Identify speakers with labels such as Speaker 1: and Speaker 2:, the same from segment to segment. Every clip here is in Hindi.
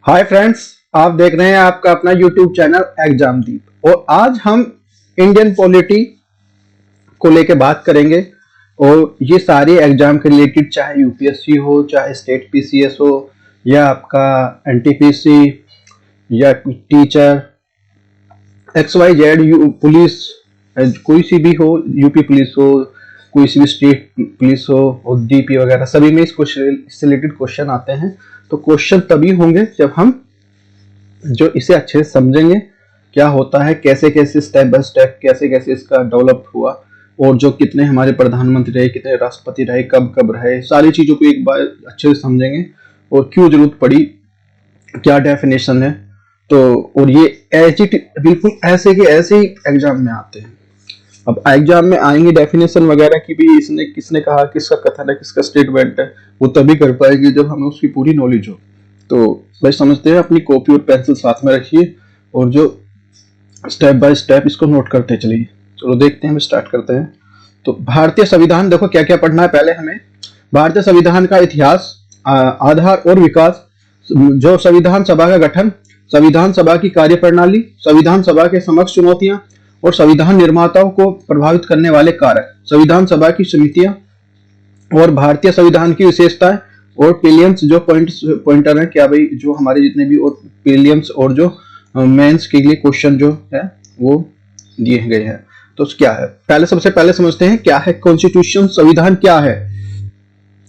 Speaker 1: हाय फ्रेंड्स, आप देख रहे हैं आपका अपना यूट्यूब चैनल एग्जामदीप। और आज हम इंडियन पॉलिटी को लेके बात करेंगे। और ये सारे एग्जाम के रिलेटेड, चाहे यूपीएससी हो, चाहे स्टेट पीसीएस हो, या आपका एनटीपीसी, या teacher, x y z, police, कोई सी भी हो, यूपी पुलिस हो, कोई सी भी स्टेट पुलिस हो, और डीपी वगैरह, सभी में इससे रिलेटेड क्वेश्चन आते हैं। तो क्वेश्चन तभी होंगे जब हम जो इसे अच्छे से समझेंगे, क्या होता है, कैसे कैसे स्टेप बाय स्टेप कैसे कैसे इसका डेवलप हुआ, और जो कितने हमारे प्रधानमंत्री रहे, कितने राष्ट्रपति रहे, कब कब रहे, सारी चीजों को एक बार अच्छे से समझेंगे। और क्यों जरूरत पड़ी, क्या डेफिनेशन है। तो और ये बिल्कुल ऐसे के ऐसे ही एग्जाम में आते हैं। अब एग्जाम में आएंगे डेफिनेशन वगैरह की भी, इसने किसने कहा, किसका कथन है, किसका स्टेटमेंट है, वो तभी कर पाएंगे जब हमें उसकी पूरी नॉलेज हो। तो भाई समझते हैं, अपनी कॉपी और पेंसिल साथ में रखिए और जो स्टेप बाय स्टेप इसको नोट करते चलिए। चलो देखते हैं, हम स्टार्ट करते हैं। तो भारतीय संविधान, देखो क्या क्या पढ़ना है पहले हमें। भारतीय संविधान का इतिहास, आधार और विकास, जो संविधान सभा का गठन, संविधान सभा की कार्यप्रणाली, संविधान सभा के समक्ष चुनौतियां और संविधान निर्माताओं को प्रभावित करने वाले कारक, संविधान सभा की समितियां और भारतीय संविधान की विशेषताएं, और पिलियंस जो पॉइंटर है, क्या भाई जो हमारे जितने भी, और पिलियंस, और जो मेंस के लिए क्वेश्चन जो है वो दिए गए हैं। तो क्या है, पहले सबसे पहले समझते हैं क्या है कॉन्स्टिट्यूशन। संविधान क्या है?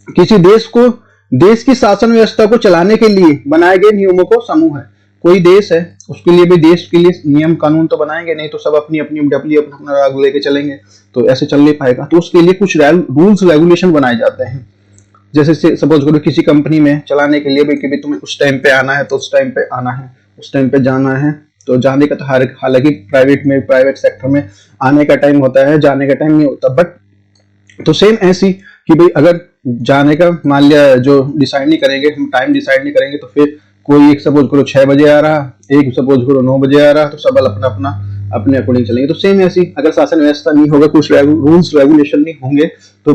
Speaker 1: किसी देश की शासन व्यवस्था को चलाने के लिए बनाए गए नियमों को समूह है। कोई देश है, उसके लिए भी देश के लिए नियम कानून तो बनाएंगे, नहीं तो सब अपनी अपनी अपना राग लेके चलेंगे, तो ऐसे चल नहीं पाएगा। तो उसके लिए कुछ रूल्स रेगुलेशन बनाए जाते हैं। जैसे सपोज करो किसी कंपनी में चलाने के लिए भी कि तुम्हें उस टाइम पे आना है तो उस टाइम पे आना है, उस टाइम पे जाना है। तो जाने का तो हालांकि प्राइवेट सेक्टर में आने का टाइम होता है, जाने का टाइम नहीं होता। बट तो सेम ऐसी कि भाई अगर जाने का मान लिया जो डिसाइड नहीं करेंगे, हम टाइम डिसाइड नहीं करेंगे, तो फिर कोई एक सपोज करो 6 बजे आ रहा, एक सपोज करो 9 बजे आ रहा, तो सब अपना अपना अपने अकॉर्डिंग चलेंगे। तो सेम ऐसी अगर शासन व्यवस्था नहीं होगा, कुछ रूल्स रेगुलेशन नहीं होंगे, तो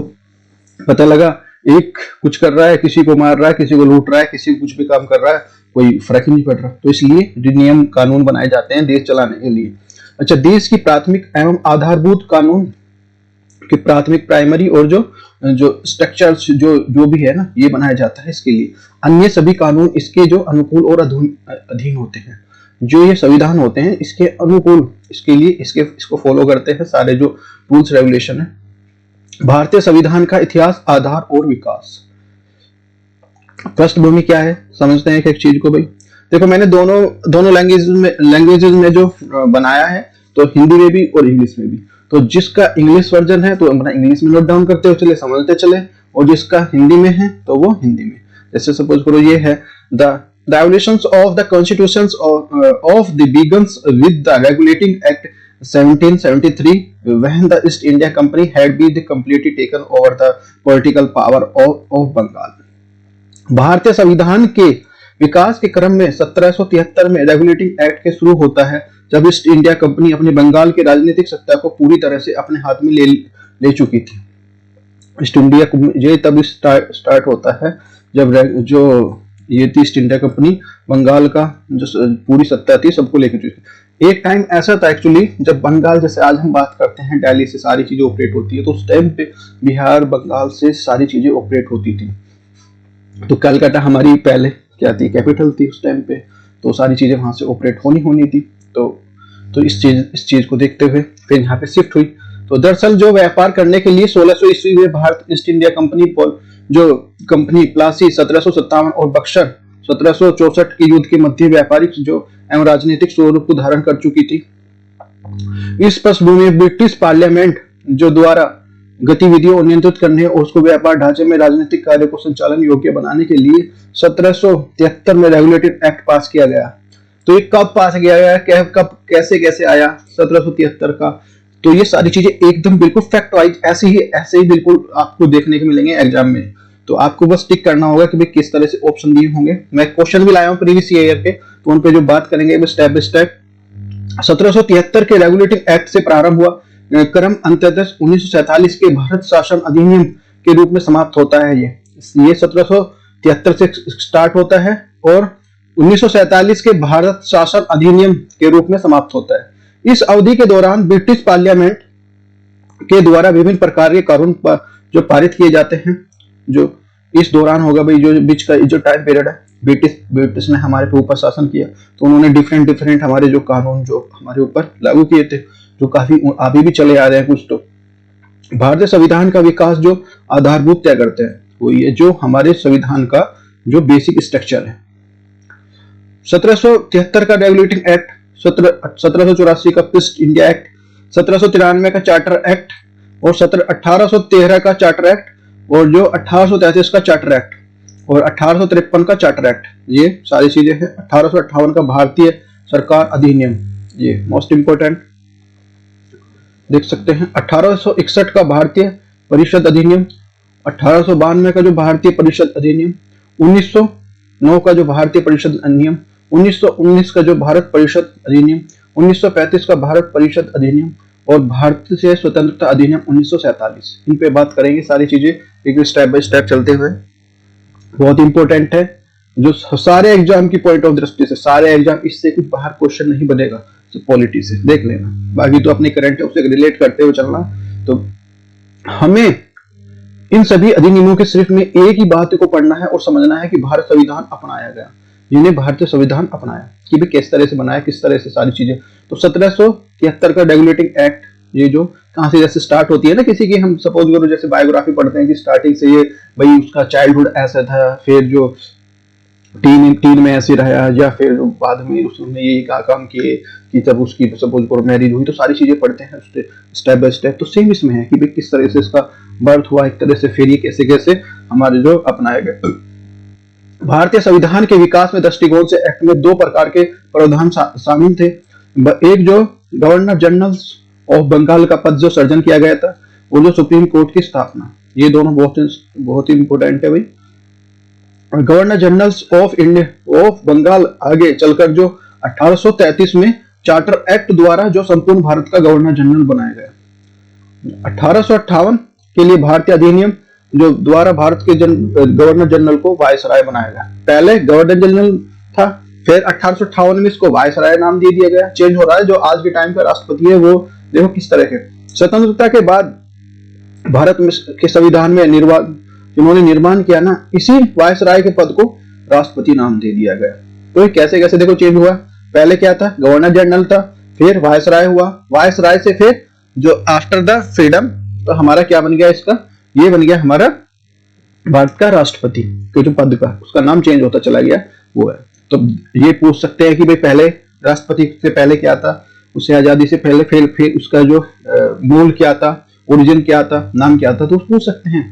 Speaker 1: पता लगा एक कुछ कर रहा है, किसी को मार रहा है, किसी को लूट रहा है, किसी को कुछ भी काम कर रहा है, कोई फर्क ही नहीं पड़ रहा। तो इसलिए नियम कानून बनाए जाते हैं देश चलाने के लिए। अच्छा, देश की प्राथमिक एवं आधारभूत कानून कि प्राथमिक, प्राइमरी, और जो स्ट्रक्चर्स जो भी है ना, ये बनाया जाता है इसके लिए। अन्य सभी कानून इसके जो अनुकूल और अधीन होते हैं। जो ये संविधान होते हैं इसके अनुकूल, इसके लिए इसको फॉलो करते हैं सारे जो रूल्स रेगुलेशन है। भारतीय संविधान का इतिहास, आधार और विकास। पृष्ठभूमि क्या है, समझते हैं एक चीज को भाई। देखो मैंने दोनों लैंग्वेजेस में जो बनाया है, तो हिंदी में भी और इंग्लिश में भी। तो जिसका इंग्लिश वर्जन है तो अपना इंग्लिश में नोट डाउन करते हुए चले, समझते चले, और जिसका हिंदी में है तो वो हिंदी में। जैसे सपोज करो ये है, the evolutions of the constitutions of the begins with the regulating act 1773 when the East India Company had been completely taken over the political power of Bengal। भारतीय संविधान के विकास के क्रम में 1773 में रेगुलेटिंग एक्ट के शुरू होता है, जब ईस्ट इंडिया कंपनी अपने बंगाल के राजनीतिक सत्ता को पूरी तरह से अपने हाथ में ले चुकी थी। ईस्ट इंडिया ये तब स्टार्ट होता है जब जो ये थी ईस्ट इंडिया कंपनी, बंगाल का जो पूरी सत्ता थी सबको लेकर चुकी। एक टाइम ऐसा था एक्चुअली, जब बंगाल, जैसे आज हम बात करते हैं दिल्ली से सारी चीजें ऑपरेट होती है, तो उस टाइम पे बिहार, बंगाल से सारी चीजें ऑपरेट होती थी। तो कलकत्ता हमारी पहले क्या थी, कैपिटल थी उस टाइम पे, तो सारी चीजें वहां से ऑपरेट होनी थी। तो इस चीज को देखते हुए फिर यहाँ पे शिफ्ट हुई। तो दरअसल जो व्यापार करने के लिए 1600 ईस्वी में भारत ईस्ट इंडिया कंपनी जो कंपनी प्लासी 1757 और बक्सर 1764 के युद्ध के मध्य व्यापारिक जो एवं राजनीतिक स्वरूप को धारण कर चुकी थी। इस पृष्ठभूमि में ब्रिटिश पार्लियामेंट जो द्वारा गतिविधियों को नियंत्रित करने और उसको व्यापार ढांचे में राजनीतिक कार्य को संचालन योग्य बनाने के लिए 1773 में रेगुलेटिंग एक्ट पास किया गया। तो ये कब पास किया गया, कब कैसे आया 1773 का, तो ये सारी चीजें एकदम बिल्कुल फैक्ट वाइज ऐसे ही बिल्कुल आपको देखने को मिलेंगे एग्जाम में। तो आपको बस टिक करना होगा कि भाई किस तरह से ऑप्शन दिए होंगे। मैं क्वेश्चन भी लाया हूं प्रीवियस ईयर के, तो उन पे जो बात करेंगे स्टेप बाय स्टेप। 1773 के रेगुलेटिंग एक्ट से प्रारंभ हुआ क्रम अंततः 1947 के भारत शासन अधिनियम के रूप में समाप्त होता है। ये 1773 से स्टार्ट होता है और 1947 के भारत शासन अधिनियम के रूप में समाप्त होता है। इस अवधि के दौरान ब्रिटिश पार्लियामेंट के द्वारा विभिन्न प्रकार के कानून जो पारित किए जाते हैं, जो इस दौरान होगा भाई, जो बीच का जो टाइम पीरियड है, ब्रिटिश ने हमारे पे ऊपर शासन किया, तो उन्होंने डिफरेंट हमारे जो कानून जो हमारे ऊपर लागू किए थे, जो काफी अभी भी चले आ रहे हैं कुछ। तो भारतीय संविधान का विकास जो आधारभूत तय करते हैं वो ये जो हमारे संविधान का जो बेसिक स्ट्रक्चर है। 1773 का रेगुलेटिंग एक्ट, 1784 का ईस्ट इंडिया एक्ट, 1793 का चार्टर एक्ट और 1813 का चार्टर एक्ट और जो 1833 का चार्टर एक्ट और 1853 का चार्टर एक्ट, ये सारी चीजें हैं। 1858 का भारतीय सरकार अधिनियम, ये मोस्ट इंपोर्टेंट देख सकते हैं। 1861 का भारतीय परिषद अधिनियम, 1892 का जो भारतीय परिषद अधिनियम, 1909 का जो भारतीय परिषद अधिनियम, 1919 का जो भारत परिषद अधिनियम, 1935 का भारत परिषद अधिनियम और भारत से स्वतंत्रता अधिनियम 1947। इन पे बात करेंगे सारी चीजें एक स्टेप बाय स्टेप चलते हुए। बहुत इंपॉर्टेंट है, जो सारे एग्जाम की पॉइंट ऑफ दृष्टि से, सारे एग्जाम इससे कुछ बाहर क्वेश्चन नहीं बनेगा, तो पॉलिटी से देख लेना, बाकी तो अपने करंट से रिलेट करते हुए चलना। तो हमें इन सभी अधिनियमों के सिर्फ में एक ही बात को पढ़ना है और समझना है कि भारत संविधान अपनाया गया, जिन्हें भारतीय संविधान अपनाया कि भी किस तरह से बनाया, किस तरह से सारी चीजें। तो 1773 का रेगुलेटिंग एक्ट, ये जो कहां से जैसे स्टार्ट होती है ना किसी की, हम सपोज करो जैसे बायोग्राफी पढ़ते हैं कि स्टार्टिंग से ये भाई उसका चाइल्डहुड ऐसा था, फिर जो टीन में ऐसे रहा, या फिर बाद में उसने ये काम किए कि जब उसकी सपोज करो मैरिज हुई, तो सारी चीजें पढ़ते हैं स्टेप बाय स्टेप। तो सेम इसमें है कि भाई किस तरह से इसका बर्थ हुआ, एक तरह से फिर ये कैसे कैसे हमारे जो अपनाए गए। भारतीय संविधान के विकास में दृष्टिकोण से एक्ट में दो प्रकार के प्रावधान शामिल थे। एक जो गवर्नर जनरल ऑफ बंगाल का पद जो सर्जन किया गया था, वो जो सुप्रीम कोर्ट की स्थापना, ये दोनों बहुत ही इंपोर्टेंट है भाई। गवर्नर जनरल ऑफ बंगाल आगे चलकर जो 1833 में चार्टर एक्ट द्वारा जो संपूर्ण भारत का गवर्नर जनरल बनाया गया। 1858 के लिए भारतीय अधिनियम जो द्वारा भारत के गवर्नर जनरल को वायसराय बनाया गया। पहले गवर्नर जनरल था, फिर 1858 में इसको वायसराय नाम दे दिया गया, चेंज हो रहा है। जो आज के टाइम का राष्ट्रपति है वो देखो किस तरह के। स्वतंत्रता के बाद भारत के संविधान में जिन्होंने निर्माण किया ना, इसी वायसराय के पद को राष्ट्रपति नाम दे दिया गया। तो कैसे कैसे देखो चेंज हुआ, पहले क्या था, गवर्नर जनरल था, फिर वायसराय हुआ, वायसराय से फिर जो आफ्टर द फ्रीडम, तो हमारा क्या बन गया इसका, ये बन गया हमारा भारत का राष्ट्रपति के जो पद का उसका नाम चेंज होता चला गया वो है। तो ये पूछ सकते हैं कि भाई पहले राष्ट्रपति से पहले क्या था, उसे आजादी से पहले फिर उसका जो मूल क्या था, ओरिजिन क्या था, नाम क्या था, तो पूछ सकते हैं।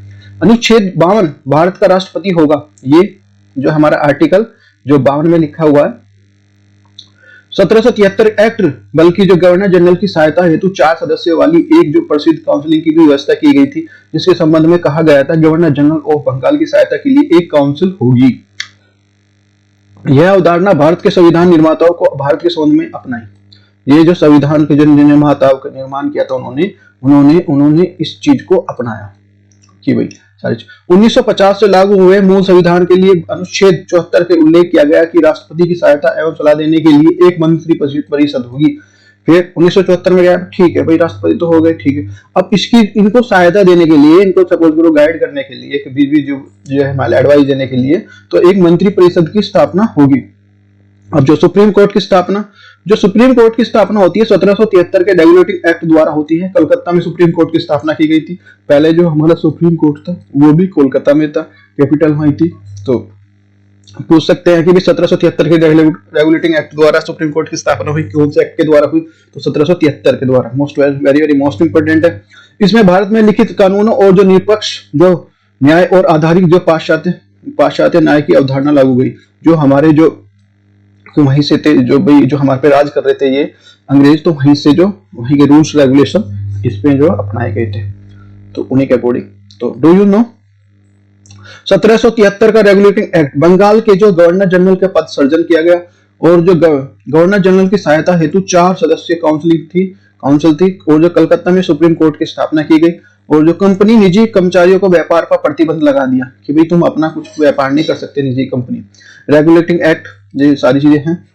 Speaker 1: अनुच्छेद 52 भारत का राष्ट्रपति होगा, ये जो हमारा आर्टिकल जो 52 में लिखा हुआ है। 1773 एक्ट, बल्कि जो गवर्नर जनरल की सहायता हेतु 4 सदस्यों वाली एक जो प्रसिद्ध काउंसिल की भी व्यवस्था की गई थी, जिसके संबंध में कहा गया था गवर्नर जनरल ऑफ बंगाल की सहायता के लिए एक काउंसिल होगी। यह अवधारणा भारत के संविधान निर्माताओं को भारत के संबंध में अपनाई। ये जो संविधान के जो निर्माताओं का निर्माण किया था उन्होंने इस चीज को अपनाया कि भाई सारी 1950 से लागू हुए मूल संविधान के लिए अनुच्छेद 74 के उल्लेख किया गया कि राष्ट्रपति की सहायता एवं सलाह देने के लिए एक मंत्री परिषद होगी। फिर 1974 में गया, ठीक है भाई राष्ट्रपति तो हो गए, ठीक है, अब इनको सहायता देने के लिए, इनको सपोज करो गाइड करने के लिए, बीच जो है हमारे एडवाइस देने के लिए, तो एक मंत्री परिषद की स्थापना होगी। अब जो सुप्रीम कोर्ट की स्थापना होती है 1773 के रेगुलेटिंग एक्ट द्वारा होती है। कलकत्ता में सुप्रीम कोर्ट की स्थापना की गई थी। पहले जो हमारा सुप्रीम कोर्ट था वो भी कोलकाता में था, कैपिटल वहीं थी। तो पूछ सकते हैं कि भी 1773 के रेगुलेटिंग एक्ट द्वारा सुप्रीम कोर्ट की स्थापना हुई, कौन से एक्ट के द्वारा हुई, तो 1773 के द्वारा। वेरी मोस्ट इंपोर्टेंट है। इसमें भारत में लिखित कानूनों और जो निष्पक्ष जो न्याय और आधारित जो पाश्चात्य न्याय की अवधारणा लागू गई। जो हमारे जो वहीं से थे, जो भाई जो हमारे पे राज कर रहे थे ये अंग्रेज, तो वहीं से जो वहीं के रूल्स रेगुलेशन इस पे जो अपनाए गए थे, तो उन्हीं के अकॉर्डिंग। तो डू यू नो 1773 का रेगुलेटिंग एक्ट, बंगाल के जो गवर्नर जनरल के पद सृजन किया गया और जो गवर्नर जनरल की सहायता हेतु 4 सदस्यीय काउंसिल थी और जो कलकत्ता में सुप्रीम कोर्ट की स्थापना की गई। और जो कंपनी निजी कर्मचारियों को व्यापार पर प्रतिबंध लगा दिया कि भाई तुम अपना कुछ व्यापार नहीं कर सकते निजी कंपनी। रेगुलेटिंग एक्ट ये सारी चीजें हैं।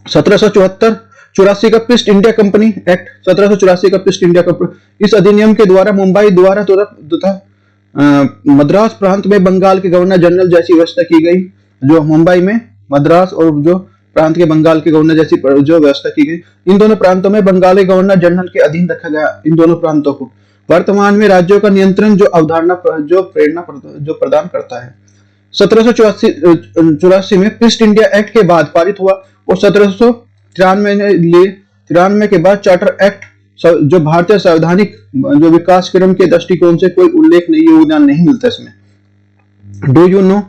Speaker 1: 1774 का ईस्ट इंडिया कंपनी एक्ट, 1784 का ईस्ट इंडिया कंपनी, इस अधिनियम के द्वारा मुंबई द्वारा तथा मद्रास प्रांत में बंगाल के गवर्नर जनरल जैसी व्यवस्था की गई। जो मुंबई में मद्रास और जो प्रांत के बंगाल के गवर्नर जैसी जो व्यवस्था की गई, इन दोनों प्रांतों में बंगाली गवर्नर जनरल के अधीन रखा गया इन दोनों प्रांतों को। वर्तमान में राज्यों का नियंत्रण जो अवधारणा जो प्रेरणा जो प्रदान करता है 1784 में ईस्ट इंडिया एक्ट के बाद पारित हुआ और 1793 के बाद चार्टर एक्ट जो भारतीय संवैधानिक जो विकास क्रम के दृष्टिकोण से कोई उल्लेख नहीं, योगदान नहीं मिलता इसमें। डू यू नो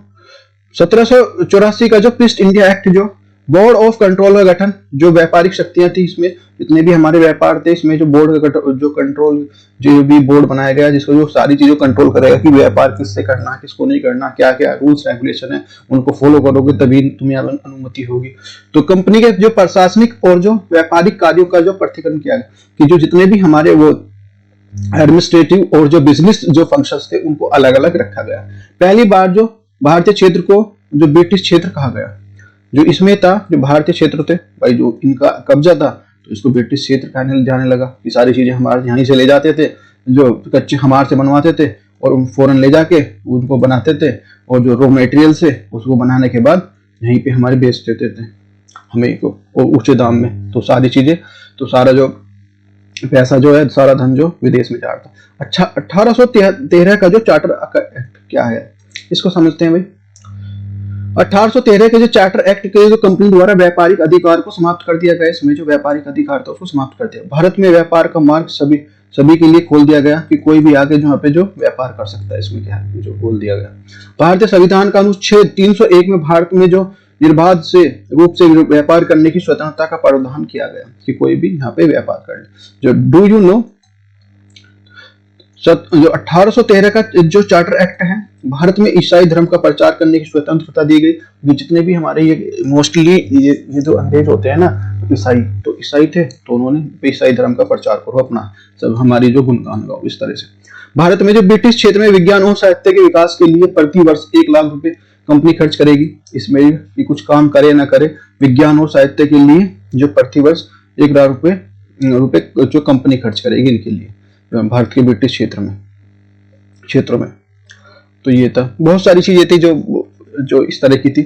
Speaker 1: 1784 का जो ईस्ट इंडिया एक्ट जो बोर्ड ऑफ कंट्रोल का गठन, जो व्यापारिक शक्तियां थी इसमें जितने भी हमारे व्यापार थे, इसमें जो बोर्ड का जो कंट्रोल जो भी बोर्ड बनाया गया जिसको जो सारी चीजों कंट्रोल करेगा कि व्यापार किससे करना किसको नहीं करना, क्या क्या रूल्स रेगुलेशन है उनको फॉलो करोगे तभी तुम्हें अनुमति होगी। तो कंपनी के जो प्रशासनिक और जो व्यापारिक कार्यों का जो पृथक्करण किया गया कि जो जितने भी हमारे वो एडमिनिस्ट्रेटिव और जो बिजनेस जो फंक्शंस थे उनको अलग अलग रखा गया। पहली बार जो भारतीय क्षेत्र को जो ब्रिटिश क्षेत्र कहा गया, जो इसमें था जो भारतीय क्षेत्र थे भाई जो इनका कब्जा था तो इसको ब्रिटिश क्षेत्र कहने जाने लगा कि सारी चीजें हमारे यहीं से ले जाते थे, जो कच्चे हमारे से बनवाते थे और उन फौरन ले जाके उनको बनाते थे और जो रॉ मटेरियल से उसको बनाने के बाद यहीं पे हमारे बेच देते थे हमें को और ऊंचे दाम में। तो सारी चीजें तो सारा जो पैसा जो है सारा धन जो विदेश में जा रहा था। अच्छा 1813 का जो चार्टर एक्ट क्या है इसको समझते हैं भाई। 1813 के जो चार्टर एक्ट के जो कंपनी द्वारा व्यापारिक अधिकार को समाप्त कर दिया गया, इसमें जो व्यापारिक अधिकार था उसको समाप्त कर दिया। भारत में व्यापार का मार्ग सभी के लिए खोल दिया गया कि कोई भी आगे जहाँ पे जो व्यापार कर सकता है, इसमें क्या है जो खोल दिया गया। भारतीय संविधान का अनुच्छेद 301 में भारत में जो निर्बाध से रूप से व्यापार करने की स्वतंत्रता का प्रावधान किया गया कि कोई भी यहाँ पे व्यापार कर ले। जो डू यू नो जो 1813 का जो चार्टर एक्ट है, भारत में ईसाई धर्म का प्रचार करने की स्वतंत्रता दी गई। ये जितने भी हमारे ये मोस्टली ये जो अंग्रेज होते हैं ना ईसाई, तो ईसाई थे तो उन्होंने ईसाई धर्म का प्रचार करो अपना, सब हमारी जो गुणगान गाओ इस तरह से। भारत में जो ब्रिटिश क्षेत्र में विज्ञान और साहित्य के विकास के लिए प्रति वर्ष 1 लाख रुपए कंपनी खर्च करेगी। इसमें कि कुछ काम करे ना करे, विज्ञान और साहित्य के लिए जो प्रति वर्ष 1 लाख रुपए जो कंपनी खर्च करेगी इनके लिए भारत के ब्रिटिश क्षेत्रों में। तो ये था, बहुत सारी चीजें थी जो इस तरह की थी।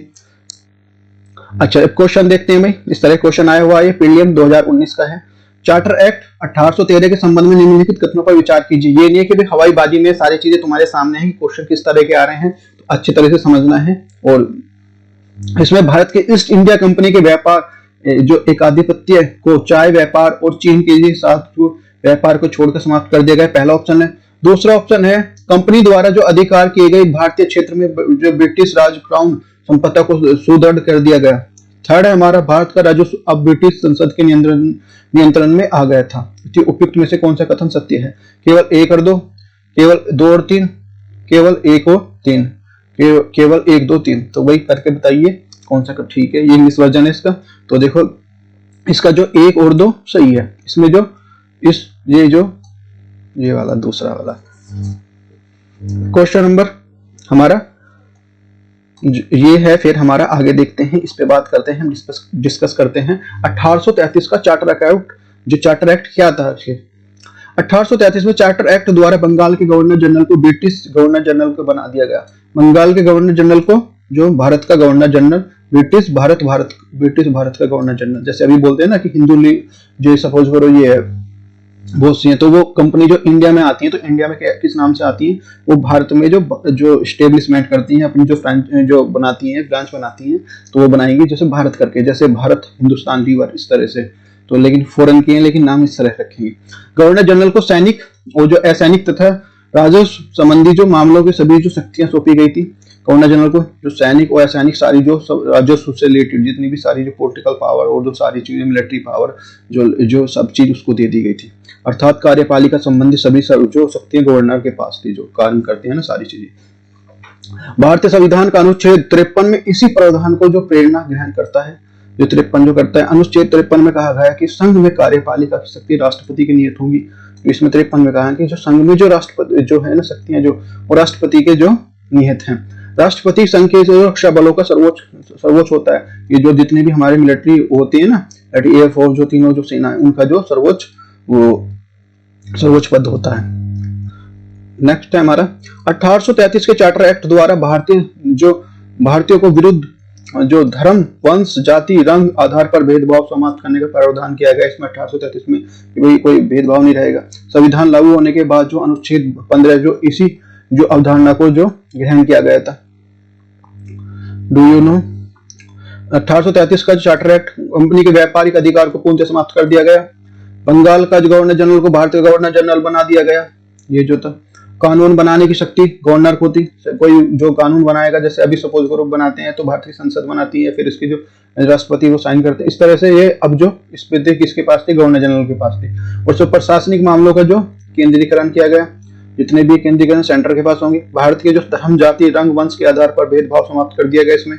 Speaker 1: अच्छा क्वेश्चन देखते हैं भाई, इस तरह क्वेश्चन आया हुआ है, पीडीएम 2019 का है। चार्टर एक्ट 1813 के संबंध में निम्नलिखित कथनों पर विचार कीजिए। ये नहीं है कि भाई हवाईबाजी में सारी चीजें तुम्हारे सामने हैं, क्वेश्चन किस तरह के आ रहे हैं तो अच्छी तरह से समझना है। और इसमें भारत के ईस्ट इंडिया कंपनी के व्यापार जो एकाधिपत्य को चाय व्यापार और चीन के साथ व्यापार को छोड़कर समाप्त कर दिया गया, पहला ऑप्शन है। दूसरा ऑप्शन है कंपनी द्वारा जो अधिकार किए गए भारतीय क्षेत्र में जो ब्रिटिश राज क्राउन संपत्ति को सुदृढ़ कर दिया गया। थर्ड है हमारा भारत का राजस्व अब ब्रिटिश संसद के नियंत्रण में आ गया था। उपयुक्त में से कौन सा कथन सत्य है? केवल 1 और 2, केवल 2 और 3, केवल 1 और 3, केवल 1 2 3। तो वही करके बताइए कौन सा ठीक है। ये इंग्लिश वर्जन है इसका। तो देखो इसका जो 1 और 2 सही है। इसमें जो ये वाला दूसरा वाला क्वेश्चन नंबर हमारा ये है। फिर हमारा आगे देखते हैं, इस पे बात करते हैं, डिस्कस करते हैं 1833 का चार्टर एक्ट। जो चार्टर एक्ट क्या था? 1833 में चार्टर एक्ट द्वारा बंगाल के गवर्नर जनरल को ब्रिटिश गवर्नर जनरल को बना दिया गया। बंगाल के गवर्नर जनरल को जो भारत का गवर्नर जनरल, ब्रिटिश भारत का गवर्नर जनरल। जैसे अभी बोलते हैं ना कि हिंदू लीग जो सपोज करो ये बहुत सी है, तो वो कंपनी जो इंडिया में आती है तो इंडिया में किस नाम से आती है? वो भारत में जो एस्टेब्लिशमेंट करती हैं अपनी जो बनाती हैं ब्रांच बनाती हैं, तो वो बनाएंगी जैसे भारत करके, जैसे भारत हिंदुस्तान लीवर इस तरह से। तो लेकिन फॉरेन के हैं लेकिन नाम इस तरह रखेंगे। गवर्नर जनरल को सैनिक और जो असैनिक तथा राजस्व संबंधी जो मामलों की सभी जो शक्तियां सौंपी गई थी। गवर्नर जनरल को जो सैनिक और असैनिक सारी जो राजस्व से रिलेटेड जितनी भी सारी जो पॉलिटिकल पावर और जो सारी चीजें मिलिट्री पावर जो सब चीज उसको दे दी गई थी। अर्थात कार्यपालिका संबंधी सभी जो शक्तियां गवर्नर के पास थी, जो कार्य करती है ना सारी चीजें। भारतीय संविधान का अनुच्छेद 53 में इसी प्रावधान को जो प्रेरणा ग्रहण करता है, जो 53 जो करता है। अनुच्छेद 53 में कहा गया कि संघ में कार्यपालिका की शक्ति राष्ट्रपति की नियत होगी। तो इसमें 53 में कहा कि जो संघ में जो राष्ट्रपति जो है ना शक्तियां जो वो राष्ट्रपति के जो नियत हैं। राष्ट्रपति संघ के सुरक्षा बलों का सर्वोच्च होता है। ये जो जितने भी हमारे मिलिट्री होते हैं ना, एयरफोर्स, जो तीनों जो सेना है, उनका जो सर्वोच्च पद होता है। नेक्स्ट है हमारा 1833 के चार्टर एक्ट द्वारा भारतीयों को विरुद्ध जो धर्म, वंश, जाति, रंग आधार पर भेदभाव समाप्त करने का प्रावधान किया गया। इसमें 1833 में भाई कोई भेदभाव नहीं रहेगा। संविधान लागू होने के बाद जो अनुच्छेद 15 जो इसी जो अवधारणा को जो ग्रहण किया गया था। डू यू नो 1833 का चार्टर एक्ट कंपनी के व्यापारिक अधिकार को पूर्णतः समाप्त कर दिया गया। बंगाल का गवर्नर जनरल को भारत का गवर्नर जनरल बना दिया गया। ये जो था कानून बनाने की शक्ति गवर्नर को थी। कोई जो कानून बनाएगा, जैसे अभी सपोज करो बनाते हैं तो भारतीय संसद बनाती है, फिर इसके जो राष्ट्रपति वो साइन करते हैं। इस तरह से ये अब जो इस पे किसके पास थी, गवर्नर जनरल के पास थी। और जो प्रशासनिक मामलों का जो केंद्रीकरण किया गया, जितने भी केंद्रीकरण सेंटर के पास होंगे। भारत के जो धर्म, जाति, रंग, वंश के आधार पर भेदभाव समाप्त कर दिया गया। इसमें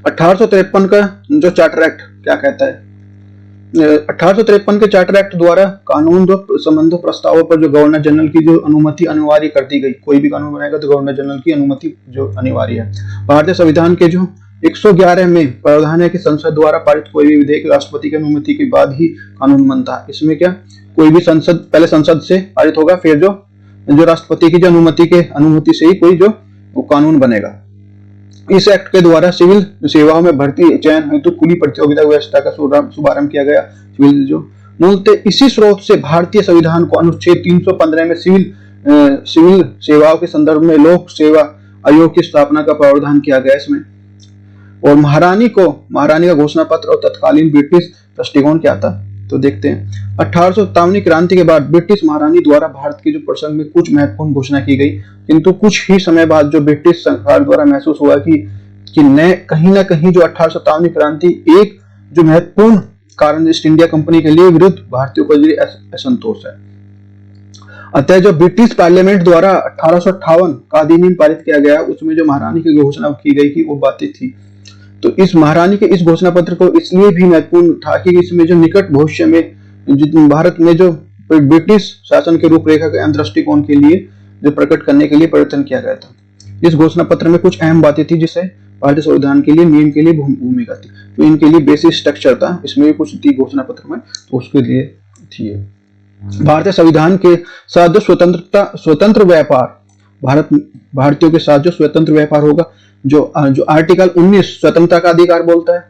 Speaker 1: 1853 का जो चार्टर एक्ट क्या कहता है, 1853 के चार्टर एक्ट द्वारा कानून संबंधी प्रस्तावों पर जो गवर्नर जनरल की जो अनुमति अनिवार्य कर दी गई। कोई भी कानून बनाएगा तो गवर्नर जनरल की अनुमति जो अनिवार्य है। भारतीय संविधान के जो 111 में प्रावधान है कि संसद द्वारा पारित कोई भी विधेयक राष्ट्रपति की अनुमति के बाद ही कानून बनता है। इसमें क्या, कोई भी संसद पहले संसद से पारित होगा, फिर जो राष्ट्रपति की जो अनुमति से ही कोई जो कानून बनेगा। इस एक्ट के द्वारा सिविल सेवाओं में भर्ती चयन हेतु खुली प्रतियोगिता व्यवस्था का शुभारंभ किया गया। सिविल जो मूलतः इसी स्रोत से भारतीय संविधान को अनुच्छेद 315 में सिविल सेवाओं के संदर्भ में लोक सेवा आयोग की स्थापना का प्रावधान किया गया इसमें। और महारानी का घोषणा पत्र और तत्कालीन ब्रिटिश दृष्टिकोण क्या था, तो देखते हैं। 1857 क्रांति के बाद ब्रिटिश महारानी द्वारा भारत के जो प्रसंग में कुछ महत्वपूर्ण घोषणा की गई, किंतु कुछ ही समय बाद जो ब्रिटिश सरकार द्वारा महसूस हुआ कि कहीं ना कहीं जो 1857 क्रांति एक जो महत्वपूर्ण कारण ईस्ट इंडिया कंपनी के लिए विरुद्ध भारतीयों के लिए असंतोष है। अतः जो ब्रिटिश पार्लियामेंट द्वारा 1858 का अधिनियम पारित किया गया, उसमें जो महारानी की घोषणा की गई थी वो बातें थी। तो इस महारानी के इस घोषणा पत्र को इसलिए भी महत्वपूर्ण था कि इसमें जो निकट भविष्य में भारत में जो ब्रिटिश शासन के रूपरेखा के दृष्टिकोण के लिए जो प्रकट करने के लिए प्रयत्न किया गया था। इस घोषणा पत्र में कुछ अहम बातें थी जिससे भारतीय संविधान के लिए नियम के लिए भूमिका थी। तो इनके लिए बेसिक स्ट्रक्चर था, इसमें भी कुछ थी घोषणा पत्र में, तो उसके लिए थी। भारतीय संविधान के साथ जो स्वतंत्र व्यापार, भारतीयों के साथ जो स्वतंत्र व्यापार होगा, जो आर्टिकल 19 स्वतंत्रता का अधिकार बोलता है।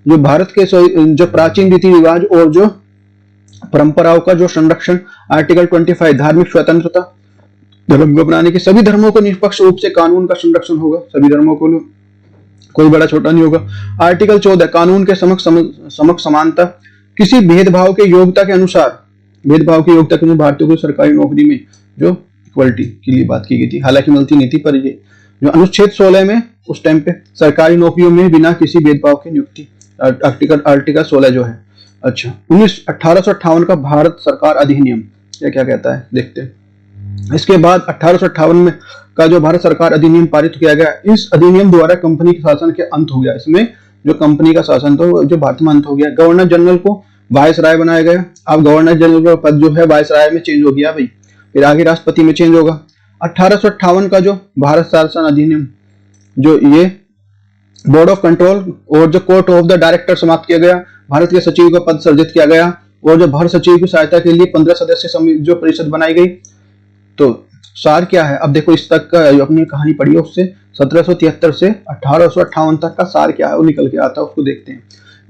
Speaker 1: जो भारत के जो प्राचीन रीति रिवाज और जो परंपराओं का जो संरक्षण, आर्टिकल 25 धार्मिक स्वतंत्रता, धर्म को अपनाने के सभी धर्मों को निष्पक्ष रूप से कानून का संरक्षण होगा, सभी धर्मों को कोई बड़ा छोटा नहीं होगा। आर्टिकल 14 कानून के समक्ष समानता, किसी भेदभाव के योग्यता के अनुसार भारतीयों को सरकारी नौकरी में जो इक्वलिटी के लिए बात की गई थी, हालांकि मिलती नहीं थी, पर ये जो अनुच्छेद 16 में उस टाइम पे सरकारी नौकरियों में बिना किसी भेदभाव की नियुक्ति, आर्टिकल 16 जो है। अच्छा, 1858 का भारत सरकार अधिनियम क्या क्या कहता है देखते हैं। इसके बाद 1858 में का जो भारत सरकार अधिनियम पारित किया गया, इस अधिनियम द्वारा कंपनी के शासन के अंत हो गया। इसमें जो कंपनी का शासन था जो भारत में अंत हो गया। गवर्नर जनरल को वायसराय बनाया गया। अब गवर्नर जनरल का पद जो है वायसराय में चेंज हो गया भाई, फिर आगे राष्ट्रपति में चेंज होगा। 1858 का जो भारत शासन अधिनियम, जो ये बोर्ड ऑफ कंट्रोल और जो कोर्ट ऑफ द डायरेक्टर समाप्त किया गया। भारत के सचिव का पद सर्जित किया गया और जो भारत सचिव की सहायता के लिए 15 सदस्य जो परिषद बनाई गई। तो सार क्या है, अब देखो इस तक का अपनी कहानी पढ़ी है, उससे 1773 से 1858 तक का सार क्या है वो निकल के आता है, उसको देखते हैं।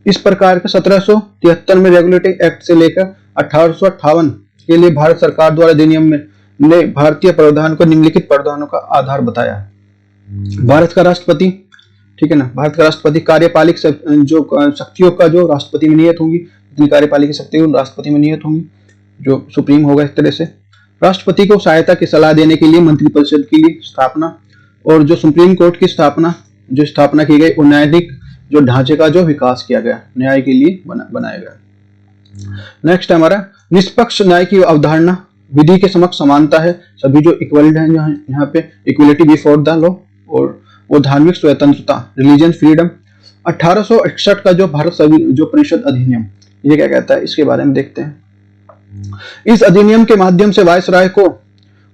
Speaker 1: इस प्रकार के 1773 में रेगुलेटिंग एक्ट से लेकर 1858 के लिए भारत सरकार द्वारा अधिनियम ने भारतीय प्रावधान को निम्नलिखित प्रावधानों का आधार बताया। भारत का राष्ट्रपति, ठीक है ना, भारत का राष्ट्रपति कार्यपालिक जो शक्तियों का जो राष्ट्रपति में नियत होंगी, जितनी कार्यपालिक शक्ति राष्ट्रपति में नियत होंगी, जो सुप्रीम होगा। इस तरह से राष्ट्रपति को सहायता की सलाह देने के लिए मंत्रिपरिषद की स्थापना और जो सुप्रीम कोर्ट की स्थापना की गई और न्यायिक जो ढांचे का जो विकास किया गया, न्याय के लिए बनाया गया। नेक्स्ट हमारा निष्पक्ष न्याय की अवधारणा, विधि के समक्ष समानता है, सभी जो इक्वल है यहाँ पे, इक्वलिटी बिफोर द लॉ, और वो धार्मिक स्वतंत्रता, रिलीजियस फ्रीडम। 1861 का जो भारत जो परिषद अधिनियम, ये क्या कहता है इसके बारे में देखते हैं। इस अधिनियम के माध्यम से वायसराय को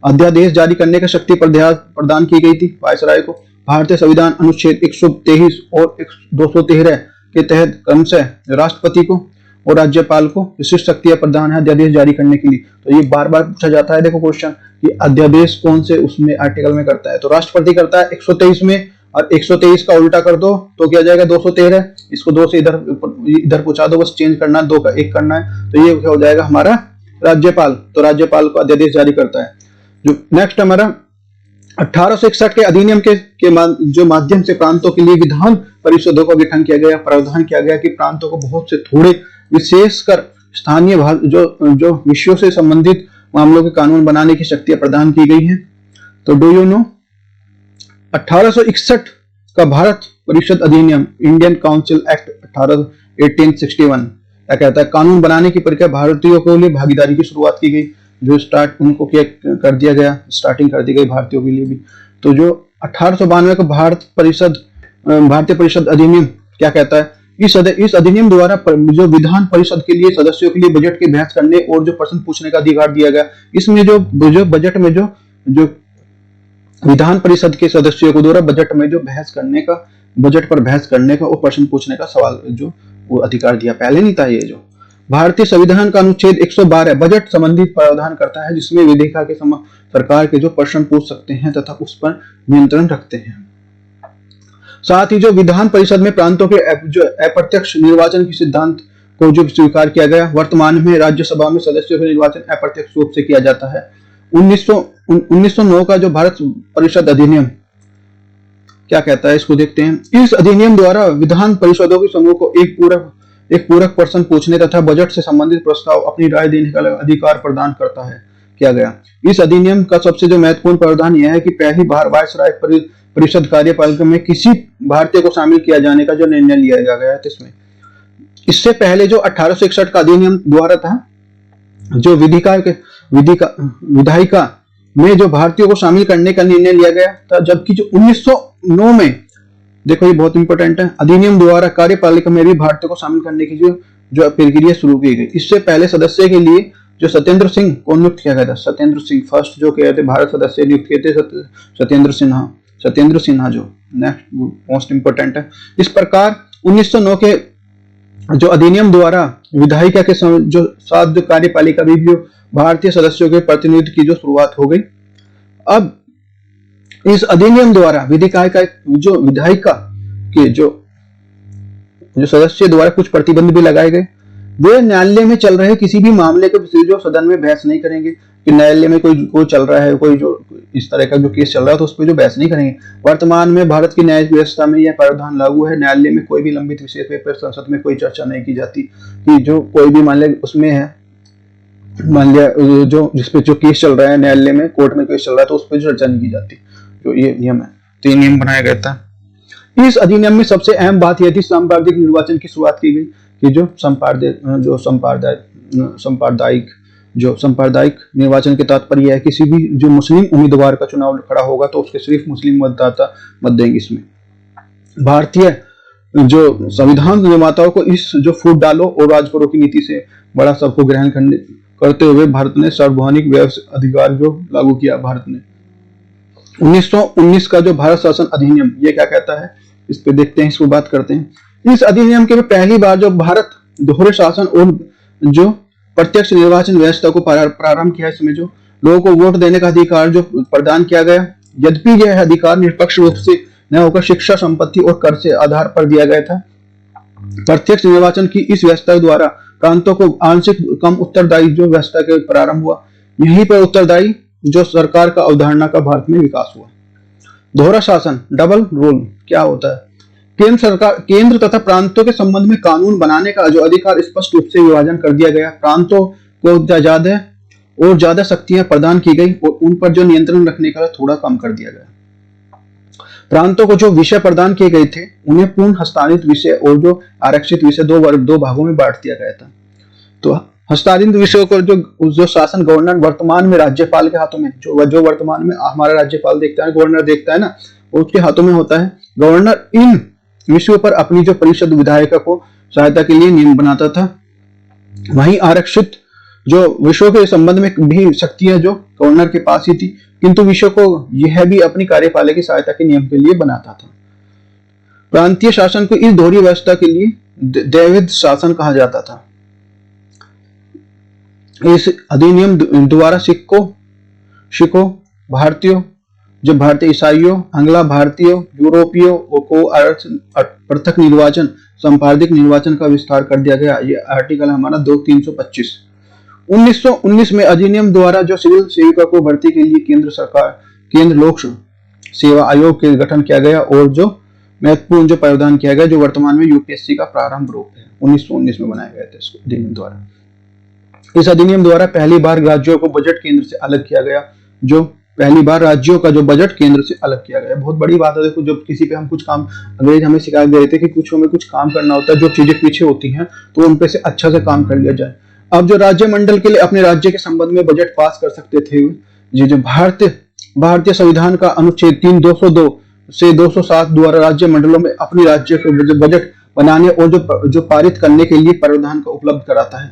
Speaker 1: अध्यादेश जारी करने की शक्ति प्रदान की गई थी वायसराय को। भारतीय संविधान अनुच्छेद 123 और 213 के तहत क्रमशः राष्ट्रपति को और राज्यपाल को विशिष्ट शक्तियां प्रदान है अध्यादेश जारी करने के लिए। तो ये बार बार पूछा जाता है, देखो क्वेश्चन, कि अध्यादेश कौन से उसमें आर्टिकल में करता है। तो राष्ट्रपति करता है 123 में, और 123 का उल्टा कर दो तो क्या जाएगा 213। इसको 2 से इधर इधर पहुंचा दो, बस चेंज करना है, 2 का 1 करना है, तो ये क्या हो जाएगा हमारा राज्यपाल। तो राज्यपाल को अध्यादेश जारी करता है। जो नेक्स्ट हमारा 1861 के अधिनियम के जो माध्यम से प्रांतों के लिए विधान परिषदों का गठन किया गया, प्रावधान किया गया कि प्रांतों को बहुत से थोड़े विशेषकर स्थानीय जो विषयों से संबंधित मामलों के कानून बनाने की शक्तियां प्रदान की गई हैं। तो डू यू नो 1861 का भारत परिषद अधिनियम, इंडियन काउंसिल एक्ट 1861 क्या कहता है, कानून बनाने की प्रक्रिया भारतीयों के लिए भागीदारी की शुरुआत की गई। जो स्टार्ट उनको क्या कर दिया गया, स्टार्टिंग कर दी गई भारतीयों के लिए भी। तो जो 1892 का भारतीय परिषद अधिनियम क्या कहता है, इस अधिनियम द्वारा जो विधान परिषद के लिए सदस्यों के लिए बजट की बहस करने और जो प्रश्न पूछने का अधिकार दिया गया। इसमें जो बजट में जो विधान परिषद के सदस्यों को द्वारा बजट में जो बहस करने का, बजट पर बहस करने का और प्रश्न पूछने का सवाल जो वो अधिकार दिया, पहले नहीं था ये। जो भारतीय संविधान का अनुच्छेद 112 बजट संबंधित प्रावधान करता है, जिसमें विधेयिका के सरकार के जो प्रश्न पूछ सकते हैं तथा उस पर नियंत्रण रखते हैं। साथ ही जो विधान परिषद में प्रांतों के जो अप्रत्यक्ष निर्वाचन के सिद्धांत को जो स्वीकार किया गया। वर्तमान में राज्यसभा में सदस्यों का निर्वाचन अप्रत्यक्ष रूप से किया जाता है। 1909 का जो भारत परिषद अधिनियम क्या कहता है, इसको देखते हैं। इस अधिनियम द्वारा विधान परिषदों के समूह को एक पूरक प्रश्न पूछने तथा बजट से संबंधित प्रस्ताव अपनी राय देने का अधिकार प्रदान करता है किया गया। इस अधिनियम का सबसे जो महत्वपूर्ण प्रावधान यह है कि पहली बार वायसराय परिषद कार्यपालिका में किसी भारतीय को शामिल किया जाने का जो निर्णय लिया गया है। इससे पहले जो 1861 का अधिनियम द्वारा था, जो विधायिका में जो भारतीयों को शामिल करने का निर्णय लिया गया था, जबकि जो 1909 में, देखो ये बहुत इंपॉर्टेंट है, अधिनियम द्वारा कार्यपालिका में भी भारतीयों को शामिल करने की जो प्रक्रिया शुरू की गई। इससे पहले सदस्य के लिए जो सत्येंद्र सिंह को नियुक्त किया गया था, सत्येंद्र सिंह फर्स्ट जो कहते भारत सदस्य नियुक्त किए थे, सत्येंद्र सिन्हा जो नेक्स्ट मोस्ट इंपोर्टेंट है। इस प्रकार 1909 के जो अधिनियम द्वारा विधायिका के जो 7 जो कार्यपालिका भी जो भारतीय सदस्यों के प्रतिनिधित्व की जो शुरुआत हो गई। अब इस अधिनियम द्वारा विधायिका के जो सदस्य द्वारा कुछ प्रतिबंध भी लगाए गए। वे न्यायालय में चल रहे किसी भी मामले को जो सदन में बहस नहीं करेंगे। कि न्यायालय में कोई चल रहा है, कोई जो इस तरह का जो केस चल रहा है, तो उस पर जो बहस नहीं करेंगे। वर्तमान में भारत की न्याय व्यवस्था में यह प्रावधान लागू है। न्यायालय में कोई भी लंबित विषय पे संसद में कोई चर्चा नहीं की जाती। कि जो कोई भी मान लिया उसमें है, मान लिया जो जिसपे जो केस चल रहा है न्यायालय में, कोर्ट में केस चल रहा है, तो उस पर चर्चा नहीं की जाती। जो ये नियम है, तो ये नियम बनाया गया था। इस अधिनियम में सबसे अहम बात यह थी, सांप्रदायिक निर्वाचन की शुरुआत की गई। कि जो सांप्रदायिक निर्वाचन के तात्पर्य है किसी भी जो मुस्लिम उम्मीदवार का चुनाव खड़ा होगा तो उसके सिर्फ मुस्लिम मतदाता मत देंगे। इसमें भारतीय जो संविधान निर्माताओं को इस जो फूट डालो और राज करो की नीति से बड़ा सबको ग्रहण करते हुए भारत ने सार्वभौमिक अधिकार जो लागू किया। भारत ने 1919 का जो भारत शासन अधिनियम ये क्या कहता है, इस पे देखते हैं, इसको बात करते हैं। इस अधिनियम के पहली बार जो भारत दोहरे शासन और जो प्रत्यक्ष निर्वाचन व्यवस्था को प्रारंभ किया। इसमें जो लोगों को वोट देने का अधिकार जो प्रदान किया गया, यद्यपि यह अधिकार निष्पक्ष रूप से न होकर शिक्षा, संपत्ति और कर से आधार पर दिया गया था। प्रत्यक्ष निर्वाचन की इस व्यवस्था द्वारा प्रांतों को आंशिक कम उत्तरदायी जो व्यवस्था के प्रारंभ हुआ। यहीं पर उत्तरदायी जो सरकार का अवधारणा का भारत में विकास हुआ। दोहरा शासन, डबल रोल क्या होता है? केंद्र तथा प्रांतों के संबंध में कानून बनाने का जो अधिकार स्पष्ट रूप से विभाजन कर दिया गया। प्रांतों को ज्यादा शक्तियां प्रदान की गई और उन पर जो नियंत्रण रखने का थोड़ा कम कर दिया गया। प्रांतों को जो विषय प्रदान किए गए थे उन्हें पूर्ण हस्तांतरित विषय और जो आरक्षित विषय दो भागों में बांट दिया गया था। तो हस्तांतरित विषयों को जो शासन गवर्नर वर्तमान में राज्यपाल के हाथों में, जो वर्तमान में हमारा राज्यपाल देखता है, गवर्नर देखता है ना, उसके हाथों में होता है। गवर्नर इन विषयों पर अपनी जो परिषद विधायिका को सहायता के लिए नियम बनाता था। वहीं आरक्षित जो विश्व के संबंध में भी शक्तियां जो गवर्नर के पास ही थी, किंतु विश्व को यह भी अपनी कार्यपालक की सहायता के नियम के लिए बनाता था। प्रांतीय शासन को इस दोहरी व्यवस्था के लिए द्वैविध शासन कहा जाता था। इस अधिनियम द्वारा सिखों, भारतीयों, जो भारतीय ईसाइयों, आंग्ला भारतीयों, यूरोपियों को पृथक निर्वाचन, संपार्दिक निर्वाचन का विस्तार कर दिया गया। ये आर्टिकल हमारा 2325। 1919 में अधिनियम द्वारा जो सिविल सेविका को भर्ती के लिए केंद्र लोक सेवा आयोग के गठन किया गया और जो महत्वपूर्ण जो प्रावधान किया गया, जो वर्तमान में यूपीएससी का प्रारंभ रूप है, 1919 में बनाया गया था इसको अधिनियम द्वारा। इस अधिनियम द्वारा पहली बार राज्यों को बजट केंद्र से अलग किया गया, जो पहली बार राज्यों का जो बजट केंद्र से अलग किया गया। बहुत बड़ी बात है। देखो, जब किसी पे हम कुछ काम, अंग्रेज हमें सिखा दे रहे थे कि कुछ हमें कुछ काम करना होता है, जो चीजें पीछे होती हैं तो उन पे से अच्छा से काम कर लिया जाए। अब जो राज्य मंडल के लिए अपने राज्य के संबंध में बजट पास कर सकते थे, ये जो भारतीय संविधान का अनुच्छेद 3(202) से 207 द्वारा राज्य मंडलों में अपने राज्य को बजट बनाने और जो पारित करने के लिए प्रावधान का उपलब्ध कराता है।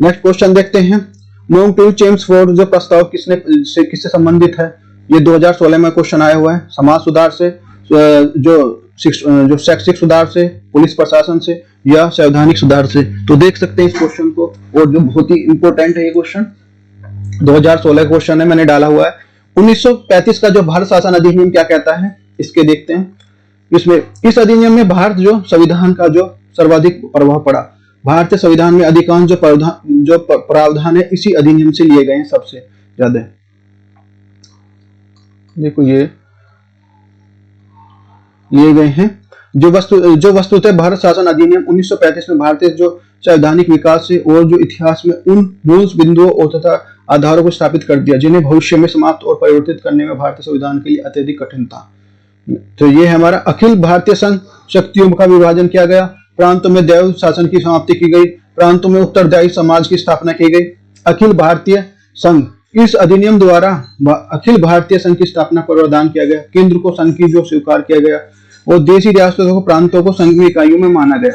Speaker 1: नेक्स्ट क्वेश्चन देखते हैं। मॉन्टेस्क्यू जो प्रस्ताव किससे संबंधित है? ये 2016 में क्वेश्चन आया हुआ है। समाज सुधार से, जो शैक्षिक सुधार से, पुलिस प्रशासन से या संवैधानिक सुधार से? तो देख सकते हैं इस क्वेश्चन को, और जो बहुत ही इंपॉर्टेंट है ये क्वेश्चन, 2016 क्वेश्चन है, मैंने डाला हुआ है। 1935 का जो भारत शासन अधिनियम क्या कहता है, इसके देखते हैं। इसमें इस अधिनियम में भारत जो संविधान का जो सर्वाधिक प्रभाव पड़ा। भारतीय संविधान में अधिकांश जो प्रावधान है इसी अधिनियम से लिए गए हैं सबसे ज्यादा। देखो ये लिए गए हैं जो वस्तुतः भारत शासन अधिनियम 1935 में भारतीय जो संवैधानिक विकास से और जो इतिहास में उन मूल बिंदुओं और तथा आधारों को स्थापित कर दिया जिन्हें भविष्य में समाप्त और परिवर्तित करने में भारतीय संविधान के लिए अत्यधिक कठिन था। तो ये हमारा अखिल भारतीय संघ शक्तियों का विभाजन किया गया। प्रांतों में दैव शासन की समाप्ति की गई। प्रांतों में उत्तरदायी समाज की स्थापना की गई। अखिल भारतीय संघ, इस अधिनियम द्वारा अखिल भारतीय संघ की स्थापना पर प्रावधान किया गया। केंद्र को संघ की जो स्वीकार किया गया और देशी रियासतों को प्रांतों को संघ इकाइयों में माना गया।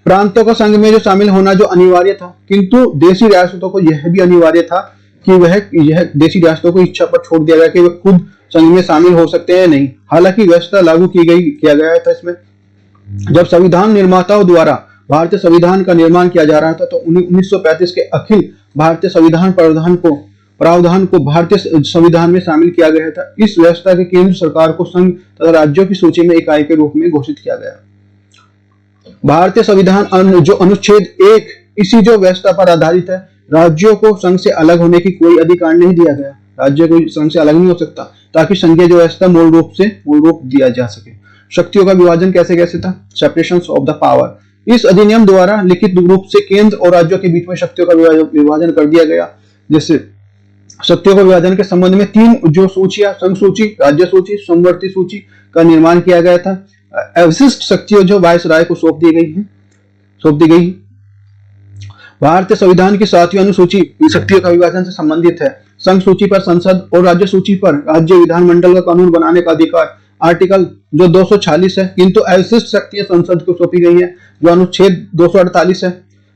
Speaker 1: प्रांतों का संघ में जो शामिल होना जो अनिवार्य था, किंतु देशी रियासतों को यह भी अनिवार्य था कि यह देशी रियासतों को इच्छा पर छोड़ दिया गया कि वे खुद संघ में शामिल हो सकते हैं नहीं। हालांकि व्यवस्था लागू किया गया था इसमें। जब संविधान निर्माताओं द्वारा भारतीय संविधान का निर्माण किया जा रहा था तो 1935 के अखिल भारतीय संविधान प्रावधान को भारतीय संविधान में शामिल किया गया था। इस व्यवस्था के केंद्र सरकार को संघ तथा राज्यों की सूची में इकाई के रूप में घोषित किया गया। भारतीय संविधान जो अनुच्छेद 1 इसी जो व्यवस्था पर आधारित है। राज्यों को संघ से अलग होने की कोई अधिकार नहीं दिया गया। राज्य को संघ से अलग नहीं हो सकता, ताकि संघीय जो व्यवस्था मूल रूप दिया जा सके। शक्तियों का विभाजन कैसे था? Separation of the power. इस अधिनियम द्वारा लिखित रूप से केंद्र और राज्यों के बीच में शक्तियों का विभाजन कर दिया गया। जैसे शक्तियों के विभाजन के संबंध में 3 जो सूचियां, संघ सूची, राज्य सूची, समवर्ती सूची का निर्माण किया गया था। अवशिष्ट शक्तियों जो वायसराय को सौंप दी गई। भारतीय संविधान की 7वीं अनुसूची शक्तियों का विभाजन से संबंधित है। संघ सूची पर संसद और राज्य सूची पर राज्य विधानमंडल का कानून बनाने का अधिकार आर्टिकल जो 246 है, किंतु अवशिष्ट शक्तियां संसद को सौंपी गई है जो अनुच्छेद 248 है।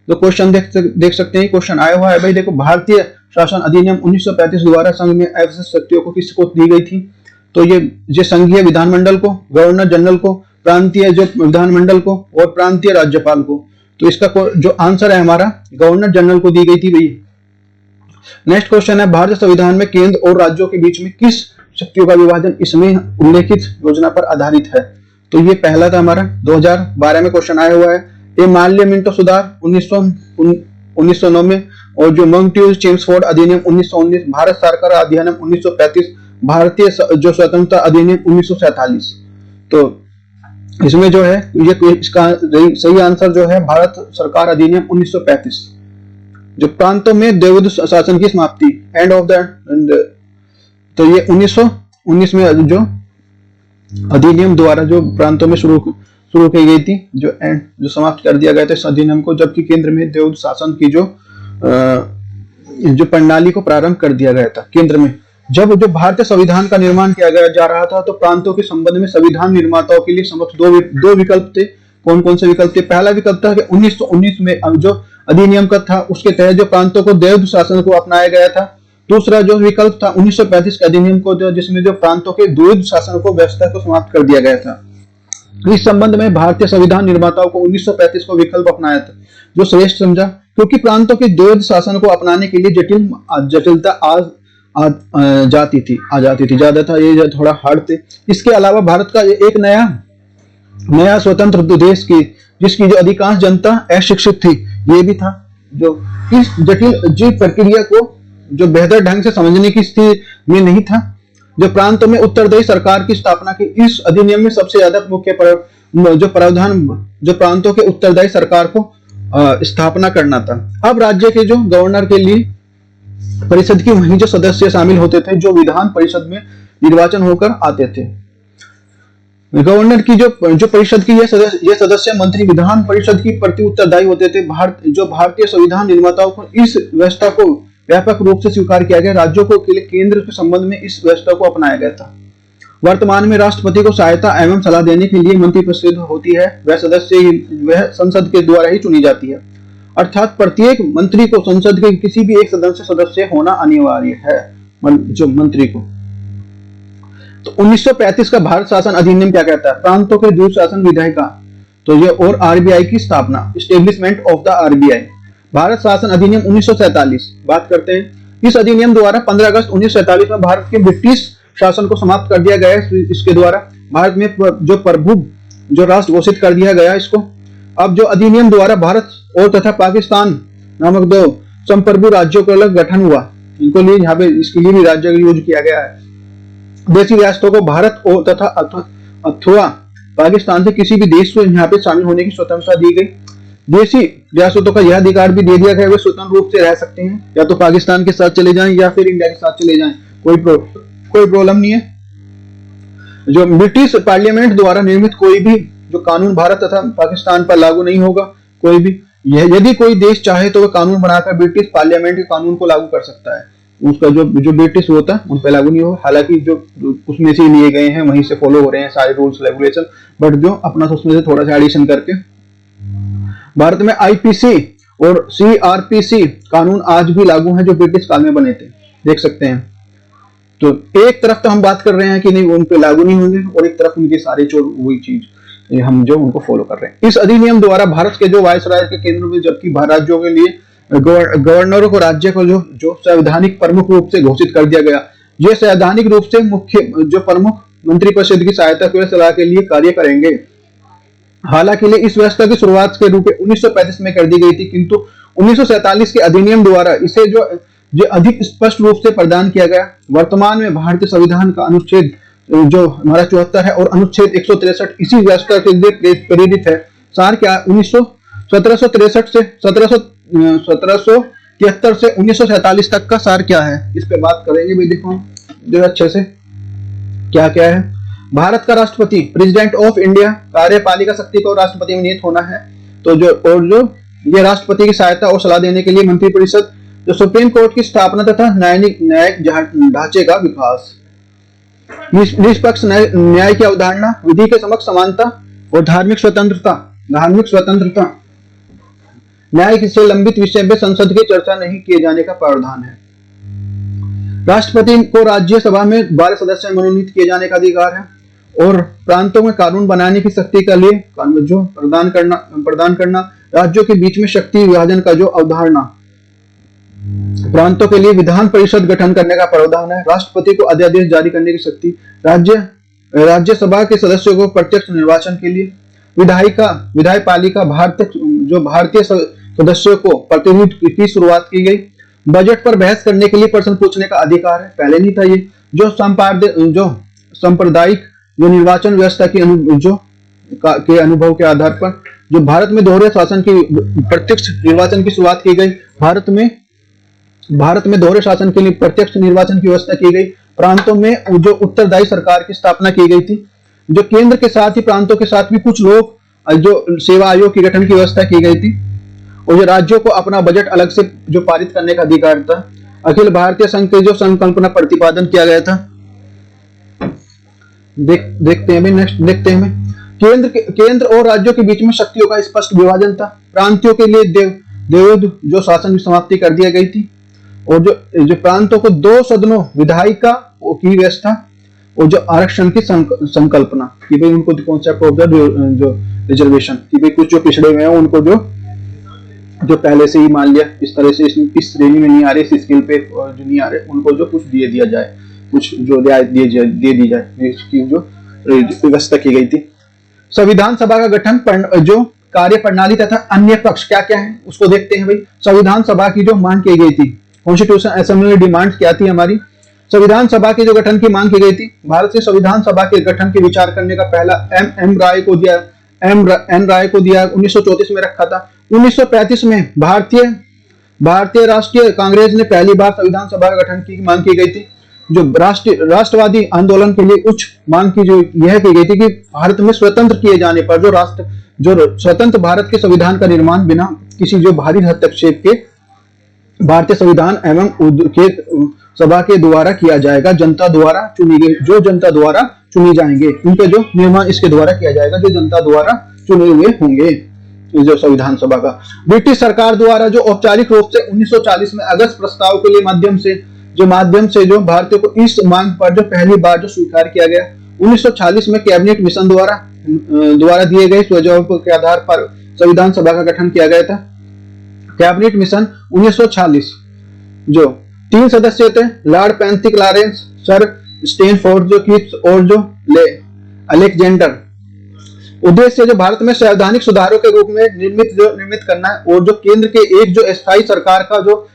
Speaker 1: तो क्वेश्चन देख सकते हैं, क्वेश्चन आया हुआ है भाई। देखो, भारतीय शासन अधिनियम 1935 द्वारा संघ में अवशिष्ट शक्तियों को किसको दी गई थी? तो ये संघीय विधानमंडल को, गवर्नर जनरल को, प्रांतीय जो विधानमंडल को और प्रांतीय राज्यपाल को। तो इसका जो आंसर है हमारा गवर्नर जनरल को दी गई थी भाई। नेक्स्ट क्वेश्चन है, भारतीय संविधान में केंद्र और राज्यों के बीच में किस शक्तियों का विभाजन इसमें उल्लेखित योजना पर आधारित है? तो ये पहला था हमारा 2012 में क्वेश्चन आया हुआ है। ये मार्लिया-मिंटो सुधार 1909 में और जो मॉन्टेस्क्यू-चेम्सफोर्ड अधिनियम 1919, भारत सरकार अधिनियम 1935, भारतीय जो स्वतंत्रता अधिनियम 1947। तो इसमें जो है ये इसका सही आंसर जो है भारत सरकार अधिनियम 1935। जो प्रांतों में द्विविध शासन की समाप्ति, एंड ऑफ द, तो ये 1919 में जो अधिनियम द्वारा जो प्रांतों में शुरू की गई थी, जो समाप्त कर दिया गया था इस अधिनियम को, जबकि केंद्र में द्विविध शासन की जो प्रणाली को प्रारंभ कर दिया गया था। केंद्र में जब जो भारतीय संविधान का निर्माण किया जा रहा था तो प्रांतों के संबंध में संविधान निर्माताओं के लिए समक्ष दो विकल्प थे। कौन कौन से विकल्प थे? पहला विकल्प था कि 1919 में जो अधिनियम का था, उसके तहत जो प्रांतों को द्वैध शासन को अपनाया गया था। दूसरा जो विकल्प था 1935 के अधिनियम को, जो जिसमें जो प्रांतों के द्वैध शासन को व्यवस्था को समाप्त कर दिया गया था। इस संबंध में भारतीय संविधान निर्माताओं को 1935 को विकल्प अपनाया था, जो श्रेष्ठ समझा, क्योंकि प्रांतों के द्वैध शासन को अपनाने के लिए जटिलता आ जाती थी ज्यादा था, ये थोड़ा हार्ड थे। इसके अलावा भारत का एक नया स्वतंत्र देश की जिसकी जो अधिकांश जनता अशिक्षित थी, ये भी था, जो इस जटिल जीव प्रक्रिया को जो बेहतर ढंग से समझने की स्थिति में नहीं था। जो प्रांतों में उत्तरदायी सरकार की स्थापना की, इस अधिनियम में सबसे ज्यादा मुख्य जो प्रावधान जो प्रांतों के उत्तरदायी सरकार को स्थापना करना था। अब राज्य के जो गवर्नर के लिए परिषद की वही जो सदस्य शामिल होते थे, जो विधान परिषद में निर्वाचन होकर आते थे। गवर्नर की जो परिषद की ये सदस्य मंत्री विधान परिषद की प्रति उत्तरदायी होते थे। भारतीय संविधान निर्माताओं को इस व्यवस्था को व्यापक रूप से स्वीकार किया गया। राज्यों को केंद्र के संबंध में इस व्यवस्था को अपनाया गया था। वर्तमान में राष्ट्रपति को सहायता एवं सलाह देने के लिए मंत्रिपरिषद होती है। वह संसद के द्वारा ही चुनी जाती है, अर्थात प्रत्येक मंत्री को संसद के किसी भी एक सदस्य होना अनिवार्य है, जो मंत्री को। तो 1935 का भारत शासन अधिनियम क्या कहता है? प्रांतों के द्वैध शासन विधायिका, तो ये और आरबीआई की स्थापना, establishment of the RBI. Bharat शासन अधिनियम 1947 बात करते हैं। इस अधिनियम द्वारा 15 अगस्त 1947 में भारत के ब्रिटिश शासन को समाप्त कर दिया गया। इसके द्वारा भारत में जो प्रभु जो राष्ट्र घोषित कर दिया गया इसको। अब जो अधिनियम द्वारा भारत और तथा पाकिस्तान नामक दो संप्रभु राज्यों को अलग गठन हुआ, इनको लिए यहाँ पे इसके लिए भी राज्य का यूज किया गया है। देशी रियासतों को भारत और तथा अथवा पाकिस्तान से किसी भी देश को यहाँ पे शामिल होने की स्वतंत्रता दी गई। देशी रियासतों का यह अधिकार भी दे दिया गया, वे स्वतंत्र रूप से रह सकते हैं, या तो पाकिस्तान के साथ चले जाएं या फिर इंडिया के साथ चले जाएं, कोई प्रॉब्लम नहीं है। जो ब्रिटिश पार्लियामेंट द्वारा निर्मित कोई भी जो कानून भारत तथा पाकिस्तान पर लागू नहीं होगा। कोई भी यदि कोई देश चाहे तो वह कानून बनाकर ब्रिटिश पार्लियामेंट के कानून को लागू कर सकता है। उसका जो ब्रिटिश होता है उन पर लागू नहीं होगा। हालांकि जो उसमें से लिए गए हैं वहीं से फॉलो हो रहे हैं सारे रूल्स रेगुलेशन, बट जो अपना उसमें से थोड़ा सा एडिशन करके भारत में आईपीसी और सीआरपीसी कानून आज भी लागू हैं, जो ब्रिटिश काल में बने थे, देख सकते हैं। तो एक तरफ तो हम बात कर रहे हैं कि नहीं उन पे लागू नहीं होंगे, और एक तरफ उनके सारे जो वही चीज हम जो उनको फॉलो कर रहे हैं। इस अधिनियम द्वारा भारत के जो वायसराय के केंद्र में, जबकि राज्यों के लिए गवर्नरों को राज्य को जो संवैधानिक प्रमुख रूप से घोषित कर दिया गया। ये संवैधानिक रूप से मुख्य जो प्रमुख मंत्रिपरिषद की सहायता के सलाह के लिए कार्य करेंगे। हालांकि इस व्यवस्था की शुरुआत के रूप में 1935 में कर दी गई थी, किंतु 1947 के अधिनियम द्वारा इसे जो अधिक स्पष्ट रूप से प्रदान किया गया। वर्तमान में भारतीय संविधान का अनुच्छेद जो हमारा 74 है और अनुच्छेद 163 इसी व्यवस्था के लिए प्रेरित है। सार क्या 1773 से 1773 से 1947 तक का सार क्या है, इस पे बात करेंगे भी। देखो जो अच्छे से क्या क्या है। भारत का राष्ट्रपति प्रेसिडेंट ऑफ इंडिया, कार्यपालिका शक्ति को राष्ट्रपति में नियुक्त होना है। तो जो ये राष्ट्रपति की सहायता और सलाह देने के लिए मंत्रिपरिषद, जो सुप्रीम कोर्ट की स्थापना तथा न्यायिक ढांचे का विकास, निष्पक्ष न्याय की अवधारणा, विधि के समक्ष समानता और धार्मिक स्वतंत्रता, न्याय से लंबित विषय में संसद की चर्चा नहीं किए जाने का प्रावधान है। राष्ट्रपति को राज्यसभा में 12 सदस्य मनोनीत किए जाने का अधिकार है, और प्रांतों में कानून बनाने की शक्ति के लिए जो प्रदान करना, राज्यों के बीच में शक्ति विभाजन का जो अवधारणा, प्रांतों के लिए विधान परिषद गठन करने का प्रावधान है। राष्ट्रपति को अध्यादेश जारी करने की शक्ति, राज्यसभा के सदस्यों को प्रत्यक्ष निर्वाचन के लिए, विधायपालिका भारतीय सदस्यों को प्रतिनिधित्व की शुरुआत की गई। बजट पर बहस करने के लिए प्रश्न पूछने का अधिकार है, पहले नहीं था ये। जो सांप्रदायिक जो निर्वाचन व्यवस्था की अनुभव के आधार पर जो भारत में दोहरे शासन की प्रत्यक्ष निर्वाचन की शुरुआत की गई। भारत में दोहरे शासन के लिए प्रत्यक्ष निर्वाचन की व्यवस्था की गई। प्रांतों में जो उत्तरदायी सरकार की स्थापना की गई थी। जो केंद्र के साथ ही प्रांतों के साथ भी कुछ लोग जो सेवा आयोग के गठन की व्यवस्था की गई थी, और जो राज्यों को अपना बजट अलग से जो पारित करने का अधिकार था। अखिल भारतीय संघ के जो संकल्पना प्रतिपादन किया गया था, देखते हैं। केंद्र और राज्यों के बीच में शक्तियों का स्पष्ट विभाजन था। प्रांतों के लिए द्वैध जो शासन की समाप्ति कर दिया गई थी, और जो प्रांतों को 2 सदनों विधायिका की व्यवस्था, और जो आरक्षण की संकल्पना कि भाई उनको कॉन्सेप्ट ऑफ द जो रिजर्वेशन कि भाई कुछ जो पिछड़े हुए हैं उनको जो पहले से ही मान लिया इस तरह से इस श्रेणी में नहीं आ रहे, इस स्केल पे जो नहीं आ रहे, उनको जो कुछ दिया जाए, कुछ जो रियायत दे दी जाए, इसकी जो व्यवस्था की गई थी। संविधान सभा का गठन, जो कार्य प्रणाली तथा अन्य पक्ष क्या क्या है उसको देखते हैं। भाई संविधान सभा की जो मांग की गई थी, कॉन्स्टिट्यूशन असेंबली में डिमांड क्या थी हमारी, संविधान सभा के जो गठन की मांग की गई थी, भारत से संविधान सभा के गठन के विचार करने का पहला एन राय को दिया 1934 में रखा था। 1935 में भारतीय राष्ट्रीय कांग्रेस ने पहली बार संविधान सभा का गठन की मांग की गई थी। जो राष्ट्रवादी आंदोलन के लिए उच्च मांग की जो यह की गई थी कि भारत में स्वतंत्र किए जाने पर जो स्वतंत्र भारत के संविधान का निर्माण बिना किसी जो बाहरी हस्तक्षेप के भारतीय संविधान एवं के सभा के द्वारा किया जाएगा, जनता द्वारा जनता द्वारा चुनी जाएंगे, उनके जो निर्माण इसके द्वारा किया जाएगा जो जनता द्वारा चुने हुए होंगे। जो संविधान सभा का ब्रिटिश सरकार द्वारा जो औपचारिक रूप से 1940 में अगस्त प्रस्ताव के लिए माध्यम से जो भारतीयों को इस मांग पर जो पहली बार जो स्वीकार किया गया। 1940 में कैबिनेट मिशन द्वारा दिए गए सुझावों के आधार पर संविधान सभा का गठन किया गया था। कैबिनेट मिशन 1940 जो 3 सदस्य थे, Lord Pethick Lawrence, sir Stanford जो किप्स और जो अलेक्जेंडर। उद्देश्य जो भारत में संवैधानिक सुधारों के रूप में निर्मित करना है और जो केंद्र के एक जो स्थायी सरकार का जो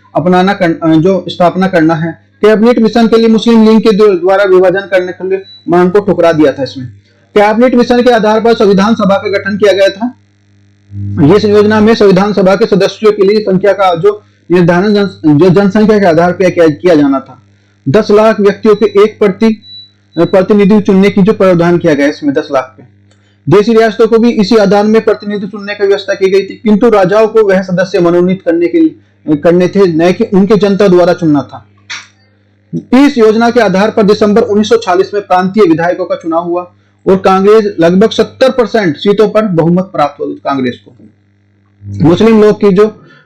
Speaker 1: स्थापना करना है। कैबिनेट मिशन के लिए मुस्लिम लीग के द्वारा विभाजन करने के लिए मांग को ठुकरा दिया था। इसमें कैबिनेट मिशन के आधार पर संविधान सभा का गठन किया गया था। इस योजना में संविधान सभा के सदस्यों के लिए संख्या का जो निर्धारण जो जनसंख्या के आधार पर किया जाना था। 10 लाख व्यक्तियों के एक प्रतिनिधि चुनने की जो प्रावधान किया गया इसमें 10 लाख पे। देशी रियासतों को भी इसी आधार में प्रतिनिधि चुनने की व्यवस्था की गई थी, किंतु राजाओं को वह सदस्य मनोनीत करने थे, न कि उनके जनता द्वारा चुनना था। इस योजना के आधार पर दिसंबर 1940 में प्रांतीय विधायकों का चुनाव हुआ और कांग्रेस लगभग 70% सीटों पर बहुमत प्राप्त हुआ कांग्रेस को।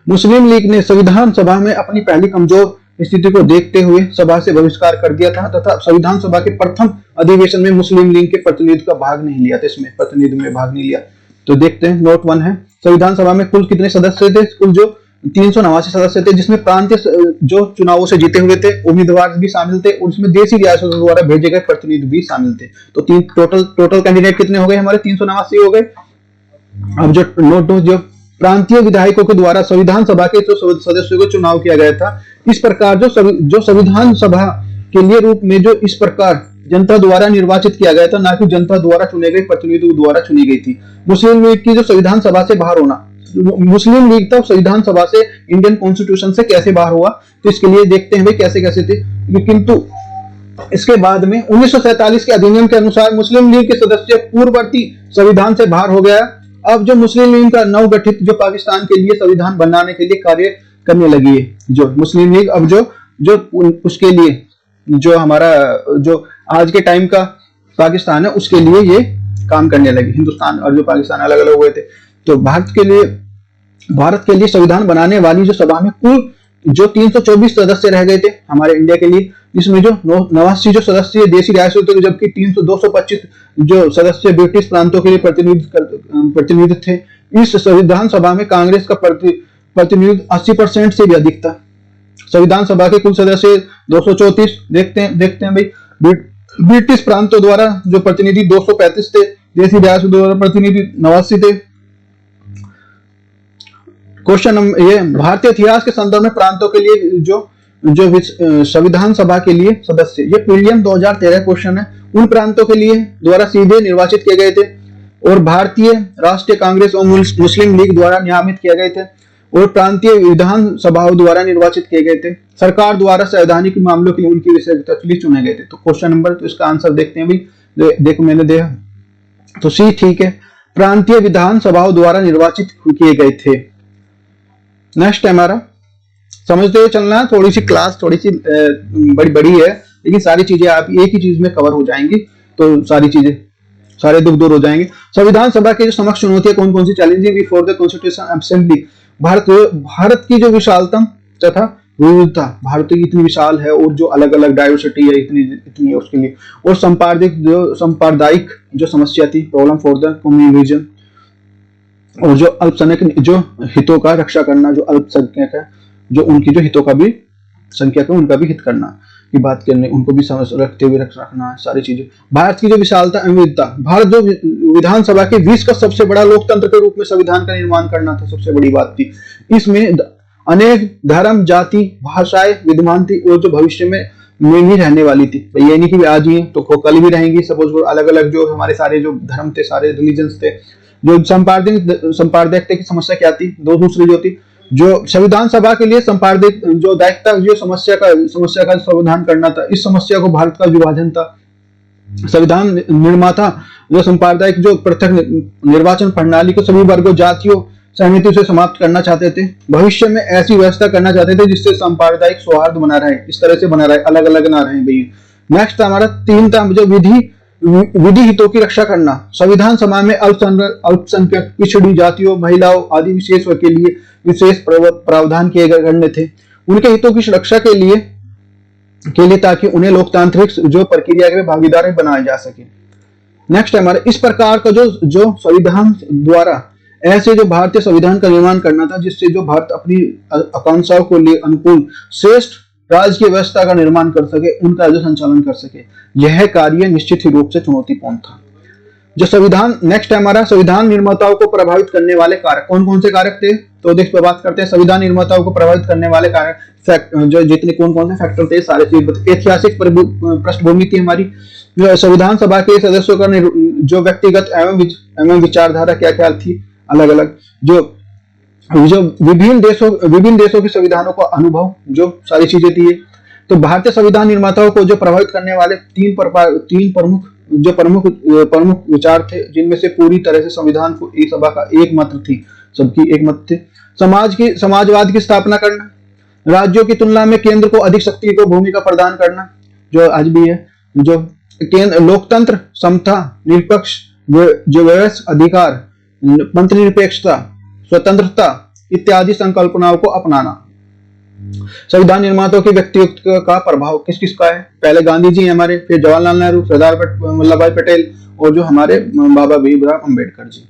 Speaker 1: मुस्लिम लीग ने संविधान सभा में अपनी पहली कमजोर स्थिति को देखते हुए सभा से बहिष्कार कर दिया था तथा संविधान सभा के प्रथम अधिवेशन में मुस्लिम लीग के प्रतिनिधि का भाग नहीं लिया था। इसमें प्रतिनिधि में भाग नहीं लिया। तो देखते हैं, नोट 1 है संविधान सभा में कुल कितने सदस्य थे, कुल जो 389 सदस्य थे, जिसमें प्रांतीय जो चुनावों से जीते हुए थे उम्मीदवार भी शामिल थे और इसमें देशी रियासतों द्वारा भेजे गए प्रतिनिधि भी शामिल थे। तो टोटल कैंडिडेट कितने हो गए हमारे, 389 हो गए। अब जो नोट जो प्रांतीय विधायकों के द्वारा संविधान सभा के सदस्यों को चुनाव किया गया था, इस प्रकार जो संविधान सभा के लिए रूप में जो इस प्रकार जनता द्वारा निर्वाचित किया गया था, ना कि जनता द्वारा चुने गए प्रतिनिधियों द्वारा चुनी गई थी। मुस्लिम लीग की जो संविधान सभा से बाहर होना, मुस्लिम लीग तब संविधान सभा से इंडियन कॉन्स्टिट्यूशन से कैसे बाहर हुआ, तो इसके लिए देखते हैं भाई कैसे थे। किंतु इसके बाद में 1947 के अधिनियम के अनुसार मुस्लिम लीग के सदस्य पूर्ववर्ती संविधान से बाहर हो गया। अब जो मुस्लिम लीग का नवगठित जो पाकिस्तान के लिए संविधान बनाने के लिए कार्य करने लगी है, जो मुस्लिम लीग अब जो उसके लिए जो हमारा जो आज के टाइम का पाकिस्तान है उसके लिए ये काम करने लगी। हिंदुस्तान और जो पाकिस्तान अलग अलग हुए थे। तो भारत के लिए संविधान बनाने वाली जो सभा में कुल जो 324 सदस्य रह गए थे हमारे इंडिया के लिए, इसमें जो 89 जो सदस्य देशी रियासतों के, जबकि 225 जो सदस्य ब्रिटिश प्रांतों के लिए प्रतिनिधि थे। इस संविधान सभा में कांग्रेस का प्रतिनिधि 80% से भी अधिक था। संविधान सभा के कुल सदस्य 234 देखते हैं भाई। ब्रिटिश प्रांतों द्वारा जो प्रतिनिधि 235 थे, देशी रियासतों द्वारा प्रतिनिधि 89 थे। क्वेश्चन नंबर ये भारतीय इतिहास के संदर्भ में प्रांतों के लिए जो संविधान सभा के लिए सदस्य, ये पीडीएम 2013 क्वेश्चन है। उन प्रांतों के लिए द्वारा सीधे निर्वाचित किए गए थे और भारतीय राष्ट्रीय कांग्रेस और मुस्लिम लीग द्वारा नियमित किए गए थे और प्रांतीय विधान सभाओं द्वारा निर्वाचित किए गए थे। सरकार द्वारा संवैधानिक मामलों के लिए उनकी विशेषज्ञता के लिए चुने गए थे। तो क्वेश्चन नंबर, तो इसका आंसर देखते हैं भाई। देखो मैंने देखा तो सी ठीक है, प्रांतीय विधान सभाओं द्वारा निर्वाचित किए गए थे। नेक्स्ट है हमारा, समझते हुए चलना। थोड़ी सी क्लास थोड़ी सी बड़ी है, लेकिन सारी चीजें आप एक ही चीज में कवर हो जाएंगी, तो सारे दुख दूर हो जाएंगे। संविधान सभा के जो समक्ष चुनौतियां कौन कौन सी challenging before the constitution assembly, Bharat Bharat की जो विशालता तथा विविधता, भारत की इतनी विशाल है और जो अलग अलग डाइवर्सिटी है इतनी इतनी है उसके लिए, और सांप्रदायिक जो समस्या थी, प्रॉब्लम फॉर द कम्युनिज्म, और जो अल्पसंख्यक जो हितों का रक्षा करना, जो अल्पसंख्यक है जो उनकी जो हितों का भी संख्यक है उनका भी हित करना की बात करने, उनको भी समझ रखते हुए रखना सारी चीजें। भारत की जो विशालता एवं विविधता, भारत जो विधानसभा के 20 का सबसे बड़ा लोकतंत्र के रूप में संविधान का निर्माण करना था, सबसे बड़ी बात थी। इसमें अनेक धर्म, जाति, भाषाएं विद्यमान थी और जो भविष्य में भी रहने वाली थी। ये नहीं कि आज ही तो कल भी रहेंगी। सपोज वो अलग अलग जो हमारे सारे जो धर्म थे, सारे रिलीजन्स थे, जो संपादकता की समस्या क्या थी, दो दूसरी जो थी, जो संविधान सभा के लिए संपादित जो दायित्व जो समस्या का समाधान करना था, इस समस्या को भारत का विभाजन था। संविधान निर्माता जो संपादक जो पृथक निर्वाचन प्रणाली को सभी वर्गों, जातियों, सहमति से समाप्त करना चाहते थे। भविष्य में ऐसी व्यवस्था करना चाहते थे जिससे सांप्रदायिक सौहार्द बना रहे, इस तरह से बना रहे, अलग अलग ना रहे भैया। नेक्स्ट हमारा 3 था जो विधि हितों की रक्षा करना। संविधान सभा में अल्पसंख्यक, पिछड़ी जातियों, महिलाओं आदि विशेष के लिए विशेष प्रावधान किए गए थे, उनके हितों की सुरक्षा के लिए ताकि उन्हें लोकतांत्रिक जो प्रक्रिया के भागीदार बनाया जा सके। नेक्स्ट हमारे इस प्रकार का जो संविधान द्वारा ऐसे जो भारतीय संविधान का निर्माण करना था जिससे जो भारत अपनी आकांक्षाओं को लिए अनुकूल श्रेष्ठ राज्य की व्यवस्था का निर्माण कर सके, उनका जो संचालन कर सके, यह कार्य निश्चित ही रूप से चुनौतीपूर्ण था। जो संविधान नेक्स्ट है हमारा, संविधान निर्माताओं को प्रभावित करने वाले कारक कौन कौन से कारक थे, तो देख पे बात करते हैं। संविधान निर्माताओं को प्रभावित करने वाले कारक जो जितने कौन कौन से फैक्टर थे सारे चीज। ऐतिहासिक पृष्ठभूमि थी हमारी, जो संविधान सभा के सदस्यों का जो व्यक्तिगत एवं विचारधारा क्या क्या थी, अलग अलग जो विभिन्न देशों के संविधानों का अनुभव, जो सारी चीजें थी। तो भारतीय संविधान निर्माताओं को जो प्रभावित करने वाले तीन प्रमुख विचार थे, जिनमें से पूरी तरह से संविधान को एक सभा का एक मत थी, सबकी एक मत थे। समाजवाद की स्थापना करना, राज्यों की तुलना में केंद्र को अधिक शक्ति को भूमिका प्रदान करना, जो आज भी है, जो केंद्र लोकतंत्र, समता, निरपेक्ष जो व्यवस्था, अधिकार, मंत्रिनिरपेक्षता, स्वतंत्रता इत्यादि संकल्पनाओं को अपनाना। संविधान निर्माताओं के व्यक्तित्व का प्रभाव किस किस का है, पहले गांधी जी हमारे, फिर जवाहरलाल नेहरू, सरदार वल्लभ भाई पटेल और जो हमारे बाबा भीमराव अंबेडकर जी।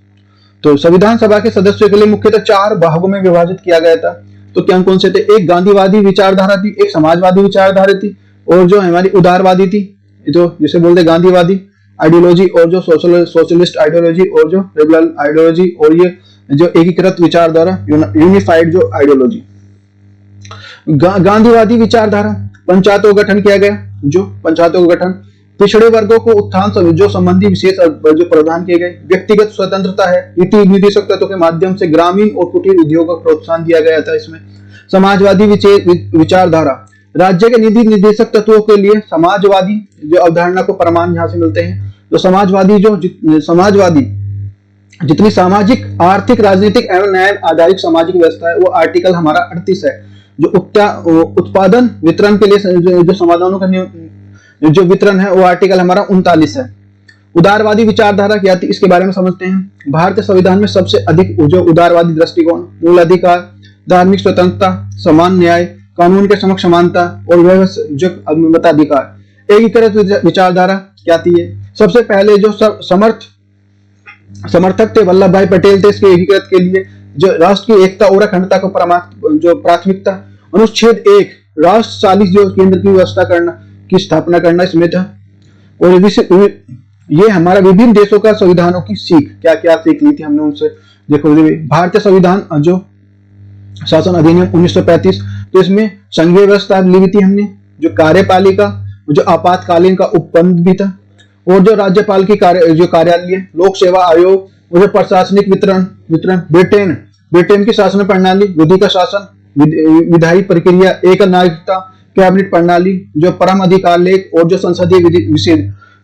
Speaker 1: तो संविधान सभा के सदस्यों के लिए मुख्यतः 4 भागों में विभाजित किया गया था। तो क्या कौन से थे, एक गांधीवादी विचारधारा थी, एक समाजवादी विचारधारा थी, और जो हमारी उदारवादी थी, तो जिसे बोलते गांधीवादी आइडियोलॉजी, और जो सोशलिस्ट आइडियोलॉजी, और जो लिबरल आइडियोलॉजी, और ये जो एकीकृत विचारधारा यूनिफाइड जो आइडियोलॉजी। गांधीवादी विचारधारा, पंचायतों का गठन किया गया, जो पंचायतों का गठन, पिछड़े वर्गों को उत्थान जो संबंधी विशेष जो प्रावधान किए गए, व्यक्तिगत स्वतंत्रता है, नीति निर्देशक तत्वों के माध्यम से ग्रामीण और कुटीर उद्योगों को प्रोत्साहन दिया गया था इसमें। समाजवादी विचारधारा, राज्य के नीति निर्देशक तत्वों के लिए समाजवादी जो अवधारणा को प्रमाण यहाँ से मिलते हैं। तो समाजवादी जितनी सामाजिक, आर्थिक, राजनीतिक एवं न्याय आधारित सामाजिक व्यवस्था है, वो आर्टिकल हमारा 38 है, जो उत्पादन वितरण के लिए जो समाधानों का जो वितरण है वो आर्टिकल हमारा 39 है। उदारवादी विचारधारा क्या थी, इसके बारे में समझते हैं। भारतीय संविधान में सबसे अधिक जो उदारवादी दृष्टिकोण, मूल अधिकार, धार्मिक स्वतंत्रता, समान न्याय, कानून के समक्ष समानता और जो मताधिकार। एकीकृत विचारधारा क्या थी, सबसे पहले जो समर्थक थे वल्लभ भाई पटेल थे इसके एकीकृत के लिए, जो राष्ट्र की एकता और अखंडता को जो प्राथमिकता। अनुच्छेद 1 राष्ट्रशाली जो केंद्र की व्यवस्था करना की स्थापना करना इसमें था। और ये हमारा विभिन्न देशों का संविधानों की सीख, क्या क्या सीख ली थी हमने उनसे, देखो भारतीय संविधान जो शासन अधिनियम 1935, तो इसमें संघीय व्यवस्था ली थी हमने, जो कार्यपालिका, जो आपातकालीन का उपबंध भी था, और जो राज्यपाल की कार्यालय, लोक सेवा आयोग, और जो प्रशासनिक वितरण। ब्रिटेन की शासन प्रणाली, विधि का शासन, विधायी प्रक्रिया, एक नागरिकता, कैबिनेट प्रणाली, जो परम अधिकार लेख, और जो संसदीय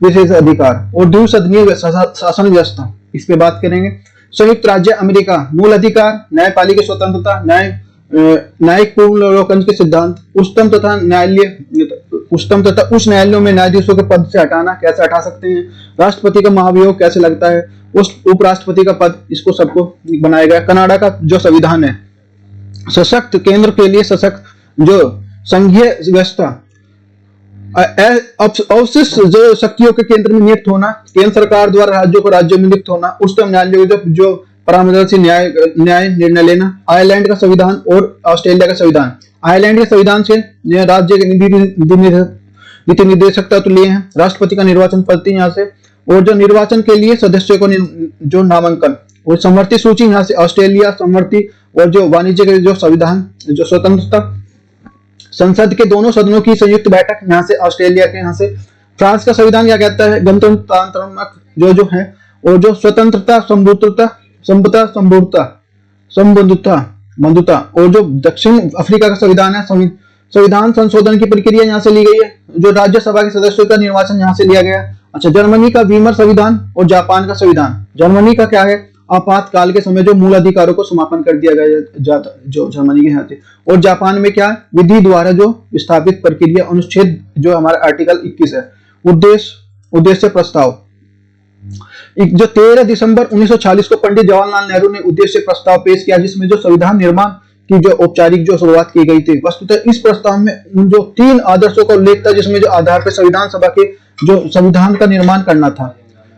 Speaker 1: विशेष अधिकार, और द्विसदनीय शासन व्यवस्था, इस पे बात करेंगे। संयुक्त राज्य अमेरिका, मूल अधिकार, न्यायपालिका स्वतंत्रता, न्यायिक पूर्वावलोकन के सिद्धांत, उच्चतम तथा उच्च न्यायालयों में न्यायाधीशों के पद से हटाना, कैसे हटा सकते हैं, राष्ट्रपति का महाभियोग कैसे लगता है, उस उपराष्ट्रपति का पद, इसको सबको बनाया गया। कनाडा का जो संविधान है, सशक्त केंद्र के लिए सशक्त जो संघीय व्यवस्था, अवशिष्ट जो शक्तियों के केंद्र में नियुक्त होना, केंद्र सरकार द्वारा राज्यों को राज्यों में नियुक्त होना, उच्चतम न्यायालय जो परामर्शी न्याय निर्णय लेना, आयरलैंड का संविधान और ऑस्ट्रेलिया का संविधान। आयरलैंड के संविधान से राज्य के नीति निर्देशकता तो लिए हैं, राष्ट्रपति का निर्वाचन पद्धति यहाँ से, और जो निर्वाचन के लिए सदस्यों को जो नामांकन और समवर्ती सूची यहाँ से ऑस्ट्रेलिया समवर्ती, और जो वाणिज्य के जो संविधान, जो स्वतंत्रता, संसद के दोनों सदनों की संयुक्त बैठक यहाँ से ऑस्ट्रेलिया के यहाँ से। फ्रांस का संविधान क्या कहता है, गणतंत्रात्मक जो है, और जो स्वतंत्रता, बंधुता, और जो दक्षिण अफ्रीका का संविधान है, संविधान संशोधन की प्रक्रिया यहाँ से ली गई है, जो राज्यसभा के सदस्यों का निर्वाचन यहाँ से लिया गया। अच्छा, जर्मनी का वीमर संविधान और जापान का संविधान। जर्मनी का क्या है, आपातकाल के समय जो मूल अधिकारों को समापन कर दिया गया जाता, जो जर्मनी के यहाँ से। और जापान में क्या, विधि द्वारा जो स्थापित प्रक्रिया, अनुच्छेद जो हमारा आर्टिकल 21 है। उद्देश्य प्रस्ताव, जो 13 दिसंबर 1940 को पंडित जवाहरलाल नेहरू ने उद्देश्य प्रस्ताव पेश किया, जिसमें जो संविधान निर्माण की जो औपचारिक जो शुरुआत की गई थी। वस्तुतः इस प्रस्ताव में उन जो 3 आदर्शों का उल्लेख था, जिसमें जो आधार पर संविधान सभा के जो संविधान का निर्माण करना था।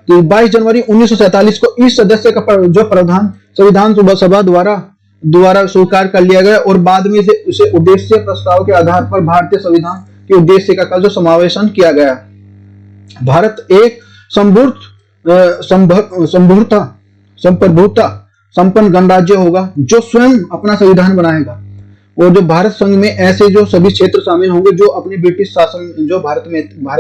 Speaker 1: तो 22 जनवरी 1947 को इस सदस्य का जो प्रावधान संविधान सभा द्वारा स्वीकार कर लिया गया, और बाद में उसे उद्देश्य प्रस्ताव के आधार पर भारतीय संविधान के उद्देश्य का जो समावेशन किया गया। भारत एक संप्रभुता संपन्न गणराज्य होगा, जो स्वयं अपना संविधान बनाएगा, और जो भारत संघ में ऐसे जो सभी क्षेत्र शामिल होंगे जो अपने ब्रिटिश शासन जो भारत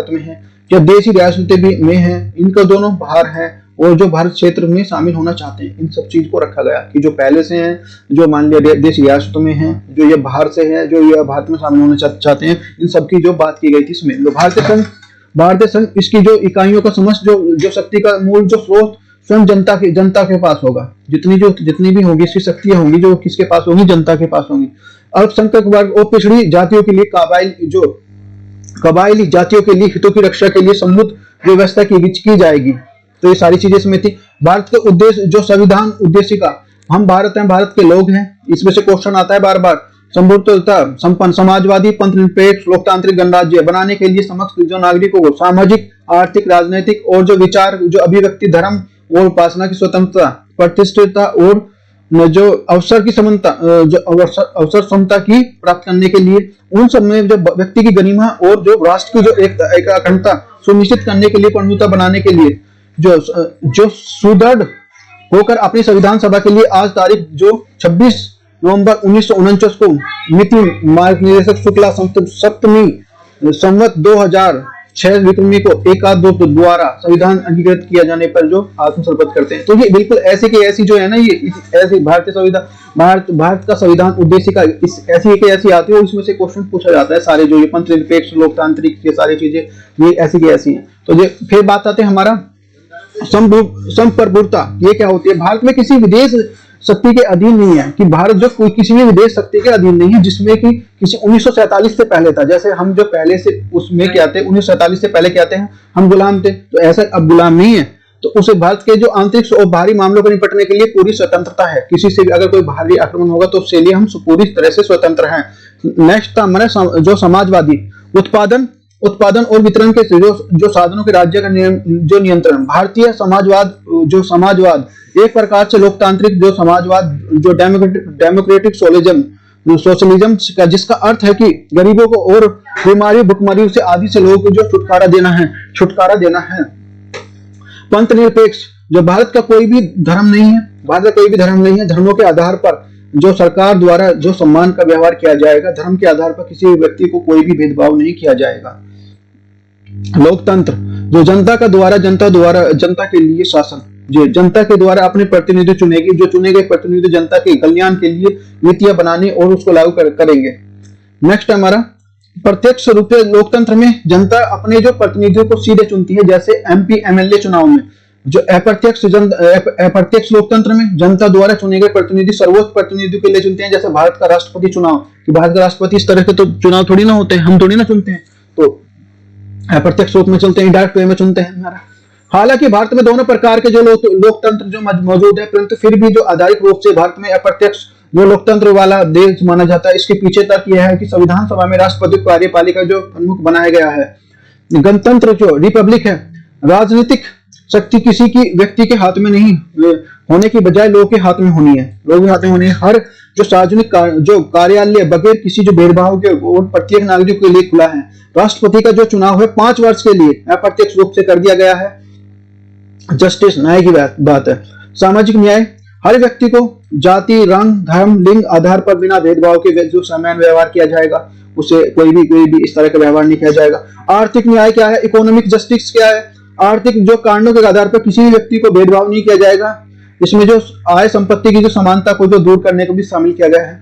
Speaker 1: में है, जो देशी रियासतें भी में है, इनका दोनों बाहर है, और जो भारत क्षेत्र में शामिल होना चाहते हैं, इन सब चीज को रखा गया कि जो पहले से हैं, जो मान लिया देश रियासतों में हैं, जो ये बाहर से है, जो ये भारत में शामिल होना चाहते हैं, इन सब की जो बात की गई थी इसमें। जो भारतीय संघ इसकी जो इकाइयों का समस्त जो शक्ति का मूल जो स्रोत स्वयं जनता के पास होगा। जितनी भी होगी इसकी शक्तियां होंगी, जो किसके पास होंगी, जनता के पास होंगी। अल्पसंख्यक वर्ग और पिछड़ी जातियों के लिए कबायली जातियों के लिए हितों की रक्षा के लिए समृद्ध व्यवस्था की जाएगी। तो ये सारी चीजें इसमें थी। भारत का उद्देश्य जो संविधान उद्देश्य का, हम भारत हैं, भारत के लोग हैं, इसमें से क्वेश्चन आता है बार बार। संपूर्णता संपन्न समाजवादी पंथ निरपेक्ष लोकतांत्रिक गणराज्य बनाने के लिए समस्त जो नागरिकों को सामाजिक, आर्थिक, राजनीतिक और जो विचार, जो अभिव्यक्ति, धर्म और उपासना की स्वतंत्रता, प्रतिष्ठितता और जो अवसर की समानता, जो अवसर समता की प्राप्त करने के लिए, उन सब में जो व्यक्ति की गरिमा और जो राष्ट्र की जो एक अखंडता सुनिश्चित करने के लिए, पूर्णता बनाने के लिए, जो सुदृढ़ होकर अपनी संविधान सभा के लिए आज तारीख जो 26 नवंबर 1949 को नीति मार्गनिर्देशक शुक्ला सप्तमी संवत 2006 विक्रमी को एकादो द्वारा संविधान अंगीकृत किया जाने पर जो आत्मसमर्पित करते हैं। तो ये बिल्कुल ऐसे की ऐसी जो है ना, ये ऐसी भारतीय संविधान, भारत का संविधान उद्देश्य का ऐसी आती है, इसमें से क्वेश्चन पूछा जाता है सारे, जो ये पंथ निरपेक्ष लोकतांत्रिक ये सारी चीजें ये ऐसी की ऐसी हैं। तो ये फिर बात आते हैं हमारा संप्रभुता। ये क्या होती है? भारत में किसी विदेश शक्ति के अधीन नहीं है, कि भारत जो कोई किसी भी विदेश शक्ति के अधीन नहीं है, जिसमें कि किसी 1947 से पहले था। जैसे हम जो पहले से उसमें क्या थे, 1947 से पहले क्या थे, हम गुलाम थे, तो ऐसा अब गुलाम नहीं है। तो उसे भारत के जो आंतरिक और बाहरी मामलों को निपटने के लिए पूरी स्वतंत्रता है। किसी से भी अगर कोई बाहरी आक्रमण होगा तो उसके लिए हम पूरी तरह से स्वतंत्र हैं। नेक्स्ट हमारा जो समाजवादी उत्पादन और वितरण के जो साधनों के राज्य का जो नियंत्रण। भारतीय समाजवाद एक प्रकार से लोकतांत्रिक जो समाजवाद, जो डेमोक्रेटिक सोशलिज्म का, जिसका अर्थ है कि गरीबों को और बीमारी भुखमरी से आदि से लोगों को जो छुटकारा देना है। पंथ निरपेक्ष, जो भारत का कोई भी धर्म नहीं है, धर्मों के आधार पर जो सरकार द्वारा जो सम्मान का व्यवहार किया जाएगा, धर्म के आधार पर किसी व्यक्ति को कोई भी भेदभाव नहीं किया जाएगा। लोकतंत्र, जो जनता के लिए शासन, जो जनता के द्वारा अपने प्रतिनिधि चुनेगी, जो चुने गए प्रतिनिधि जनता के कल्याण के लिए नीतियां बनाने और उसको लागू करेंगे। नेक्स्ट हमारा प्रत्यक्ष रूप से लोकतंत्र में जनता अपने जो प्रतिनिधियों को सीधे चुनती है, जैसे एमपी एमएलए चुनाव में। जो अप्रत्यक्ष लोकतंत्र में जनता द्वारा चुने गए प्रतिनिधि सर्वोच्च प्रतिनिधि के लिए चुनते हैं, जैसे भारत का राष्ट्रपति चुनाव, कि भारत का राष्ट्रपति इस तरह के तो चुनाव थोड़ी ना होते हैं, हम थोड़ी ना चुनते हैं, तो अप्रत्यक्ष रूप में चुनते हैं, इनडायरेक्ट वे में चुनते हैं हमारा। हालांकि भारत में दोनों प्रकार के जो लोकतंत्र जो मौजूद है, परंतु फिर भी जो आधारिक रूप से भारत में अप्रत्यक्ष जो लोकतंत्र वाला देश माना जाता है। इसके पीछे तक यह है कि संविधान सभा में राष्ट्रपति को कार्यपालिका जो प्रमुख बनाया गया है। गणतंत्र जो रिपब्लिक है, राजनीतिक शक्ति किसी की व्यक्ति के हाथ में नहीं होने की बजाय लोगों के हाथ में होनी है, लोगों के हाथ में होनी है। हर जो सार्वजनिक जो कार्यालय बगैर किसी जो भेदभाव के और प्रत्येक नागरिक के लिए खुला है। राष्ट्रपति का जो चुनाव है 5 वर्ष के लिए अप्रत्यक्ष रूप से कर दिया गया है। जस्टिस, न्याय की बात है। सामाजिक न्याय, हर व्यक्ति को जाति, रंग, धर्म, लिंग आधार पर बिना भेदभाव के जो समान व्यवहार किया जाएगा, उसे कोई भी इस तरह का व्यवहार नहीं किया जाएगा। आर्थिक न्याय क्या है? इकोनॉमिक जस्टिस क्या है? आर्थिक जो कारणों के आधार पर किसी भी व्यक्ति को भेदभाव नहीं किया जाएगा। इसमें जो आय संपत्ति की जो समानता को जो दूर करने को भी शामिल किया गया है।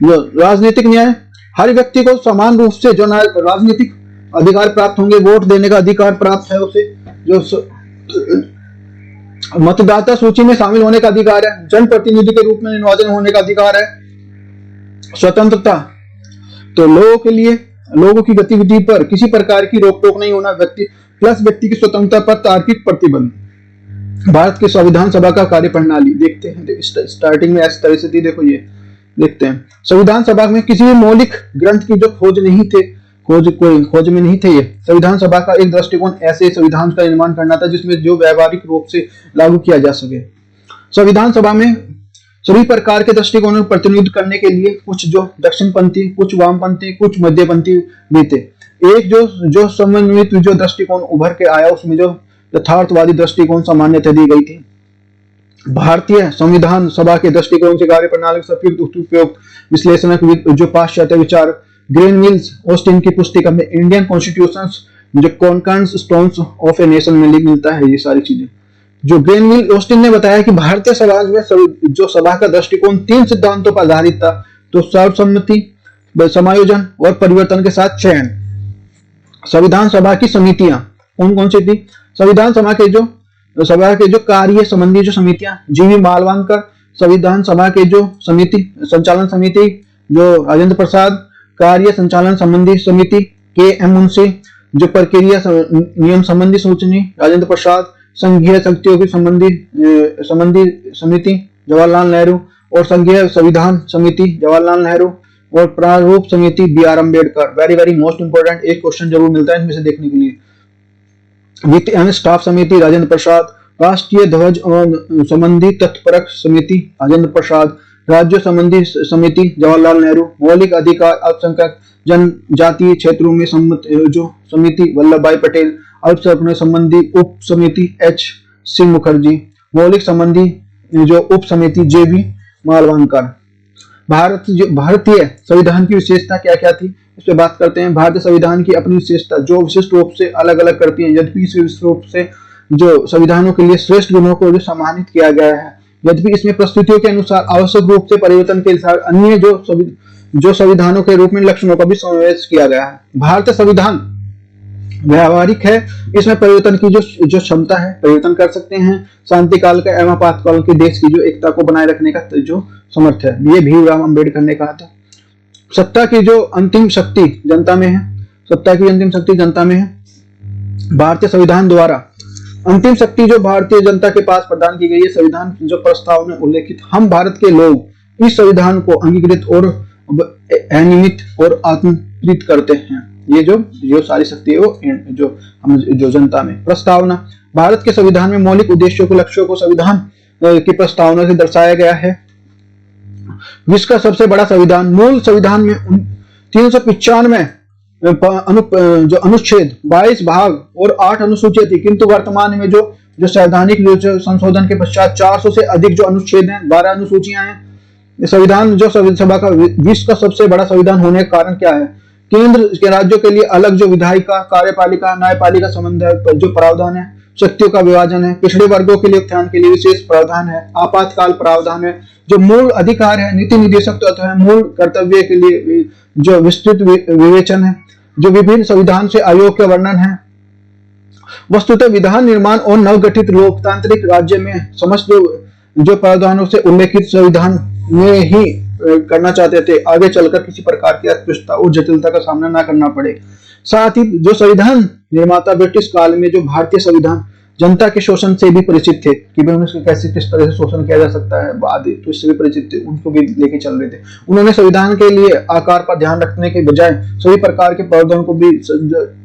Speaker 1: जो राजनीतिक न्याय, हर व्यक्ति को समान रूप से जो राजनीतिक अधिकार प्राप्त होंगे, वोट देने का अधिकार प्राप्त है उसे, जो मतदाता सूची में शामिल होने का अधिकार है, जनप्रतिनिधि के रूप में निर्वाचन होने का अधिकार है। स्वतंत्रता, तो लोगों के लिए लोगों की गतिविधि पर किसी प्रकार की रोक टोक नहीं होना। व्यक्ति की स्वतंत्रता पर तार्किक प्रतिबंध। भारत की संविधान सभा का कार्य प्रणाली देखते हैं। स्टार्टिंग में इस तरह से थी, देखो ये देखते हैं। संविधान सभा में किसी भी मौलिक ग्रंथ की जो खोज में नहीं थे। ये संविधान सभा का एक दृष्टिकोण ऐसे संविधान का निर्माण करना था जिसमें जो व्यवहारिक रूप से लागू किया जा सके। संविधान सभा में सभी प्रकार के दृष्टिकोणों को प्रतिनिधित्व करने के लिए कुछ जो दक्षिणपंथी, कुछ वामपंथी, कुछ मध्यपंथी भी थे। एक जो समन्वित जो दृष्टिकोण उभर के आया, उसमें जो यथार्थवादी दृष्टिकोण सामान्यता दी गई थी। भारतीय संविधान सभा के दृष्टिकोण से कार्य प्रणाली उपयुक्त विश्लेषण जो पाश्चात्य विचार ग्रेनविल ऑस्टिन की पुस्तिका में इंडियन कॉन्स्टिट्यूशन जो कॉन्कर्ड स्टोन्स ऑफ ए नेशन में मिलता है। ये सारी चीजें जो ग्रेनविल ऑस्टिन ने बताया कि भारतीय समाज में जो सभा का दृष्टिकोण 3 सिद्धांतों पर आधारित था। तो सर्वसम्मति, समायोजन और परिवर्तन के साथ चयन। संविधान सभा की समितियां कौन कौन सी थी? संविधान सभा के जो कार्य संबंधी जो समितियां, जीवी मालवानकर, संविधान सभा के जो समिति संचालन समिति जो राजेंद्र प्रसाद, कार्य संचालन संबंधी समिति के.एम. मुंशी, जो प्रक्रिया नियम संबंधी सूचनी राजेंद्र प्रसाद, संघीय शक्तियों की संबंधी समिति जवाहरलाल नेहरू और संघीय संविधान समिति जवाहरलाल नेहरू और प्रारूप समिति B R. Ambedkar. Very very most important, एक क्वेश्चन जरूर मिलता है इनमें से देखने के लिए। वित्त एवं स्टाफ समिति राजेंद्र प्रसाद, राष्ट्रीय ध्वज संबंधी तत्परक समिति राजेंद्र प्रसाद, राज्य संबंधी समिति जवाहरलाल नेहरू, मौलिक अधिकार अल्पसंख्यक जनजातीय क्षेत्रों में जो समिति वल्लभ भाई पटेल, अल्पसंख्यक संबंधी उप समिति H.C. मुखर्जी, मौलिक संबंधी जो उप समिति J.B. मालवानकर। भारतीय संविधान की विशेषता क्या क्या थी, इस पर बात करते हैं। भारतीय संविधान की अपनी विशेषता जो विशिष्ट रूप से अलग अलग करती है। यद्यपि इस विशिष्ट रूप से जो संविधानों के लिए श्रेष्ठ गुणों को जो सम्मानित किया गया है, यद्यपि इसमें प्रस्तुतियों के अनुसार आवश्यक रूप से परिवर्तन के अनुसार अन्य जो संविधानों के रूप में लक्षणों का भी समावेश किया गया है। भारतीय संविधान व्यवहारिक है, इसमें परिवर्तन की जो क्षमता है, परिवर्तन कर सकते हैं। शांति काल का एवं आपातकाल के देश की जो एकता को बनाए रखने का जो समर्थ है, ये भीमराव अम्बेडकर ने कहा था। सत्ता की जो अंतिम शक्ति जनता में है, सत्ता की अंतिम शक्ति जनता में है। भारतीय संविधान द्वारा अंतिम शक्ति जो भारतीय जनता के पास प्रदान की गई है। संविधान जो प्रस्ताव में उल्लेखित हम भारत के लोग इस संविधान को अंगीकृत और अनियमित और आत्मकृत करते हैं। ये जो सारी शक्ति है वो जो जनता में प्रस्तावना। भारत के संविधान में मौलिक उद्देश्यों को लक्ष्यों को संविधान की प्रस्तावना से दर्शाया गया है। विश्व का सबसे बड़ा संविधान, मूल संविधान में 395 जो अनुच्छेद, 22 भाग और 8 अनुसूचियां थी, किंतु वर्तमान में जो सैद्धांतिक जो संशोधन के पश्चात 400 से अधिक जो अनुच्छेद हैं, 12 अनुसूचियां हैं। संविधान जो सभा का विश्व का सबसे बड़ा संविधान होने का कारण क्या है? केंद्र के राज्यों के लिए अलग जो विधायिका, कार्यपालिका, न्यायपालिका संबंध जो प्रावधान है, शक्तियों का विभाजन है, पिछड़े वर्गों के लिए उत्थान के लिए विशेष प्रावधान है, आपातकाल प्रावधान है, जो मूल अधिकार है, नीति निर्देशक तत्व है, मूल कर्तव्य के लिए जो विस्तृत विवेचन है, जो विभिन्न संविधान से आयोग का वर्णन है। वस्तुतः विधान निर्माण और नवगठित लोकतांत्रिक राज्य में समस्त जो प्रावधानों से उल्लेखित संविधान में ही करना चाहते थे, आगे चलकर किसी प्रकार की अस्पष्टता और जटिलता का सामना न करना पड़े। साथ ही जो संविधान निर्माता ब्रिटिश काल में जो भारतीय संविधान जनता के शोषण से भी परिचित थे कि भाई उन्हें कैसे किस तरह से शोषण किया जा सकता है, आदि तो इससे भी परिचित थे, उनको भी लेके चल रहे थे। उन्होंने संविधान के लिए आकार पर ध्यान रखने के बजाय सभी प्रकार के प्रावधानों को भी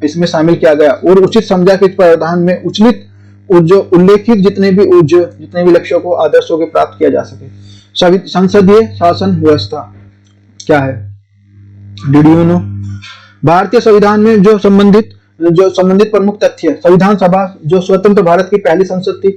Speaker 1: इसमें शामिल किया गया और उचित समझा कि प्रावधान में उल्लेखित जितने भी लक्ष्यों को आदर्शों के प्राप्त किया जा सके। संसदीय शासन व्यवस्था क्या है? Did you know? भारतीय संविधान में जो संबंधित प्रमुख तथ्य, संविधान सभा जो स्वतंत्र भारत की पहली संसद थी,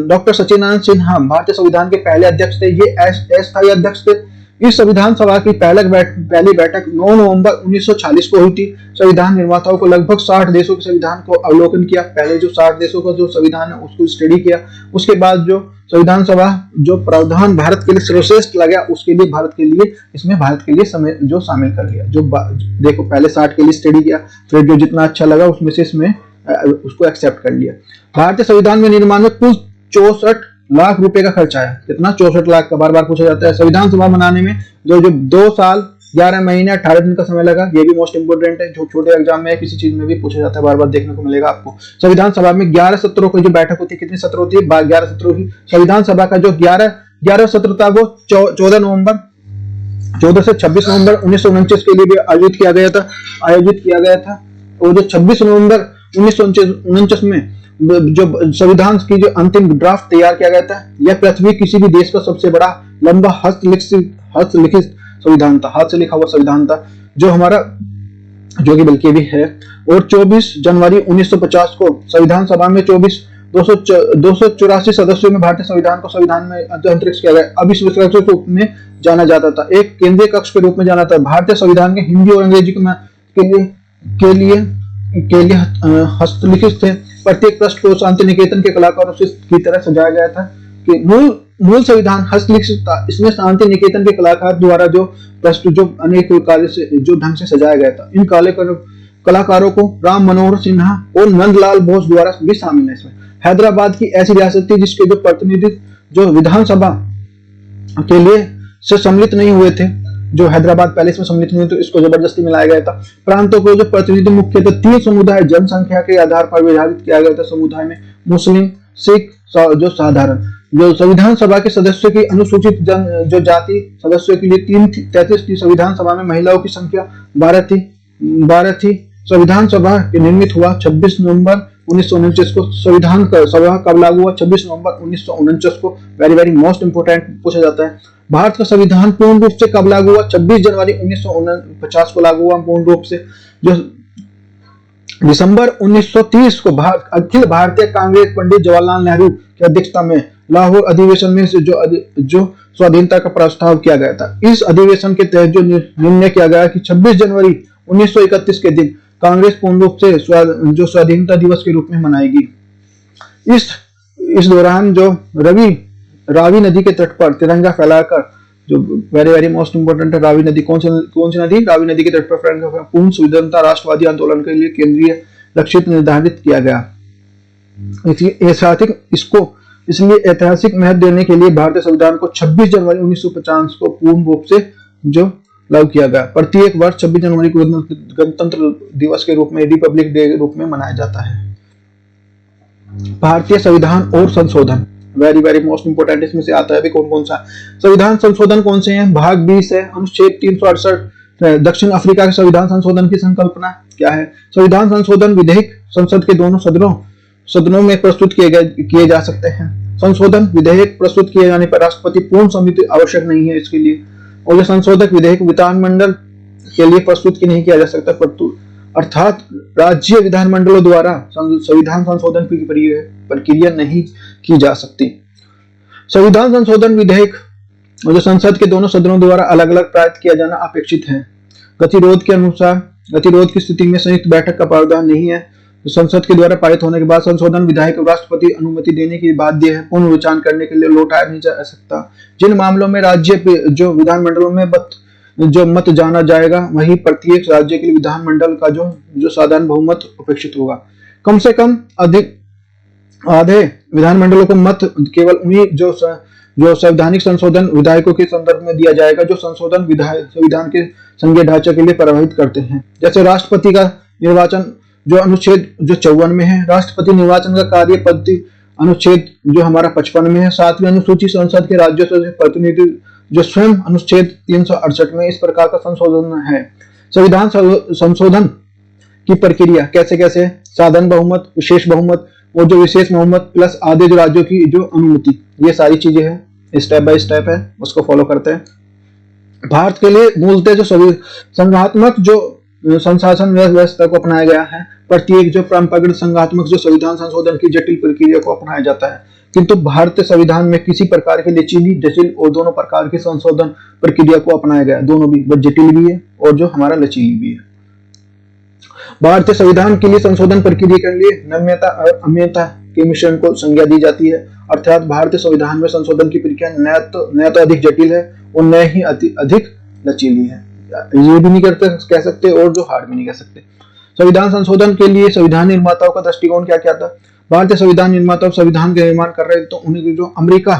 Speaker 1: डॉक्टर सचिदानंद सिन्हा भारतीय संविधान के पहले अध्यक्ष थे, ये अस्थायी अध्यक्ष थे। इस संविधान सभा की पहली बैठक 9 नवंबर 1946 को हुई थी। संविधान निर्माताओं को लगभग 60 देशों के संविधान को अवलोकन किया, पहले जो 60 देशों का जो संविधान है उसको स्टडी किया, उसके बाद जो संविधान सभा जो प्रावधान भारत के लिए सर्वश्रेष्ठ लगा उसके लिए भारत के लिए समय जो शामिल कर लिया। जो देखो पहले 60 के लिए स्टडी किया, फिर जो जितना अच्छा लगा उसमें से इसमें उसको एक्सेप्ट कर लिया। भारतीय संविधान में निर्माण में कुल 64 लाख रुपए का खर्च आया। कितना? 64 लाख का बार बार पूछा जाता है। संविधान सभा बनाने में जो 2 साल 11 महीने 18 दिन का समय लगा, ये भी मोस्ट इंपोर्टेंट है, जो छोटे एग्जाम में किसी चीज में भी पूछा जाता है, बार बार देखने को मिलेगा आपको। संविधान सभा में 11 सत्रों की जो बैठक होती है, कितनी सत्र होती है? 11 सत्रों की। संविधान सभा का जो 11 सत्र था वो 14 से 26 नवंबर 1949 के लिए भी आयोजित किया गया था। और जो 26 नवंबर 1949 में जो संविधान की जो अंतिम ड्राफ्ट तैयार किया गया था, यह पृथ्वी किसी भी देश का सबसे बड़ा लंबा हस्तलिखित संविधान था, हाथ से लिखा हुआ संविधान था, जो कि बल्कि भी है। और 24 जनवरी 1950 को संविधान सभा में 284 सदस्यों में भारतीय संविधान को संविधान में अंतरिक्ष किया गया। अब इस कक्ष के रूप में जाना जाता था, एक केंद्रीय कक्ष के रूप में जाना था। भारतीय संविधान के हिंदी और अंग्रेजी के लिए हस्तलिखित थे। प्रत्येक पृष्ठ को शांति निकेतन के कलाकारों की तरह सजाया गया था कि मूल संविधान हस्तलिखित था, इसमें शांति निकेतन के कलाकार द्वारा जो पृष्ठ जो अनेक कार्य से जो ढंग से सजाया गया था। इन कलाकारों को राम मनोहर सिन्हा और नंदलाल बोस द्वारा भी शामिल है। इसमें हैदराबाद की ऐसी रियासत थी जिसके जो प्रतिनिधि जो विधानसभा के लिए से सम्मिलित नहीं हुए थे, जो हैदराबाद पहले इसमें सम्मिलित नहीं, तो इसको जबरदस्ती मिलाया गया था। प्रांतों को जो प्रतिनिधि मुख्यतः 3 समुदाय जनसंख्या के आधार पर विभाजित किया गया था। समुदाय में मुस्लिम, सिख, जो साधारण। जो संविधान सभा के सदस्यों की अनुसूचित जो जाति सदस्यों के लिए 33 थी। संविधान सभा में महिलाओं की संख्या 12 थी। संविधान सभा निर्मित हुआ 26 नवंबर 1949 को। संविधान सभा कब लागू हुआ? 26 नवंबर 1949 को। वेरी वेरी मोस्ट इंपोर्टेंट पूछा जाता है। भारत का संविधान पूर्ण रूप से कब लागू हुआ? 26 जनवरी 1949 को लागू हुआ पूर्ण रूप से। जो दिसंबर 1930 को अखिल भारतीय कांग्रेस पंडित जवाहरलाल नेहरू की अध्यक्षता में लाहौर अधिवेशन में जो स्वाधीनता का प्रस्ताव किया गया था। इस अधिवेशन के तहत जो निर्णय किया गया कि 26 जनवरी 1931 के दिन कांग्रेस पूर्ण रूप से जो स्वाधीनता दिवस के रूप में मनाएगी। इस दौरान जो रावी नदी के तट पर तिरंगा फैलाकर, जो वेरी वेरी मोस्ट इंपोर्टेंट है, रावी नदी कौन सी नदी? रावी नदी के तट पर पूर्ण स्वतंत्रता राष्ट्रवादी आंदोलन के लिए केंद्रीय लक्ष्य निर्धारित किया गया। इसलिए ऐतिहासिक महत्व देने के लिए भारतीय संविधान को 26 जनवरी 1950 को पूर्ण रूप से जो लागू किया गया। प्रत्येक वर्ष 26 जनवरी को गणतंत्र दिवस के रूप में, रिपब्लिक डे के रूप में मनाया जाता है। भारतीय संविधान और संशोधन वेरी वेरी मोस्ट इंपोर्टेंट, इसमें से आता है भी कौन सा संविधान संशोधन कौन से हैं? भाग 20 है, अनुच्छेद 368। दक्षिण अफ्रीका के संविधान संशोधन की संकल्पना क्या है? संविधान संशोधन विधेयक संसद के दोनों सदनों में प्रस्तुत किए जा सकते हैं। संशोधन विधेयक प्रस्तुत किए जाने पर राष्ट्रपति पूर्ण सम्मति आवश्यक नहीं है इसके लिए। और जो संशोधक विधेयक विधानमंडल के लिए प्रस्तुत नहीं किया जा सकता, अर्थात राज्य विधानमंडलों द्वारा संविधान संशोधन की प्रक्रिया नहीं की जा सकती। संविधान संशोधन विधेयक जो संसद के दोनों सदनों द्वारा अलग अलग पारित किया जाना अपेक्षित है। गतिरोध की स्थिति में संयुक्त बैठक का प्रावधान नहीं है। संसद के द्वारा पारित होने के बाद संशोधन विधेयक राष्ट्रपति अनुमति देने की बाध्य है, पुनः विचार करने के लिए लौटाया नहीं जा सकता। जिन मामलों में राज्य जो विधानमंडलों में मत जाना जाएगा, वही प्रत्येक राज्य के लिए विधानमंडल का जो साधारण बहुमत अपेक्षित होगा। कम से कम आधे विधानमंडलों को मत केवल उन्हीं जो संवैधानिक संशोधन विधायकों के संदर्भ में दिया जाएगा जो संशोधन संविधान के संघीय ढांचे के लिए प्रभावित करते हैं। जैसे राष्ट्रपति का निर्वाचन जो अनुच्छेद जो 54 में है। राष्ट्रपति निर्वाचन का कार्य पद्धति अनुच्छेद जो हमारा 55 में है। 7वीं अनुसूची संसद के राज्यों से प्रतिनिधि जो स्वयं अनुच्छेद 368 में इस प्रकार का संशोधन है। संविधान संशोधन की प्रक्रिया कैसे कैसे, साधारण बहुमत, विशेष बहुमत और जो विशेष बहुमत प्लस आधे जो राज्यों की जो अनुमति, ये सारी चीजें हैं, स्टेप बाय स्टेप है, उसको फॉलो करते हैं। भारत के लिए मूलतः जो संघात्मक जो संशासन व्यवस्था को अपनाया गया है, प्रत्येक जो परंपरागत संघात्मक जो संविधान संशोधन की जटिल प्रक्रिया को अपनाया जाता है, किंतु भारतीय संविधान में किसी प्रकार की लचीली जटिल और दोनों प्रकार की संशोधन प्रक्रिया को अपनाया गया, दोनों भी, जटिल भी है और जो हमारा लचीली भी है। भारतीय संविधान के लिए संशोधन प्रक्रिया के लिए नम्यता और अम्यता के मिश्रण को संज्ञा दी जाती है, अर्थात भारतीय संविधान में संशोधन की प्रक्रिया न तो अधिक जटिल है और न ही अधिक लचीली है। ये भी नहीं कह सकते और जो हार्ड भी नहीं कह सकते। संविधान संशोधन के लिए संविधान निर्माताओं का दृष्टिकोण क्या क्या था। भारतीय संविधान निर्माता संविधान का निर्माण कर रहे थे तो उन्हें जो अमेरिका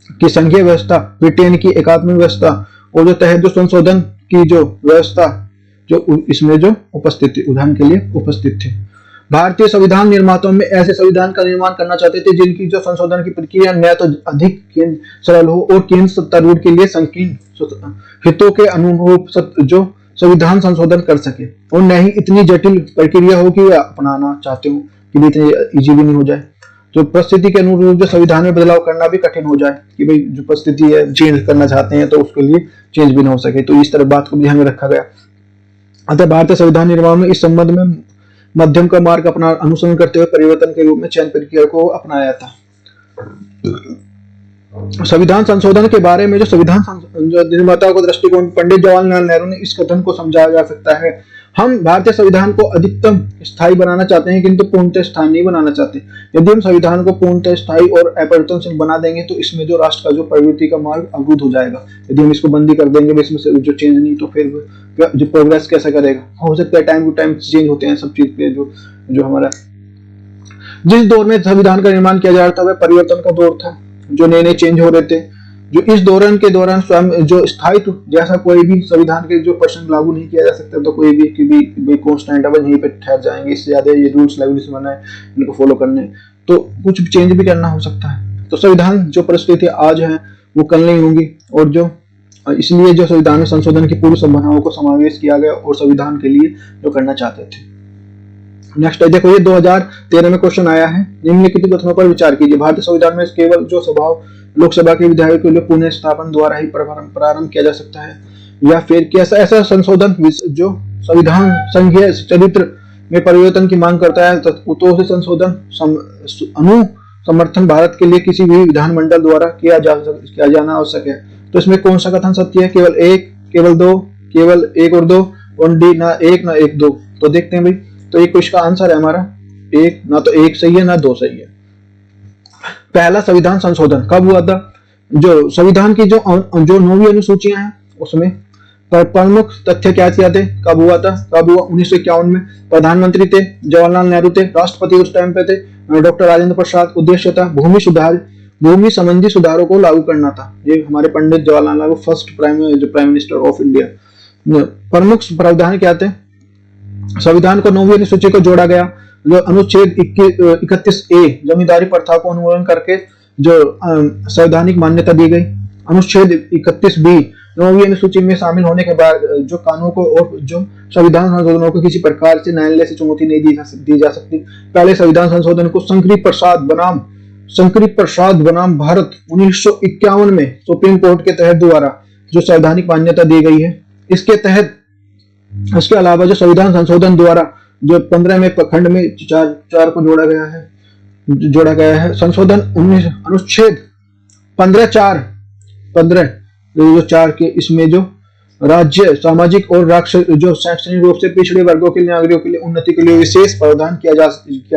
Speaker 1: की संघीय व्यवस्था, ब्रिटेन की एकात्मिक व्यवस्था और जो तहत जो संशोधन की जो व्यवस्था जो इसमें जो उपस्थित थी, उदाहरण के लिए उपस्थित थे। भारतीय संविधान निर्माताओं में ऐसे संविधान का निर्माण करना चाहते थे जिनकी जो संशोधन की प्रक्रिया न तो अधिक सरल हो और केंद्र सत्तारूढ़ के लिए संकीर्ण हितों के अनुरूप जो संविधान संशोधन कर सके, और न ही इतनी जटिल प्रक्रिया हो कि वे अपनाना चाहते हो कि भी इतनी इजी भी नहीं हो जाए, जो परिस्थिति के अनुरूप जो संविधान में बदलाव करना भी कठिन हो जाए कि भाई जो परिस्थिति है चेंज करना चाहते हैं तो उसके लिए चेंज भी ना हो सके। तो इस तरह बात को ध्यान में रखा गया। अतः भारतीय संविधान निर्माण में इस संबंध में मध्यम का मार्ग अपना अनुसरण करते हुए परिवर्तन के रूप में चयन प्रक्रिया को अपनाया था। संविधान संशोधन के बारे में जो संविधान निर्माताओं का दृष्टिकोण, पंडित जवाहरलाल नेहरू ने इस कथन को समझाया जा सकता है, हम भारतीय संविधान को अधिकतम स्थायी बनाना चाहते हैं किंतु पूर्णतः स्थायी नहीं बनाना चाहते। यदि हम संविधान को पूर्णतः स्थायी और अपरिवर्तनशील बना देंगे तो इसमें जो राष्ट्र का जो प्रगति का मार्ग अवरुद्ध हो जाएगा। यदि हम इसको बंदी कर देंगे इसमें से जो चेंज नहीं, तो फिर जो प्रोग्रेस कैसे करेगा। हो सकता है टाइम टू टाइम चेंज होते हैं सब चीज के जो हमारा जिस दौर में संविधान का निर्माण किया जा रहा था वह परिवर्तन का दौर था, जो नए नए चेंज हो रहे थे। जो इस दौरान के दौरान स्वयं जो स्थायित्व जैसा कोई भी संविधान के जो प्रश्न लागू नहीं किया जा सकता, तो कोई भी कि भी कांस्टेंट अब यहीं पे ठहर जाएंगे, इससे ज्यादा ये रूल्स रेगुलेशन बनाए इनको फॉलो करने, तो कुछ चेंज भी करना हो सकता है। तो संविधान जो परिस्थिति आज है वो कल नहीं होंगी, और जो इसलिए जो संविधान में संशोधन की पूरी संभावनाओं को समावेश किया गया और संविधान के लिए जो करना चाहते थे। नेक्स्ट देखो, ये 2013 में क्वेश्चन आया है, निम्नलिखित कथनों पर विचार कीजिए। भारतीय संविधान में केवल जो स्वभाव लोकसभा के विधायकों के लिए पुनः स्थापन द्वारा ही प्रारंभ किया जा सकता है, या फिर कैसा ऐसा संशोधन जो संविधान संघीय चरित्र में परिवर्तन की मांग करता है तो उसे संशोधन अनु समर्थन भारत के लिए किसी भी विधानमंडल द्वारा किया जाना आवश्यक है। तो इसमें कौन सा कथन सत्य है? केवल एक, केवल दो, केवल एक और दो, ओनली ना एक ना एक दो। तो देखते हैं भाई, तो एक इसका आंसर है हमारा एक, ना तो एक सही है ना दो सही है। पहला संविधान संशोधन कब हुआ था? जो संविधान की जो 9वीं अनुसूचियां हैं उसमें प्रमुख तथ्य क्या थे, कब हुआ था? कब हुआ? 1951 में। प्रधानमंत्री थे जवाहरलाल नेहरू थे, राष्ट्रपति उस टाइम पे थे डॉक्टर राजेंद्र प्रसाद। उद्देश्य था भूमि संबंधी सुधारों को लागू करना था। ये हमारे Pandit Jawaharlal Nehru first prime minister of India. प्रमुख प्रावधान क्या थे? संविधान को 9वीं अनुसूची को जोड़ा गया, जो अनुच्छेद 31A जमींदारी प्रथा को उन्मूलन करके जो संवैधानिक मान्यता दी गई। अनुच्छेद 31B 9वीं अनुसूची में शामिल होने के बाद जो कानून को और जो संविधान संशोधनों को किसी प्रकार से न्यायालय से चुनौती नहीं दी जा सकती। पहले संविधान संशोधन को शंकरी प्रसाद बनाम भारत 1951 में सुप्रीम कोर्ट के तहत द्वारा जो संवैधानिक मान्यता दी गई है। इसके अलावा जो संविधान संशोधन द्वारा जो 15वें खंड में 4 को जोड़ा गया है। संशोधन अनुच्छेद 15 के इसमें जो राज्य सामाजिक और जो शैक्षणिक रूप से पिछड़े वर्गों के नागरिकों के लिए उन्नति के लिए विशेष प्रावधान किया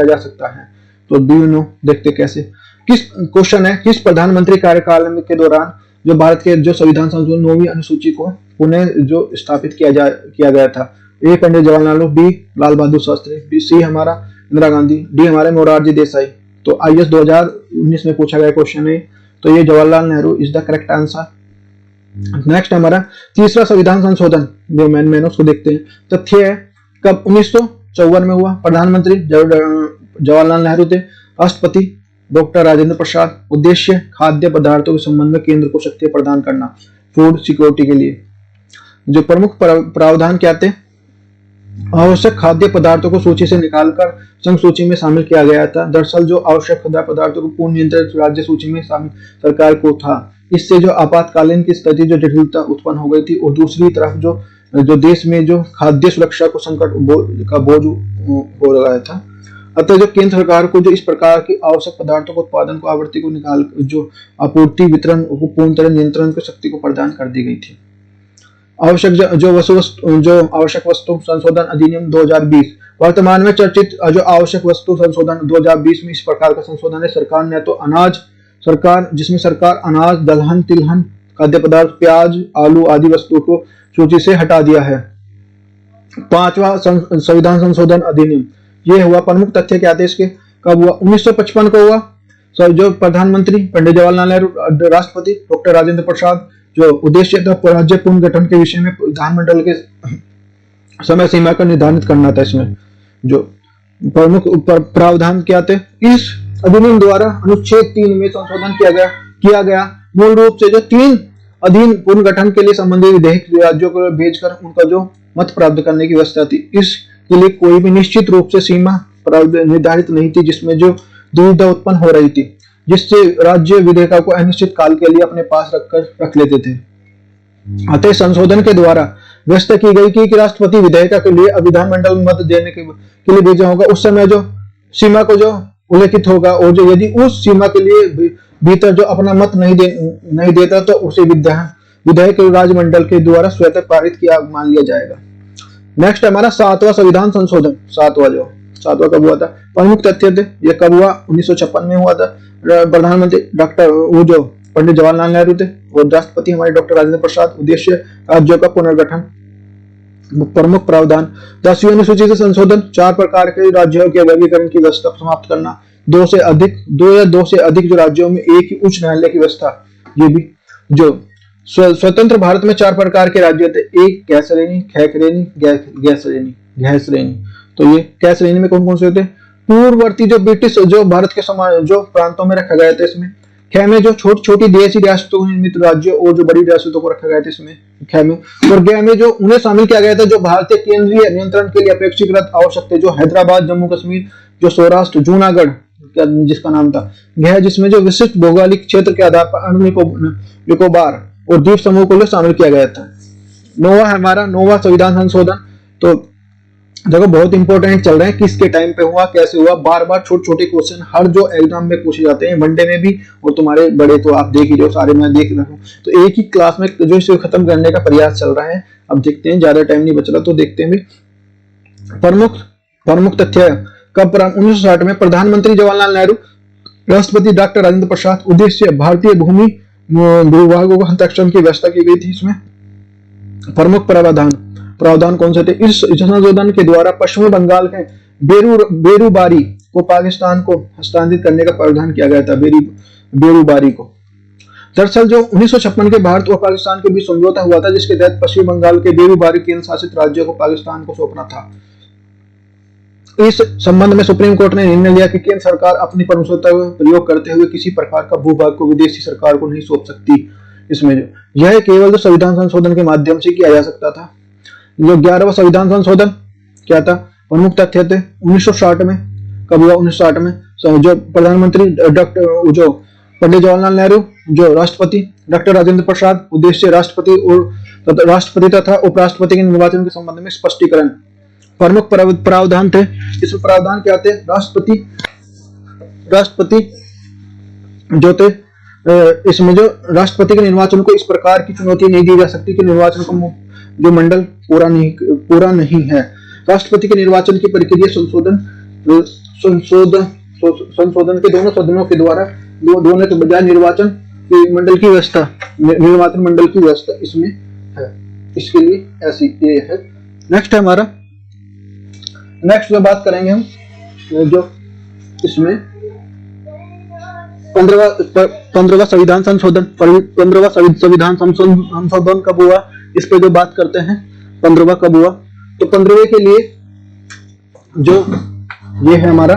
Speaker 1: जा सकता है। तो डू यू नो, देखते कैसे। क्वेश्चन है, किस प्रधानमंत्री कार्यकाल के दौरान जो भारत के जो संविधान संशोधन 9वीं अनुसूची को पुनः जो स्थापित किया गया था? ए पंडित Jawaharlal Nehru, B Lal Bahadur Shastri, B C हमारा इंदिरा गांधी, डी हमारे मोरारजी देसाई। तो IAS 2019 में पूछा गया क्वेश्चन है, तो ये Jawaharlal Nehru is the correct answer. Next हमारा तीसरा संविधान संशोधन जो मैन उसको देखते हैं। तथ्य है कब? 1954 में हुआ। प्रधानमंत्री जवाहरलाल नेहरू थे। राष्ट्रपति डॉक्टर राजेंद्र प्रसाद। उद्देश्य खाद्य पदार्थों के संबंध में केंद्र को शक्ति प्रदान करना, फूड सिक्योरिटी के लिए। जो प्रमुख प्रावधान क्या थे? आवश्यक खाद्य पदार्थों को सूची से निकालकर संघ सूची में शामिल किया गया था। दरअसल जो आवश्यक खाद्य पदार्थों को पूर्ण नियंत्रित राज्य सूची में शामिल सरकार को था। इससे जो आपातकालीन की स्थिति जो जटिलता उत्पन्न हो गई थी, और दूसरी तरफ जो देश में जो खाद्य सुरक्षा को संकट का बोझ हो रहा था। अतः जो केंद्र सरकार को जो इस प्रकार की आवश्यक पदार्थों को उत्पादन को आपूर्ति को निकाल जो आपूर्ति वितरण को पूर्ण तरह नियंत्रण की शक्ति को प्रदान कर दी गई थी। आवश्यक जो आवश्यक वस्तु संशोधन अधिनियम 2020 वर्तमान में चर्चित जो आवश्यक वस्तु संशोधन 2020 में इस प्रकार का संशोधन है। सरकार ने तो जिसमें सरकार अनाज, दलहन, तिलहन, खाद्य पदार्थ, प्याज, आलू आदि वस्तुओं को सूची से हटा दिया है। 5वां संविधान संशोधन अधिनियम, ये हुआ। प्रमुख तथ्य क्या थे इसके? कब हुआ? 1955 को हुआ। जो प्रधानमंत्री पंडित जवाहरलाल नेहरू, राष्ट्रपति डॉक्टर राजेंद्र प्रसाद। जो उद्देश्य था राज्य पुनर्गठन के विषय में विधानमंडल के समय सीमा का निर्धारित करना था। इसमें जो प्रमुख प्रावधान क्या थे? इस अधिनियम द्वारा अनुच्छेद 3 में संशोधन किया गया। मूल रूप से जो 3 अधीन पुनर्गठन के लिए संबंधित विधेयक राज्यों को भेजकर उनका जो मत प्राप्त करने की व्यवस्था थी। इसके लिए कोई भी निश्चित रूप से सीमा निर्धारित नहीं थी, जिसमें जो दुविधा उत्पन्न हो रही थी, जिससे राज्य विधेयकों को अनिश्चित काल के लिए अपने पास रख लेते थे। अतः संशोधन के द्वारा व्यवस्था की गई कि राष्ट्रपति विधेयक के लिए विधानमंडल में मत देने के लिए भेजा होगा। उस समय जो सीमा को जो उल्लेखित होगा, और जो यदि उस सीमा के लिए भीतर जो अपना मत नहीं देता तो उसे विधेयक राजमंडल के द्वारा स्वतः पारित किया मान लिया जाएगा। नेक्स्ट हमारा 7वां संविधान संशोधन। 7वां कब हुआ था? प्रमुख तथ्य थे। यह कब हुआ? 1956 में हुआ था। प्रधानमंत्री जो पंडित जवाहरलाल नेहरू थे, और राष्ट्रपति हमारे डॉक्टर राजेंद्र प्रसाद। उद्देश्य राज्यों का पुनर्गठन। प्रमुख प्रावधान 10वीं अनुसूची से संशोधन। 4 प्रकार के राज्यों के वर्गीकरण की व्यवस्था समाप्त करना। 2 या 2 से अधिक जो राज्यों में एक ही उच्च न्यायालय की व्यवस्था। ये भी जो स्वतंत्र भारत में 4 प्रकार के राज्य थे। एक कै श्रेणी, ख श्रेणी, गह श्रेणी। तो ये कै श्रेणी में कौन कौन से थे? पूर्ववर्ती जो ब्रिटिश जो भारत के जो प्रांतों में रखा गया था। इसमें ख में जो छोटी देशी रियासतों को निर्मित राज्यों और जो बड़ी रियासतों को रखा गया था इसमें ख में। और गह में जो उन्हें शामिल किया गया था जो भारतीय केंद्रीय नियंत्रण के लिए अपेक्षाकृत आवश्यक थे, जो हैदराबाद, जम्मू कश्मीर, जो सौराष्ट्र, जूनागढ़ जिसका नाम था गह, जिसमें जो विशिष्ट भौगोलिक क्षेत्र के आधार पर निकोबार और द्वीप समूह को शामिल किया गया था। 9वां संविधान संशोधन। तो देखो बहुत इंपॉर्टेंट चल रहे हैं, किसके टाइम पे हुआ, कैसे हुआ। बार बार छोटे क्वेश्चन हर जो एग्जाम में पूछे जाते हैं, वनडे में भी, और तुम्हारे बड़े तो आप देख ही रहे हो, सारे मैं देख रहा हूँ। तो एक ही क्लास में जो इसे खत्म करने का प्रयास चल रहा है। अब देखते हैं, ज्यादा टाइम नहीं बच रहा, तो देखते हैं भी। प्रमुख तथ्य कब? 1960 में प्रधानमंत्री जवाहरलाल नेहरू, राष्ट्रपति डॉक्टर राजेंद्र प्रसाद। उद्देश्य भारतीय भूमि विभागों को हस्ताक्षर की व्यवस्था की गई थी इसमें। प्रमुख प्रावधान कौन से थे? इस संशोधन के द्वारा पश्चिमी बंगाल के बेरूबारी को पाकिस्तान को हस्तांतरित करने का प्रावधान किया गया था। बेरूबारी को दरअसल जो 1956 के भारत और पाकिस्तान के बीच समझौता हुआ था, जिसके तहत पश्चिमी बंगाल के बेरूबारी केंद्र शासित राज्यों को पाकिस्तान को सौंपना था। इस संबंध में सुप्रीम कोर्ट ने निर्णय लिया कि केंद्र सरकार अपनी परमसत्ता का प्रयोग करते हुए किसी प्रकार का भूभाग को विदेशी सरकार को नहीं सौंप सकती। इसमें यह केवल जो संविधान संशोधन के माध्यम से किया जा सकता था। जो 11वां संविधान संशोधन क्या था? प्रमुख तथ्य थे 1960 में। कब हुआ? 1960 में। जो प्रधानमंत्री जो पंडित जवाहरलाल नेहरू, जो राष्ट्रपति डॉक्टर राजेंद्र प्रसाद। उद्देश्य राष्ट्रपति तथा उपराष्ट्रपति के निर्वाचन के संबंध में स्पष्टीकरण। प्रमुख प्रावधान थे। इसमें प्रावधान क्या थे? राष्ट्रपति जो थे, इसमें जो राष्ट्रपति के निर्वाचन को इस प्रकार की चुनौती नहीं दी जा सकती कि निर्वाचन को जो मंडल पूरा नहीं है। राष्ट्रपति के निर्वाचन की प्रक्रिया संशोधन के दोनों सदनों के द्वारा दोनों के बजाय निर्वाचन मंडल की व्यवस्था इसमें है। इसके लिए ऐसी ये है। नेक्स्ट है हमारा, नेक्स्ट जो बात करेंगे हम, जो इसमें 15वां संविधान संशोधन। 15वां संविधान संशोधन कब हुआ, इस पे जो बात करते हैं। 15वां कब हुआ? तो 15वें के लिए जो ये है हमारा,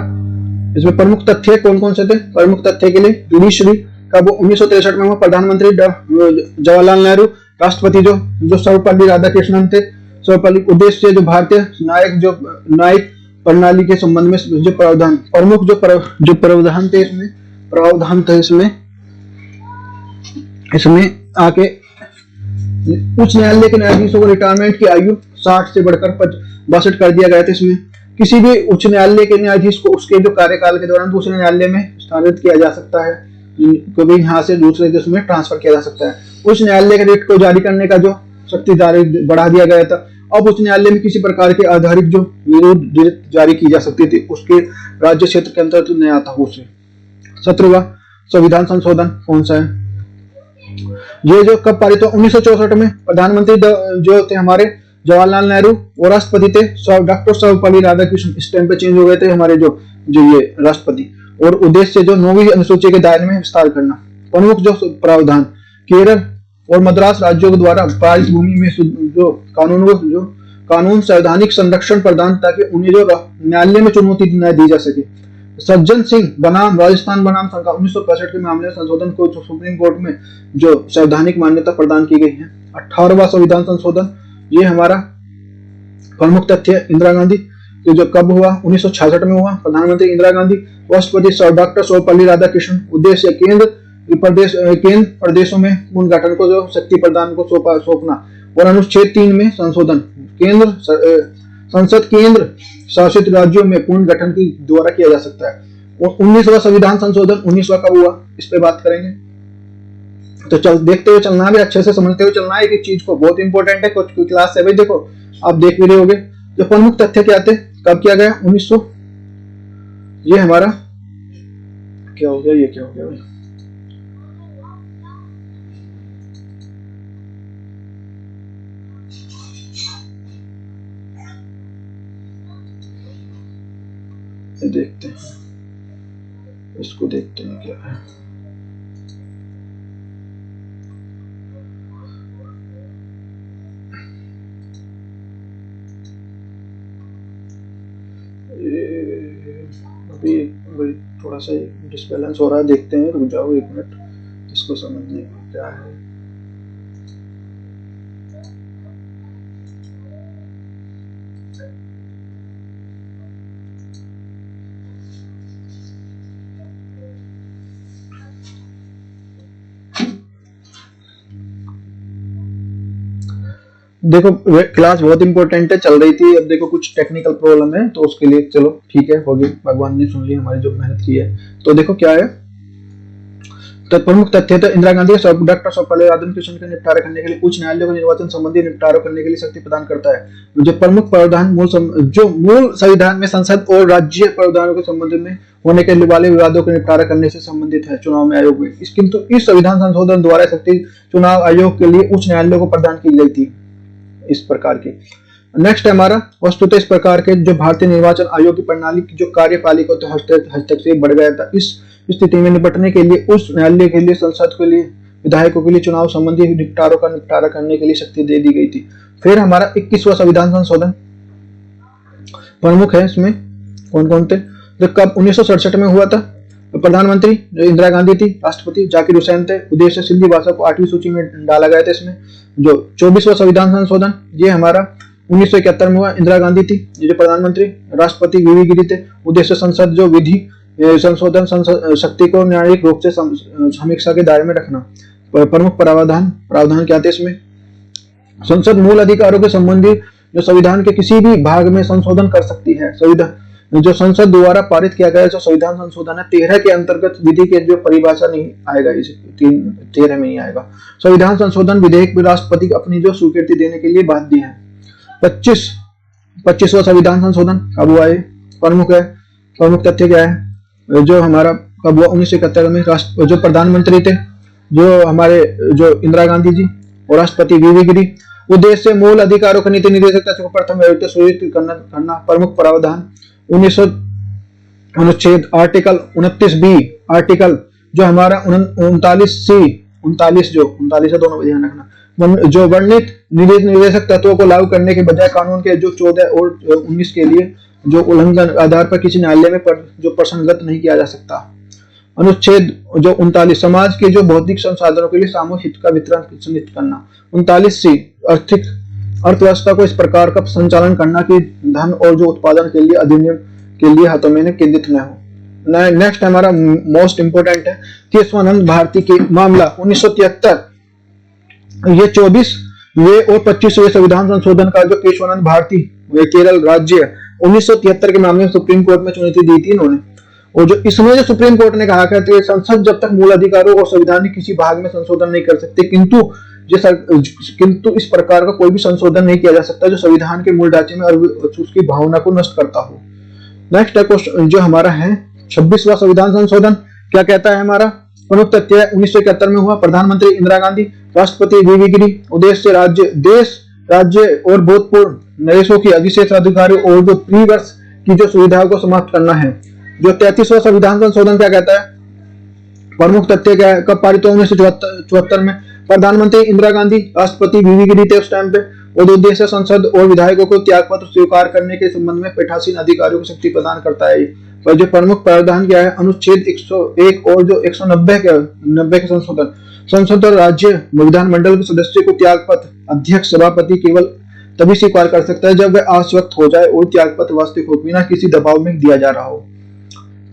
Speaker 1: इसमें प्रमुख तथ्य कौन कौन से थे? प्रमुख तथ्य के लिए जुडिशरी का वो 1963 में हुआ, प्रधानमंत्री जवाहरलाल नेहरू, राष्ट्रपति जो सर्वपल्ली राधाकृष्णन थे, सर्वपल्ली। उद्देश्य जो भारतीय न्यायिक प्रणाली के संबंध में जो प्रावधान, प्रमुख जो प्रावधान थे इसमें आके उच्च न्यायालय के न्यायाधीशों को रिटायरमेंट की आयु 60 से बढ़कर 62 कर दिया गया था। इसमें किसी भी उच्च न्यायालय के न्यायाधीश को उसके जो कार्यकाल के दौरान दूसरे न्यायालय में स्थानांतरित किया जा सकता है, कभी यहाँ से दूसरे देश में ट्रांसफर किया जा सकता है। उच्च न्यायालय के रिट को जारी करने का जो शक्ति बढ़ा दिया गया था। अब उच्च न्यायालय में किसी प्रकार के आधारित जो विरोध रिट जारी की जा सकती थी, उसके राज्य क्षेत्र के अंतर्गत नहीं आता हो उसे। 17वां संविधान संशोधन कौन सा है? ये जो कब पारित हुआ? 1964 में। प्रधानमंत्री जो थे हमारे जवाहरलाल नेहरू और राष्ट्रपति थे डॉक्टर सर्वपल्ली राधाकृष्णन। इस टाइम पे चेंज हो गए थे हमारे जो ये राष्ट्रपति। और उद्देश्य जो 9वीं अनुसूची के दायरे में विस्तार करना। प्रमुख जो प्रावधान, केरल और मद्रास राज्यों के द्वारा पारित भूमि में जो कानून संवैधानिक संरक्षण प्रदान, ताकि उन्हें जो न्यायालय में चुनौती न दी जा सके। सज्जन सिंह बनाम राजस्थान बनाम संघ 1965 के मामले में संशोधन को सुप्रीम कोर्ट में जो संवैधानिक मान्यता प्रदान की गई है। 18वां संविधान संशोधन, ये हमारा प्रमुख तथ्य इंदिरा गांधी, जो कब हुआ? 1966 में हुआ। प्रधानमंत्री इंदिरा गांधी, राष्ट्रपति डॉक्टर सर्वपल्ली राधाकृष्णन। उद्देश्य केंद्र प्रदेशों में पुनर्गठन को जो शक्ति प्रदान को सौंपना। और अनुच्छेद 3 में संशोधन, संसद केंद्र शासित राज्यों में पुनर्गठन की द्वारा किया जा सकता है। और 19वां संविधान संशोधन 19वां कब हुआ, इस पे बात करेंगे। तो देखते हुए चलना भी, अच्छे से समझते हुए चलना है एक चीज को, बहुत इंपॉर्टेंट है। कुछ क्लास से भाई देखो आप देख भी रहे होगे। जो प्रमुख तथ्य क्या थे, कब किया गया? 1900। ये हमारा क्या हो गया, ये क्या हो गया भाई? देखते हैं, इसको देखते हैं क्या है। अभी थोड़ा सा डिसबैलेंस हो रहा है, देखते हैं, रुक जाओ 1 मिनट, इसको समझने में क्या है। देखो क्लास बहुत इंपॉर्टेंट है, चल रही थी, अब देखो कुछ टेक्निकल प्रॉब्लम है तो उसके लिए चलो ठीक है, होगी, भगवान ने सुन ली हमारी जो मेहनत की है। तो देखो क्या है, तो प्रमुख तथ्य तो इंदिरा गांधी डॉक्टर सर्वपल्ली राधाकृष्णन का निपटारा करने के लिए उच्च न्यायालयों को निर्वाचन संबंधी निपटारा करने के लिए शक्ति प्रदान करता है। जो प्रमुख प्रावधान मूल संविधान में संसद और राज्य प्रावधानों के संबंध में होने के वाले विवादों का निपटारा करने से संबंधित है चुनाव में आयोग में। किंतु इस संविधान संशोधन द्वारा शक्ति चुनाव आयोग के लिए उच्च न्यायालयों को प्रदान की गई थी, इस प्रकार की। नेक्स्ट है हमारा, वस्तुतः इस प्रकार के जो भारतीय निर्वाचन आयोग की प्रणाली की जो कार्यपालिका तो हस्तक्षेप बढ़ गया था। इस स्थिति में निपटने के लिए उस न्यायालय के लिए संसद के लिए विधायकों के लिए चुनाव संबंधी निपटारों का निपटारा करने के लिए शक्ति दे दी गई थी। फिर हमारा 21वां संविधान संशोधन प्रमुख है, इसमें कौन कौन थे? जो कब 1967 में हुआ था। प्रधानमंत्री जो इंदिरा गांधी थी, राष्ट्रपति जाकिर हुसैन थे। उद्देश्य सिंधी भाषा को 8वीं सूची में डाला गया था। इसमें जो 24वां संविधान संशोधन, ये हमारा 1971 में हुआ, इंदिरा गांधी थी। ये जो प्रधानमंत्री, राष्ट्रपति वीवी गिरी थे। उद्देश्य संसद जो विधि संशोधन शक्ति को न्यायिक रूप से समीक्षा के दायरे में रखना। प्रमुख प्रावधान क्या थे इसमें? संसद मूल अधिकारों के संबंधी जो संविधान के किसी भी भाग में संशोधन कर सकती है। संविधान जो संसद द्वारा पारित किया गया जो संविधान संशोधन है 13 के अंतर्गत विधि के जो परिभाषा नहीं आएगा, इस 13 में नहीं आएगा। संविधान संशोधन विधेयक राष्ट्रपति अपनी जो स्वीकृति देने के लिए बाध्य है। 25वां संविधान संशोधन कब हुआ है? प्रमुख तथ्य क्या है? जो हमारा कब हुआ? 1971 में। जो प्रधानमंत्री थे जो हमारे जो इंदिरा गांधी जी और राष्ट्रपति वीवी गिरी। उद्देश्य मूल अधिकारों का नीति निर्देशक को प्रथम सुनिश्चित करना। प्रमुख प्रावधान 1900 अनुच्छेद आर्टिकल 29B, आर्टिकल जो हमारा 39 है, दोनों ध्यान रखना। जो वर्णित निर्देशक तत्वों को लागू करने के बजाय कानून के जो 14 और 19 के लिए जो उल्लंघन आधार पर किसी न्यायालय में जो प्रसंगत नहीं किया जा सकता। अनुच्छेद जो 39 समाज के जो भौतिक संसाधनों के लिए सामूहिक हित का वितरण सुनिश्चित करना। 39C आर्थिक अर्थव्यवस्था को इस प्रकार का संचालन करना कि धन और जो उत्पादन के लिए अधिनियम के लिए हाथों में केंद्रित न हो। नेक्स्ट हमारा मोस्ट इंपोर्टेंट है केशवानंद भारती के मामला 1973। ये 24वें और 25वें संविधान संशोधन का जो केशवानंद भारती केरल राज्य 1973 के मामले में सुप्रीम कोर्ट में चुनौती दी थी इन्होंने। और जो इसमें जो सुप्रीम कोर्ट ने कहा कि संसद जब तक मूल अधिकारों और संविधान के किसी भाग में संशोधन नहीं कर सकते, किंतु इस प्रकार का कोई भी संशोधन नहीं किया जा सकता जो संविधान के मूल ढांचे में और उसकी भावना को नष्ट करता हो। नेक्स्ट क्वेश्चन जो हमारा है 26वां संविधान संशोधन क्या कहता है हमारा। प्रमुख तथ्य 1971 में हुआ। प्रधानमंत्री इंदिरा गांधी, राष्ट्रपति वीवी गिरी। उद्देश्य राज्य और भूतपूर्व नरेशों की अधिशेष अधिकारियों और जो प्रीवर्ष की जो सुविधाओं को समाप्त करना है। जो 33वां संविधान संशोधन क्या कहता है। प्रमुख तथ्य क्या है, कब पारित हुआ 1974 में। प्रधानमंत्री इंदिरा गांधी, राष्ट्रपति वीवी गिरी थे उस टाइम पे। और उद्देश्य संसद और विधायकों को त्यागपत्र स्वीकार करने के संबंध में पीठासीन अधिकारियों को शक्ति प्रदान करता है। पर जो प्रमुख प्रावधान क्या है, अनुच्छेद 101 और जो 190 के संसद और राज्य विधानमंडल के सदस्य को त्यागपत्र अध्यक्ष सभापति केवल तभी स्वीकार कर सकता है जब वह आश्वस्त हो जाए और त्यागपत्र वास्तविक हो, बिना किसी दबाव में दिया जा रहा हो।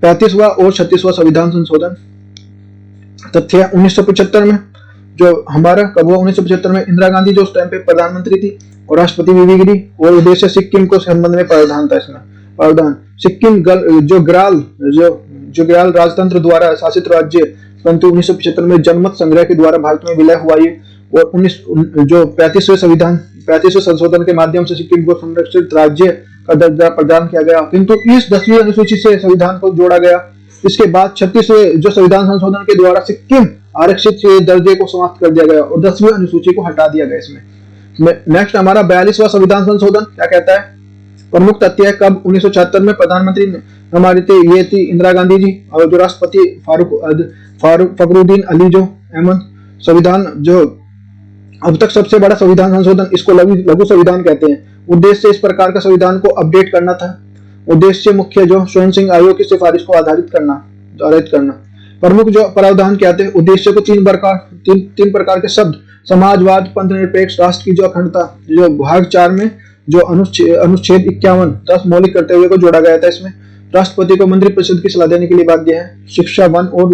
Speaker 1: 35वां और 36वां संविधान संशोधन तथ्य 1975 में जो हमारा कब हुआ 1975 में। इंदिरा गांधी जो उस टाइम पे प्रधानमंत्री थी और राष्ट्रपति वीवी गिरी। और उद्देश्य सिक्किम को संबंध में प्रावधान था इसमें। प्रावधान सिक्किम जो ग्राल राजतंत्र द्वारा शासित राज्य, परंतु 1975 में जनमत संग्रह के द्वारा भारत में विलय हुआ ये। और 35वें संशोधन के माध्यम से सिक्किम को संरक्षित राज्य का दर्जा प्रदान किया गया, किंतु इस 10वीं अनुसूची से संविधान को जोड़ा गया। इसके बाद 36वें जो संविधान संशोधन के द्वारा सिक्किम आरक्षित दर्जे को समाप्त कर दिया गया और 10वीं अनुसूची को हटा दिया गया इसमें। नेक्स्ट हमारा 42वां संविधान संशोधन क्या कहता है। प्रमुख तथ्य है कब 1976 में। प्रधानमंत्री हमारी ये थी इंदिरा गांधी जी और जो राष्ट्रपति फखरुद्दीन अली जो अहमद। संविधान जो अब तक सबसे बड़ा संविधान संशोधन, इसको लघु संविधान कहते हैं। उद्देश्य इस प्रकार का संविधान को अपडेट करना था। उद्देश्य मुख्य जो सोहन सिंह आयोग की सिफारिश को आधारित करना। प्रमुख जो प्रावधान क्या थे। उद्देश्य को तीन प्रकार के शब्द समाजवाद, पंथ निरपेक्ष राष्ट्र की जो अखंडता, जो भाग 4 में जो अनुच्छेद 51 10 मौलिक कर्तव्यों को जोड़ा गया था। इसमें राष्ट्रपति को मंत्रिपरिषद की सलाह देने के लिए बाध्य है। शिक्षा, वन और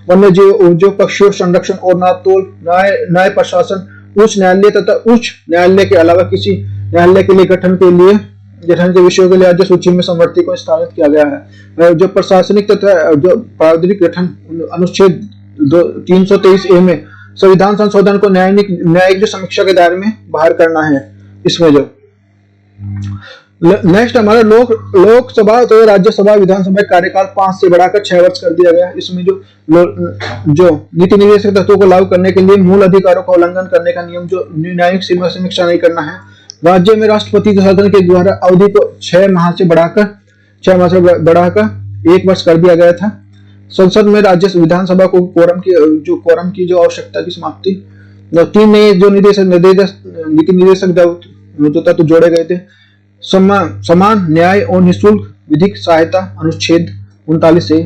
Speaker 1: वन्य जीव, जो पक्षियों संरक्षण और नापतोल, न्याय प्रशासन, उच्च न्यायालय तथा उच्च न्यायालय के अलावा किसी न्यायालय के लिए गठन के विषयों के लिए राज्य सूची में समवर्ती को स्थापित किया गया है। जो प्रशासनिक तथा जो प्रावधानिक गठन अनुच्छेद 323A में संविधान संशोधन को न्यायिक जो समीक्षा के दायरे में बाहर करना है इसमें जो। नेक्स्ट हमारा लोकसभा तो राज्यसभा विधानसभा कार्यकाल 5 से बढ़ाकर 6 वर्ष कर दिया गया। इसमें जो नीति निर्देशक तत्वों को लागू करने के लिए मूल अधिकारों का उल्लंघन करने का नियम जो न्यायिक सीमा समीक्षा नहीं करना है। राज्य में राष्ट्रपति सदन के द्वारा अवधि को 6 माह से बढ़ाकर 1 वर्ष कर दिया गया था। संसद में राज्य विधानसभा को कोरम की जो आवश्यकता की समाप्ति। 3 नए जो नीति निर्देशक तत्व जोड़े गए थे। समान न्याय और निःशुल्क विधिक सहायता अनुच्छेद 39A।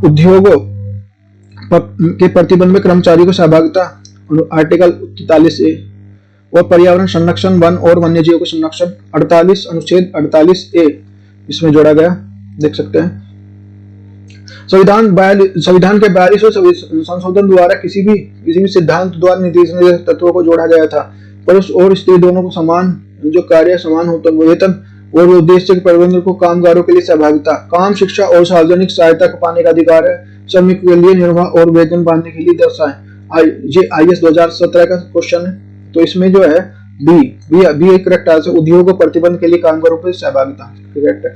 Speaker 1: उद्योगों के प्रतिबंध में कर्मचारियों को सहभागिता आर्टिकल 43A। और पर्यावरण संरक्षण, वन और वन्य जीवों के संरक्षण अनुच्छेद 48A इसमें जोड़ा गया, देख सकते हैं। संविधान के 42वें संशोधन द्वारा किसी भी सिद्धांत द्वारा निर्देशक तत्वों को जोड़ा गया था। पुरुष और स्त्री दोनों को समान जो कार्य, समान वेतन और उद्देश्य के प्रबंधन को कामगारों के लिए सहभागिता, काम, शिक्षा और सार्वजनिक सहायता को पाने का अधिकार है। श्रमिक के लिए निर्वाह और वेतन पाने के लिए दर्शाएं। ये IS 2017 का क्वेश्चन है। तो इसमें जो है बी करेक्ट आंसर। उद्योग और प्रतिबंध के लिए कामगारों पर सहभागिता करेक्ट है।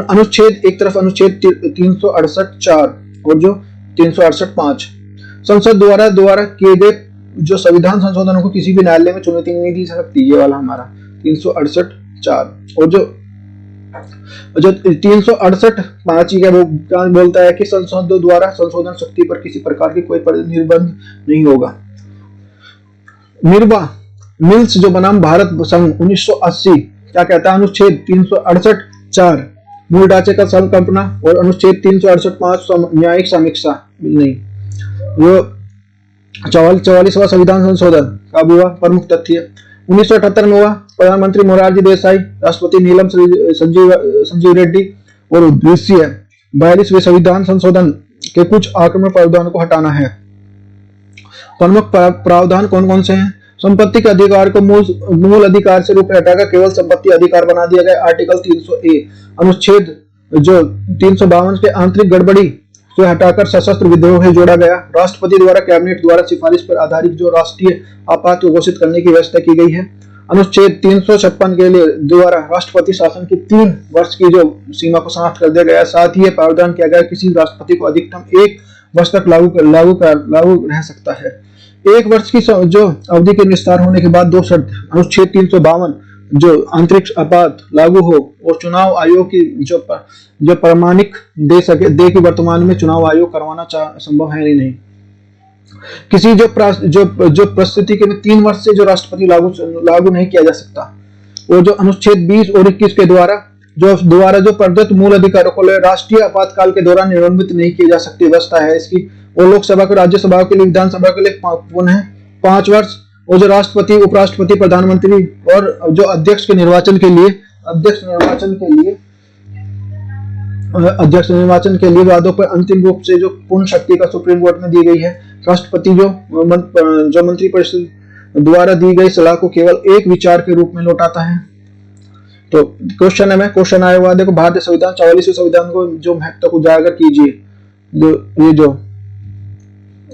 Speaker 1: अनुच्छेद एक तरफ अनुच्छेद 368(4) और जो 368(5) संसद द्वारा किए गए जो संविधान संशोधनों को किसी भी न्यायालय में चुनौती नहीं दी सकती। ये वाला हमारा 368(4) और जो 368(5) क्या बोलता है कि संसद द्वारा संशोधन शक्ति पर किसी प्रकार की कोई निर्बंध नहीं होगा। मिल्स जो बनाम भारत संघ 1980 क्या कहता है। अनुच्छेद 368 4 मूल ढांचे का संकल्पना और अनुच्छेद 368 न्यायिक समीक्षा नहीं। जो 44वां संविधान संशोधन कब हुआ? प्रमुख तथ्य 1978 में हुआ। प्रधानमंत्री मोरारजी देसाई, राष्ट्रपति नीलम संजीव रेड्डी और उद्देश्य 42वें संविधान संशोधन के कुछ आक्रमक प्रावधानों को हटाना है। प्रमुख प्रावधान कौन कौन से हैं? संपत्ति के अधिकार को मूल अधिकार से रूप में हटाकर केवल संपत्ति अधिकार बना दिया गया। आर्टिकल 300A अनुच्छेद जो 352 के आंतरिक गड़बड़ी से हटाकर सशस्त्र विद्रोह है जोड़ा गया। राष्ट्रपति द्वारा कैबिनेट द्वारा सिफारिश पर आधारित जो राष्ट्रीय आपात को घोषित करने की व्यवस्था की गई है। अनुच्छेद 356 के लिए द्वारा राष्ट्रपति शासन की 3 वर्ष की जो सीमा को समाप्त कर दिया गया। साथ ही प्रावधान किया गया किसी राष्ट्रपति को अधिकतम 1 वर्ष तक लागू रह सकता है। 1 वर्ष की जो अवधि के निस्तार होने के बाद 2 शर्त अनुच्छेद 352 जो आंतरिक आपात लागू हो और चुनाव आयोग की जो प्रमाणिक दे कि वर्तमान में चुनाव आयोग करवाना संभव है नहीं। किसी जो परिस्थिति के में 3 वर्ष से जो राष्ट्रपति लागू नहीं किया जा सकता। वो जो अनुच्छेद 20 और 21 के द्वारा जो प्रदत्त मूल अधिकारों को राष्ट्रीय आपातकाल के दौरान निलंबित नहीं किए जा सकती व्यवस्था है इसकी। वो लोकसभा को, राज्यसभा के लिए, विधानसभा के लिए पुनः 5 वर्ष और जो राष्ट्रपति, उपराष्ट्रपति, प्रधानमंत्री और जो अध्यक्ष निर्वाचन के लिए वादों पर अंतिम रूप से जो पूर्ण शक्ति का सुप्रीम कोर्ट में दी गई है। राष्ट्रपति जो मंत्रिपरिषद द्वारा दी गई सलाह को केवल एक विचार के रूप में लौटाता है। तो क्वेश्चन आया हुआ देखो, भारतीय संविधान 44वें संविधान को जो महत्व को उजागर कीजिए।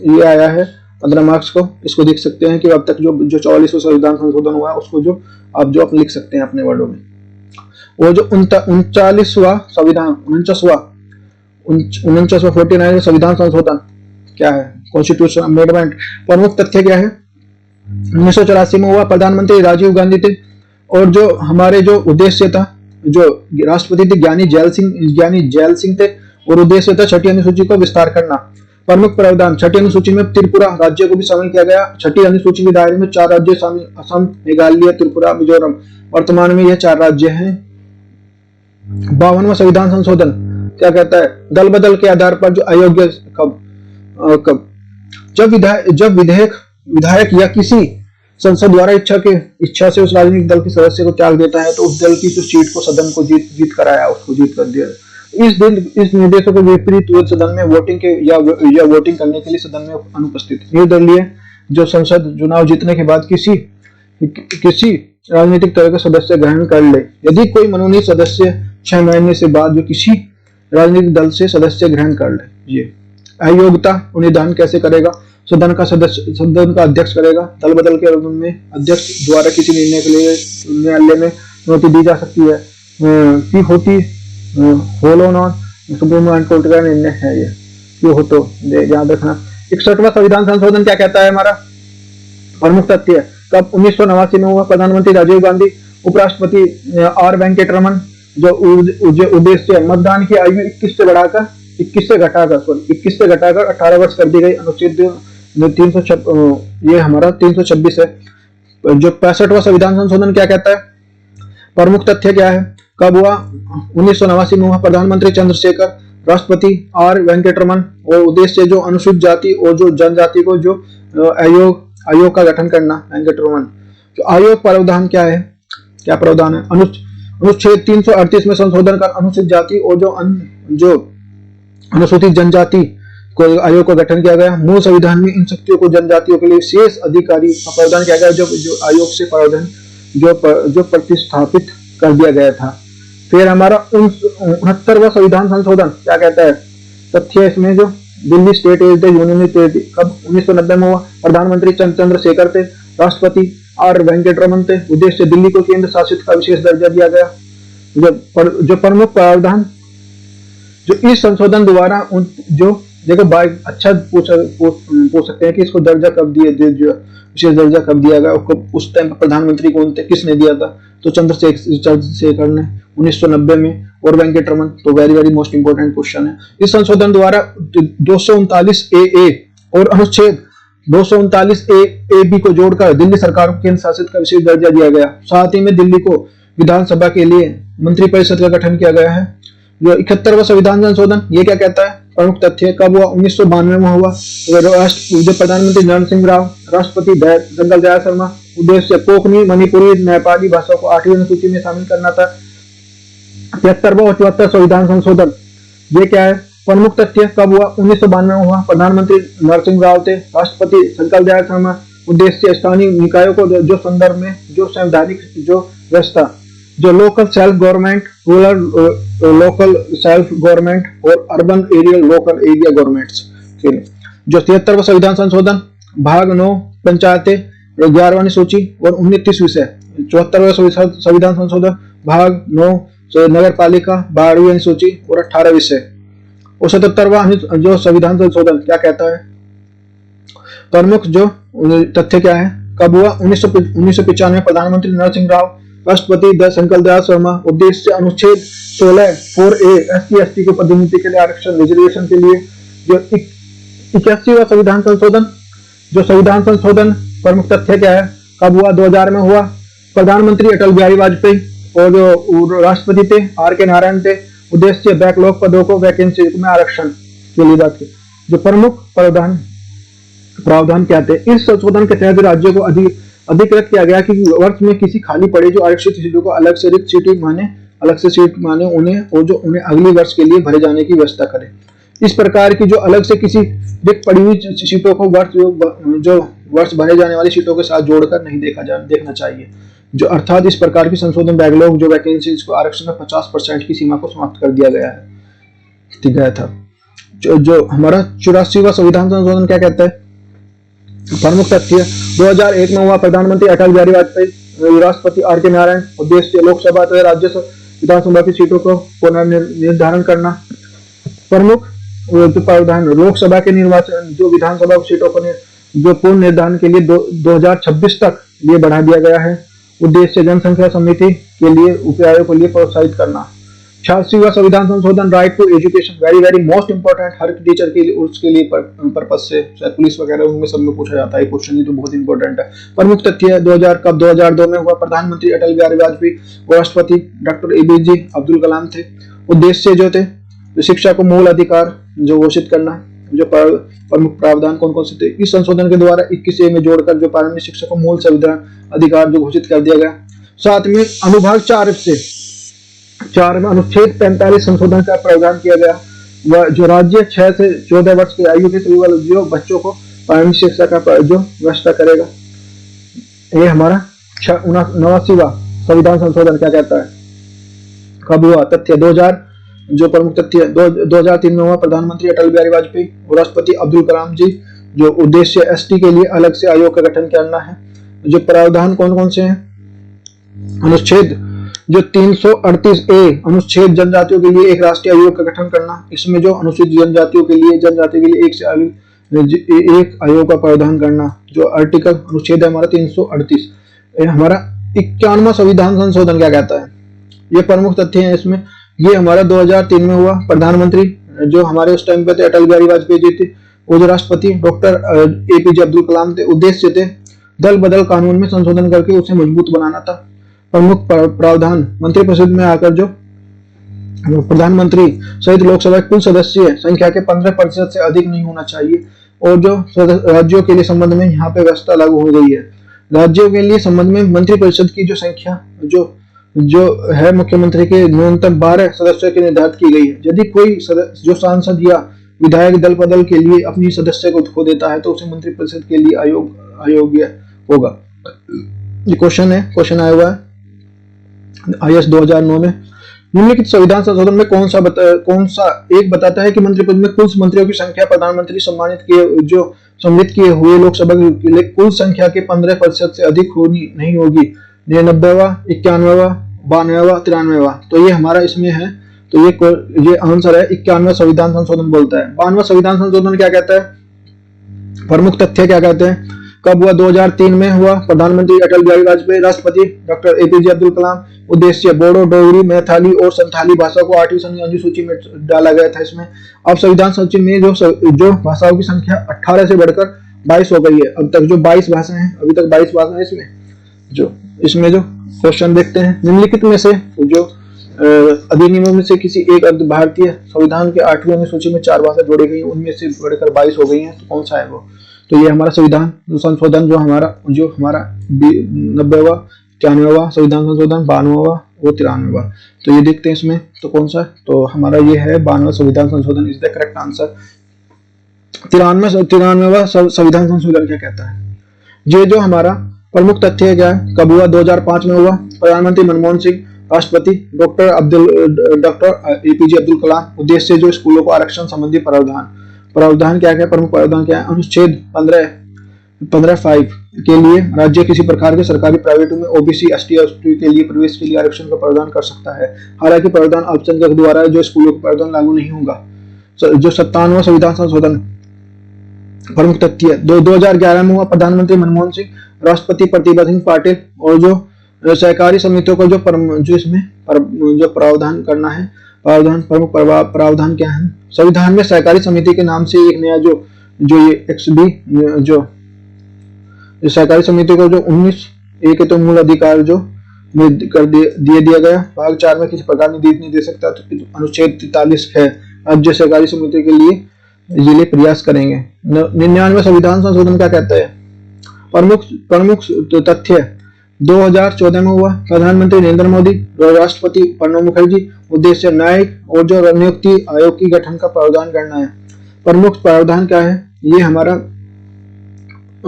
Speaker 1: ये आया है 15 मार्क्स को। इसको देख सकते हैं कि अब तक जो 44वां संविधान संशोधन हुआ है उसको जो आप लिख सकते हैं अपने वर्डों में। वो जो 39वां संविधान 49वां संविधान संशोधन क्या है? Constitution amendment. प्रमुख तथ्य क्या है? 1984 में हुआ। प्रधानमंत्री राजीव गांधी थे और जो हमारे जो उद्देश्य था, जो राष्ट्रपति थे ज्ञानी जैल सिंह थे और उद्देश्य था 6ठी अनुसूची को विस्तार करना। प्रमुख प्रावधान 6ठी अनुसूची में त्रिपुरा राज्य को भी शामिल किया गया। 6ठी अनुसूची के दायरे में 4 राज्य शामिल, असम, मेघालय, त्रिपुरा, मिजोरम। वर्तमान में यह 4 राज्य हैं। 52वां संविधान संशोधन क्या कहता है? दल बदल के आधार पर जो अयोग्य कब जब विधायक या किसी संसद द्वारा इच्छा से उस राजनीतिक दल के सदस्य को त्याग देता है तो उस दल की जो सीट को सदन को जीत कर आया उसको जीत कर दिया। इस निर्देशों के विपरीत हुए सदन में वोटिंग करने के लिए सदन में अनुपस्थित। निर्दलीय जो संसद चुनाव जीतने के बाद किसी राजनीतिक दल का सदस्य ग्रहण कर ले। यदि कोई मनोनीत सदस्य 6 महीने से बाद जो किसी राजनीतिक दल से सदस्य ग्रहण कर ले। ये अयोग्यता निदान कैसे करेगा? सदन का अध्यक्ष करेगा। दल बदल के आवेदन में अध्यक्ष द्वारा किसी निर्णय के लिए न्यायालय में नोटिस दी जा सकती है कि होती होलो नॉन सुप्रीम कोर्ट का निर्णय है ये क्यों हो तो याद रखना। 61वां संविधान संशोधन क्या कहता है? हमारा प्रमुख तथ्य कब 1989 में हुआ। प्रधानमंत्री राजीव गांधी, उपराष्ट्रपति आर वेंकटरमन। जो उद्देश्य मतदान की आयु 21 से घटाकर 18 वर्ष कर दी गई। अनुच्छेद 300 ये हमारा 326 है। जो 65वां संविधान संशोधन क्या कहता है? प्रमुख तथ्य क्या है? कब हुआ? 1989 में हुआ। प्रधानमंत्री चंद्रशेखर, राष्ट्रपति आर वेंकटरमन और उद्देश्य जो अनुसूचित जाति और जो जनजाति को जो आयोग का गठन करना। वेंकटरमन जो आयोग प्रावधान क्या है? क्या प्रावधान है? अनुच्छेद 338 में संशोधन कर अनुसूचित जाति और जो अनुसूचित जनजाति को आयोग का गठन किया गया। मूल संविधान में इन शक्तियों को जनजातियों के लिए विशेष अधिकारी का प्रावधान किया गया जो आयोग से प्रावधान जो प्रतिस्थापित कर दिया गया था। फिर हमारा 69वां संविधान संशोधन क्या कहता है? तथ्य इसमें जो Delhi state as the union territory कब 1990 में हुआ। प्रधानमंत्री चंद्रशेखर थे, राष्ट्रपति आर वेंकटरमन थे। उद्देश्य दिल्ली को केंद्र शासित का विशेष दर्जा दिया गया। जो प्रमुख प्रावधान जो इस संशोधन द्वारा जो देखो अच्छा पूछ सकते हैं कि इसको दर्जा कब दिए, जो विशेष दर्जा कब दिया गया। उस टाइम प्रधानमंत्री कौन थे, किसने दिया था? तो चंद्रशेखर ने 1990 में और वेंकटरमन। तो वेरी मोस्ट इंपोर्टेंट क्वेश्चन है। इस संशोधन द्वारा 239 ए और अनुच्छेद 239 ए बी को जोड़कर दिल्ली सरकार को केंद्र शासित का विशेष दर्जा दिया गया। साथ ही में दिल्ली को विधानसभा के लिए मंत्रिपरिषद का गठन किया गया है। जो 71वां संविधान संशोधन ये क्या कहता है? प्रमुख तथ्य कब हुआ? 1992 में हुआ। जो प्रधानमंत्री नरेंद्र सिंह राव, राष्ट्रपति जंगल दयाल शर्मा। उद्देश्य कोंकणी, मणिपुरी, नेपाली भाषा को 8वीं अनुसूची में शामिल करना था। 73वां और 74वां संविधान संशोधन ये क्या है? प्रमुख तथ्य कब हुआ? 1992 में हुआ। प्रधानमंत्री नरसिंह सिंह राव थे, राष्ट्रपति जंगल दयाल शर्मा। उद्देश्य स्थानीय निकायों को जो संदर्भ में जो संवैधानिक जो व्यवस्था जो local self government, rural local self government और urban area local area governments के लिए। जो 73वां संविधान संशोधन भाग 9 पंचायतें 11वीं सूची और 29 विषय। 74वां संविधान संशोधन भाग 9 नगर पालिका 12वीं सूची और 18 विषय। और 77वां जो संविधान संशोधन क्या कहता है? प्रमुख जो तथ्य क्या है? कब हुआ? 1995 प्रधानमंत्री नरसिंह सिंह राव, राष्ट्रपति जंगल दयाल शर्मा। उद्देश्य अनुच्छेद 16 4A SC/ST को पदोन्नति के लिए आरक्षण रिजर्वेशन के लिए। जो 81वां संविधान संशोधन जो संविधान संशोधन प्रमुख तथ्य क्या है? कब हुआ? 2000 में हुआ। प्रधानमंत्री अटल बिहारी वाजपेयी और जो राष्ट्रपति थे RK नारायण थे। उद्देश्य बैकलॉग पदों को वैकेंसी में आरक्षण के लिए बात की। जो प्रमुख प्रावधान क्या थे? इस संशोधन के तहत राज्यों को अधिकृत किया गया कि वर्ष में किसी खाली पड़ी जो आरक्षित सीटों को अलग से रिक्त सीट माने उन्हें और जो उन्हें अगले वर्ष के लिए भरे जाने की व्यवस्था करे। इस प्रकार की जो अलग से किसी रिक्त पड़ी हुई सीटों को वर्ष भरे जाने वाली सीटों के साथ जोड़कर नहीं देखना चाहिए। जो अर्थात इस प्रकार की संशोधन बैकलॉग जो वैकेंसीज को आरक्षण में 50% की सीमा को समाप्त कर दिया गया था। जो हमारा 84वां संविधान संशोधन क्या कहता है? प्रमुख तथ्य 2001 में हुआ। प्रधानमंत्री अटल बिहारी वाजपेयी, राष्ट्रपति RK नारायण। उद्देश्य लोकसभा तथा राज्य विधानसभा की सीटों को पुनर्निर्धारण करना। प्रमुख प्रावधान लोकसभा के निर्वाचन जो विधानसभा सीटों को जो पूर्ण निर्धारण के लिए 2026 तक ये बढ़ा दिया गया है। उद्देश्य जनसंख्या समिति के लिए उपायों के लिए प्रोत्साहित करना। 86वां संविधान संशोधन right to education very very most important हर टीचर के लिए उसके लिए पर्पज से शायद पुलिस वगैरह उनमें सब में पूछा जाता है क्वेश्चन, ये तो बहुत इंपॉर्टेंट है। प्रमुख तथ्य 2002 में हुआ। प्रधानमंत्री अटल बिहारी वाजपेयी और राष्ट्रपति डॉक्टर APJ अब्दुल कलाम थे। उद्देश्य जो थे शिक्षा को मूल अधिकार जो घोषित करना। जो प्रमुख प्रावधान कौन कौन से थे? इस संशोधन के द्वारा 21A में जोड़कर जो प्रारंभिक शिक्षा को मूल संविधान अधिकार जो घोषित कर दिया गया। साथ में अनुभाग 4 में अनुच्छेद 45 संशोधन का प्रावधान किया गया। वह जो राज्य 6 से 14 वर्ष की आयु के सभी वाले बच्चों को प्रारंभिक शिक्षा का जो व्यवस्था करेगा। ये हमारा 89वां संविधान संशोधन क्या कहता है? कब हुआ? तथ्य 2000 जो प्रमुख तथ्य 2003 में हुआ। प्रधानमंत्री अटल बिहारी वाजपेयी और राष्ट्रपति अब्दुल कलाम जी। जो उद्देश्य ST के लिए अलग से आयोग का गठन करना है। जो प्रावधान कौन कौन से हैं? अनुच्छेद जो 338A अनुच्छेद जनजातियों के लिए एक राष्ट्रीय आयोग का गठन करना। इसमें जो अनुसूचित जनजातियों के लिए एक आयोग का प्रावधान करना। जो आर्टिकल अनुच्छेद है हमारा 338। हमारा 51वां संविधान संशोधन क्या कहता है? ये प्रमुख तथ्य हैं इसमें। ये हमारा 2003 में हुआ। प्रधानमंत्री जो हमारे उस टाइम पे थे अटल बिहारी वाजपेयी जी थे और जो राष्ट्रपति डॉक्टर APJ अब्दुल कलाम थे। उद्देश्य थे दल बदल कानून में संशोधन करके उसे मजबूत बनाना था। प्रमुख प्रावधान मंत्रिपरिषद में आकर जो प्रधानमंत्री सहित लोकसभा कुल सदस्य संख्या के 15% से अधिक नहीं होना चाहिए। और जो राज्यों के लिए संबंध में यहाँ पे व्यवस्था लागू हो गई है। राज्यों के लिए संबंध में मंत्रिपरिषद की जो संख्या जो है मुख्यमंत्री के न्यूनतम 12 सदस्यों की निर्धारित की गई है। यदि कोई जो सांसद या विधायक दल बदल के लिए अपनी सदस्य को खो देता है तो उसे मंत्रिपरिषद के लिए अयोग्य होगा। ये क्वेश्चन आया हुआ है IS 2009 में। निम्नलिखित संविधान संशोधन में कौन सा एक बताता है कि मंत्रिपरिषद में कुल मंत्रियों की संख्या प्रधानमंत्री सम्मिलित किए हुए लोकसभा के लिए कुल संख्या के 15% से अधिक नहीं होगी। 90वां 91वां 92वां 93वां। तो ये हमारा इसमें है। तो ये आंसर है 51वां संविधान संशोधन बोलता है। 52वां संविधान संशोधन क्या कहता है? प्रमुख तथ्य क्या कहते हैं? कब हुआ? 2003 में हुआ। प्रधानमंत्री अटल बिहारी वाजपेयी, राष्ट्रपति डॉक्टर APJ अब्दुल कलाम। उद्देश्य बोडो, डोगरी, मैथिली और संथाली भाषा को 8वीं अनुसूची में डाला गया था। इसमें अब संविधान सूची में जो भाषाओं की संख्या 18 से बढ़कर 22 हो गई है। अब तक जो 22 भाषाएं हैं, अभी तक 22 भाषाएं इसमें जो क्वेश्चन देखते हैं, निम्नलिखित में से जो अधिनियमों में से किसी एक भारतीय संविधान के 8वीं अनुसूची में 4 भाषा जोड़ी गई, उनमें से बढ़कर 22 हो गई हैं, तो कौन सा है वो? तो ये हमारा संविधान संशोधन जो हमारा 90वां, 93वां संविधान संशोधन, 92वां, वो 93वां। तो ये देखते हैं इसमें तो कौन सा है, तो हमारा ये है 92वां संविधान संशोधन इज द करेक्ट आंसर। 93वां संविधान संशोधन क्या कहता है? ये जो हमारा प्रमुख तथ्य क्या है, कब हुआ? 2005 में हुआ। प्रधानमंत्री मनमोहन सिंह, राष्ट्रपति डॉक्टर APJ अब्दुल कलाम। उद्देश्य जो स्कूलों को आरक्षण संबंधी प्रावधान क्या है? प्रमुख प्रावधान क्या है? अनुच्छेद 15(5) के लिए राज्य किसी प्रकार के सरकारी प्राइवेट में OBC ST के लिए प्रवेश के लिए आरक्षण का प्रावधान कर सकता है। हालांकि प्रावधान अल्पसंख्यक द्वारा जो स्कूलों का प्रावधान लागू नहीं होगा। जो 57वां संविधान संशोधन प्रमुख तथ्य 2011 में हुआ। प्रधानमंत्री मनमोहन सिंह, राष्ट्रपति प्रतिभा सिंह पाटिल और जो सहकारी समितियों को जो इसमें जो प्रावधान करना है, प्रमुख प्रावधान क्या है? संविधान में सहकारी समिति के नाम से एक नया जो ये XB जो सहकारी समिति को जो 19(a) के तो मूल अधिकार जो कर दिया गया। भाग 4 में किसी प्रकार निर्देश नहीं दे सकता, तो अनुच्छेद 43 है। अब जो सहकारी समिति के लिए प्रयास करेंगे। 99वां संविधान संशोधन क्या कहता है? प्रमुख तथ्य 2014 में हुआ। प्रधानमंत्री नरेंद्र मोदी, राष्ट्रपति प्रणब मुखर्जी। उद्देश्य न्यायिक और जो नियुक्ति आयोग की गठन का प्रावधान करना है। प्रमुख प्रावधान क्या है? ये हमारा